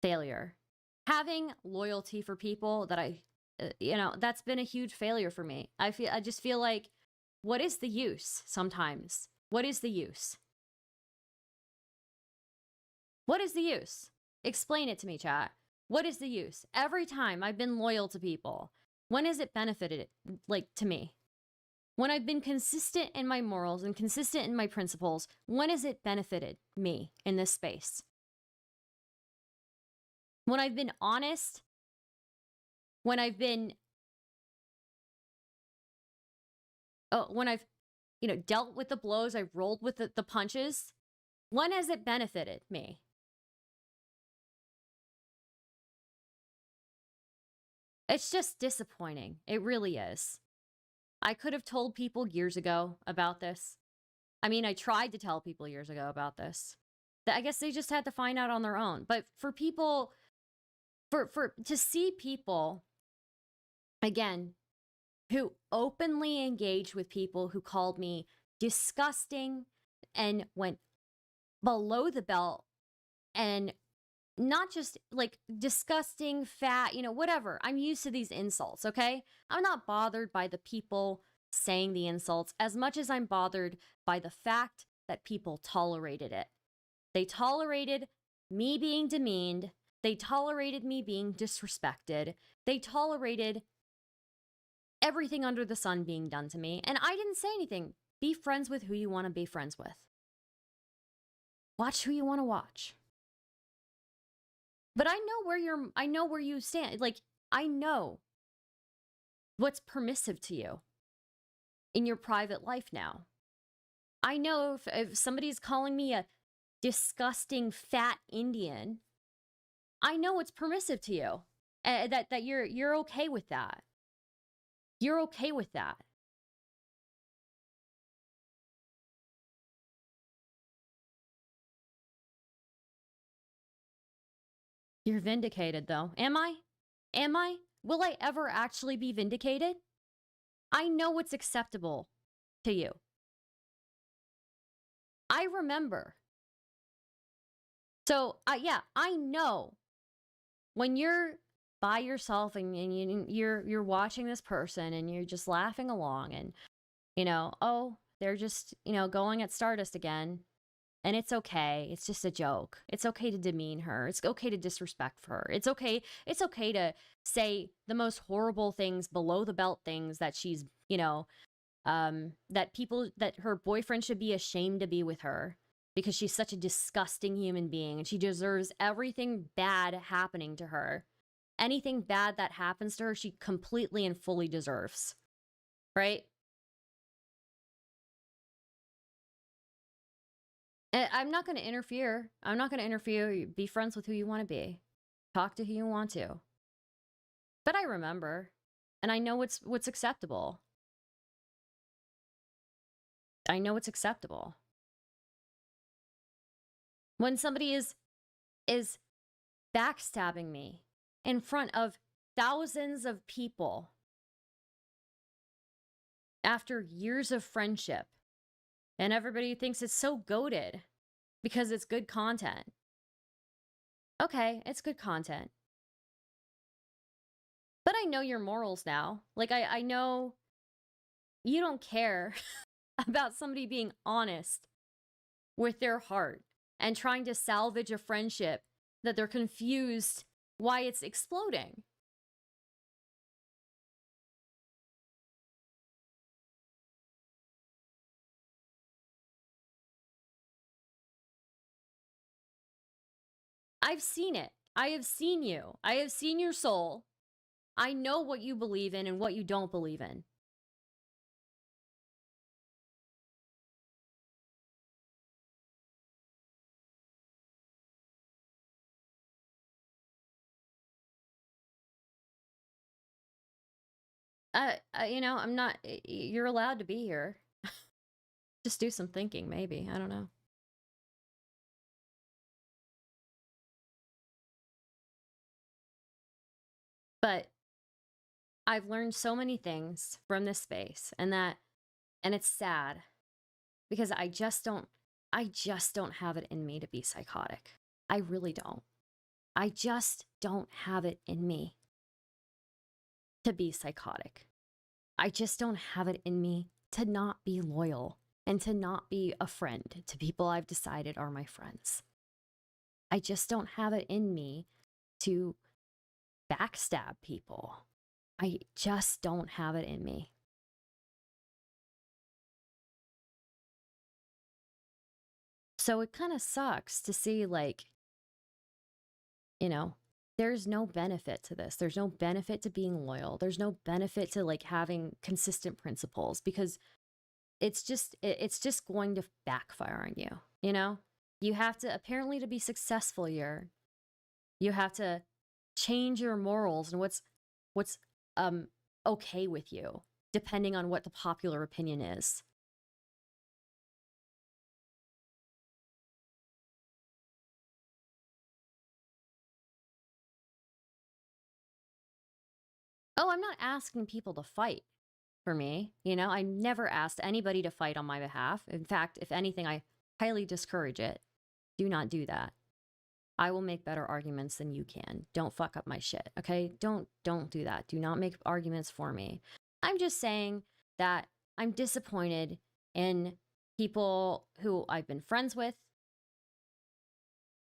failure. Having loyalty for people that that's been a huge failure for me. I just feel like, what is the use sometimes? What is the use? What is the use? Explain it to me, chat. What is the use? Every time I've been loyal to people, when has it benefited, to me? When I've been consistent in my morals and consistent in my principles, when has it benefited me in this space? When I've been honest, when I've been, dealt with the blows, I've rolled with the punches, when has it benefited me? It's just disappointing. It really is. I could have told people years ago about this. I mean, I tried to tell people years ago about this. I guess they just had to find out on their own. But for people, to see people, again, who openly engaged with people who called me disgusting and went below the belt, and not just like disgusting, fat, whatever. I'm used to these insults, okay? I'm not bothered by the people saying the insults as much as I'm bothered by the fact that people tolerated it. They tolerated me being demeaned. They tolerated me being disrespected. They tolerated everything under the sun being done to me. And I didn't say anything. Be friends with who you want to be friends with. Watch who you want to watch. But I know where you stand. Like, I know what's permissive to you in your private life now. I know if somebody's calling me a disgusting fat Indian, I know it's permissive to you. That you're okay with that. You're okay with that. You're vindicated, though. Am I? Am I? Will I ever actually be vindicated? I know what's acceptable to you. I remember. So, yeah, I know when you're by yourself and you're watching this person and you're just laughing along and, oh, they're just, going at Stardust again. And it's okay. It's just a joke. It's okay to demean her. It's okay to disrespect her. It's okay. It's okay to say the most horrible things, below the belt things that she's, that her boyfriend should be ashamed to be with her because she's such a disgusting human being and she deserves everything bad happening to her. Anything bad that happens to her, she completely and fully deserves. Right? I'm not going to interfere. I'm not going to interfere. Be friends with who you want to be. Talk to who you want to. But I remember, and I know what's acceptable. I know it's acceptable. When somebody is backstabbing me in front of thousands of people after years of friendship, and everybody thinks it's so goated because it's good content. Okay, it's good content. But I know your morals now. Like, I know you don't care about somebody being honest with their heart and trying to salvage a friendship that they're confused why it's exploding. I've seen it. I have seen you. I have seen your soul. I know what you believe in and what you don't believe in. I'm not, you're allowed to be here. Just do some thinking, maybe. I don't know. But I've learned so many things from this space and it's sad because I just don't have it in me to be psychotic. I really don't. I just don't have it in me to be psychotic. I just don't have it in me to not be loyal and to not be a friend to people I've decided are my friends. I just don't have it in me to backstab people. I just don't have it in me. So it kind of sucks to see, like, there's no benefit to this. There's no benefit to being loyal. There's no benefit to, like, having consistent principles because it's just going to backfire on you, You have to, apparently to be successful here, you have to change your morals and what's okay with you, depending on what the popular opinion is. Oh, I'm not asking people to fight for me. I never asked anybody to fight on my behalf. In fact, if anything, I highly discourage it. Do not do that. I will make better arguments than you can. Don't fuck up my shit, okay? Don't do that. Do not make arguments for me. I'm just saying that I'm disappointed in people who I've been friends with.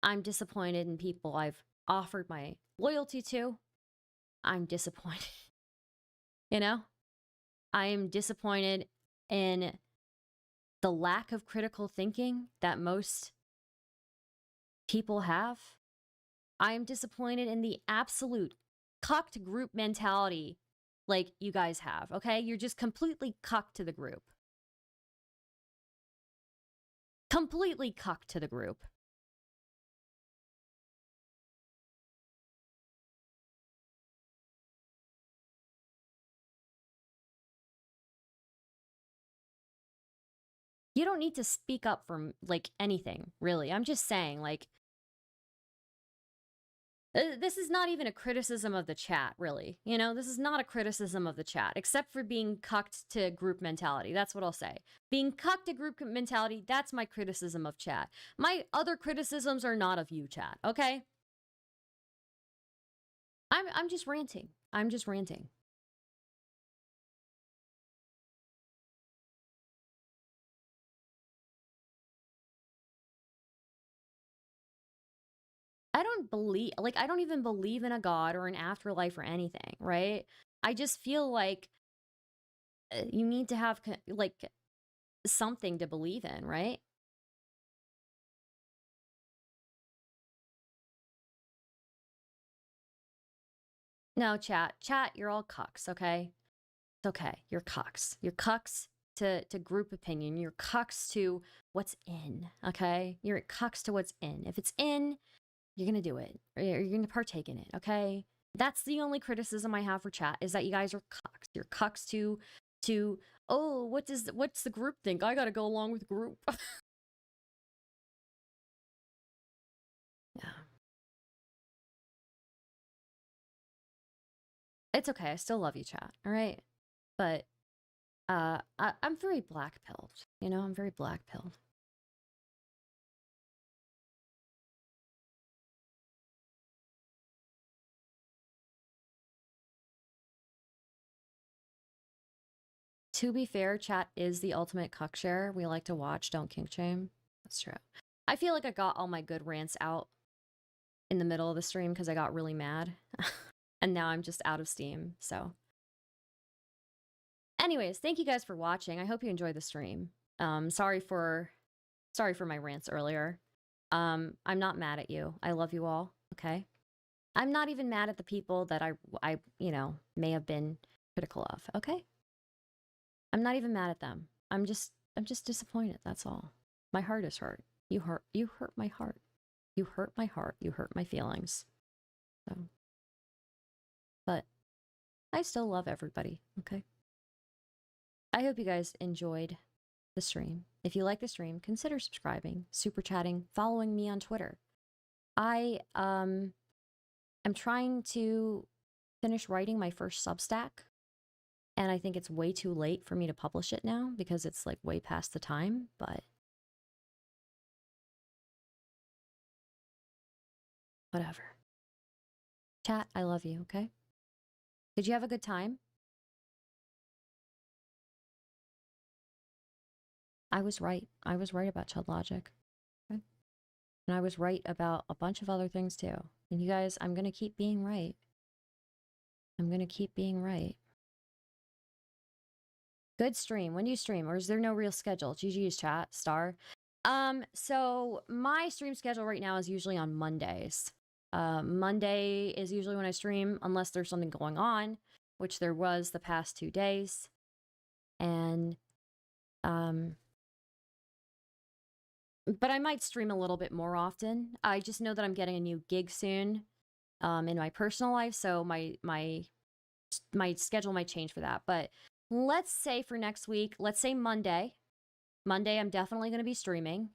I'm disappointed in people I've offered my loyalty to. I'm disappointed. I am disappointed in the lack of critical thinking that most people have. I am disappointed in the absolute cucked group mentality like you guys have, okay? You're just completely cucked to the group. Completely cucked to the group. You don't need to speak up for like anything, really. I'm just saying, like, this is not even a criticism of the chat, really. You know, this is not a criticism of the chat, except for being cucked to group mentality. That's what I'll say. Being cucked to group mentality, that's my criticism of chat. My other criticisms are not of you, chat, okay? I'm just ranting. I'm just ranting. I don't even believe in a god or an afterlife or anything, right? I just feel like you need to have like something to believe in, right? No, chat, you're all cucks, okay? It's okay. You're cucks. You're cucks to group opinion. You're cucks to what's in, okay? You're cucks to what's in. If it's in, you're gonna do it. Or you're gonna partake in it, okay? That's the only criticism I have for chat, is that you guys are cucks. You're cucks to oh, what's the group think? I gotta go along with the group. Yeah. It's okay. I still love you, chat. All right. But I'm very black-pilled. You know, I'm very black-pilled. To be fair, chat is the ultimate cuck share. We like to watch, don't kink shame. That's true. I feel like I got all my good rants out in the middle of the stream because I got really mad. And now I'm just out of steam, so. Anyways, thank you guys for watching. I hope you enjoyed the stream. Sorry for my rants earlier. I'm not mad at you. I love you all, okay? I'm not even mad at the people that I you know, may have been critical of, okay? I'm not even mad at them. I'm just disappointed, that's all. My heart is hurt. You hurt my heart. You hurt my heart. You hurt my feelings. So, but I still love everybody, okay? I hope you guys enjoyed the stream. If you like the stream, consider subscribing, super chatting, following me on Twitter. I am trying to finish writing my first Substack, and I think it's way too late for me to publish it now because it's like way past the time, but whatever. Chat, I love you, okay? Did you have a good time? I was right. I was right about Chudlogic. Okay? And I was right about a bunch of other things too. And you guys, I'm going to keep being right. I'm going to keep being right. Good stream. When do you stream? Or is there no real schedule? GG's chat, star. So my stream schedule right now is usually on Mondays. Monday is usually when I stream, unless there's something going on, which there was the past 2 days. And, but I might stream a little bit more often. I just know that I'm getting a new gig soon, in my personal life, so my schedule might change for that. But let's say for next week, let's say Monday. Monday, I'm definitely going to be streaming.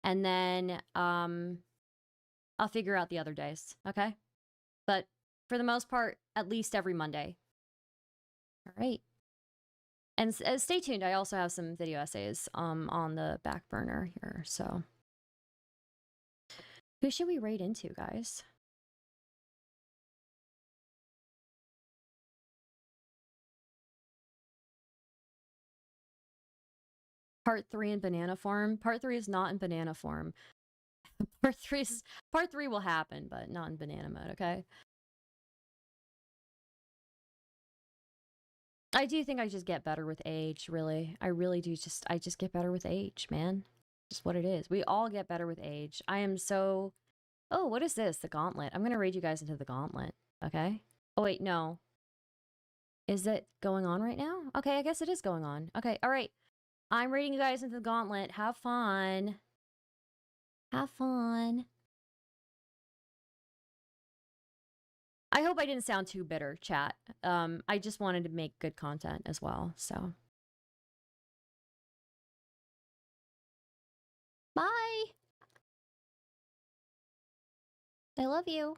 And then I'll figure out the other days, okay? But for the most part, at least every Monday. All right. And stay tuned. I also have some video essays on the back burner here, so. Who should we raid into, guys? Part 3 in banana form. Part 3 is not in banana form. Part 3 will happen, but not in banana mode, okay? I do think I just get better with age, really. I really do I just get better with age, man. Just what it is. We all get better with age. I am so... Oh, what is this? The gauntlet. I'm gonna raid you guys into the gauntlet, okay? Oh, wait, no. Is it going on right now? Okay, I guess it is going on. Okay, all right. I'm raiding you guys into the gauntlet. Have fun. Have fun. I hope I didn't sound too bitter, chat. I just wanted to make good content as well, so. Bye. I love you.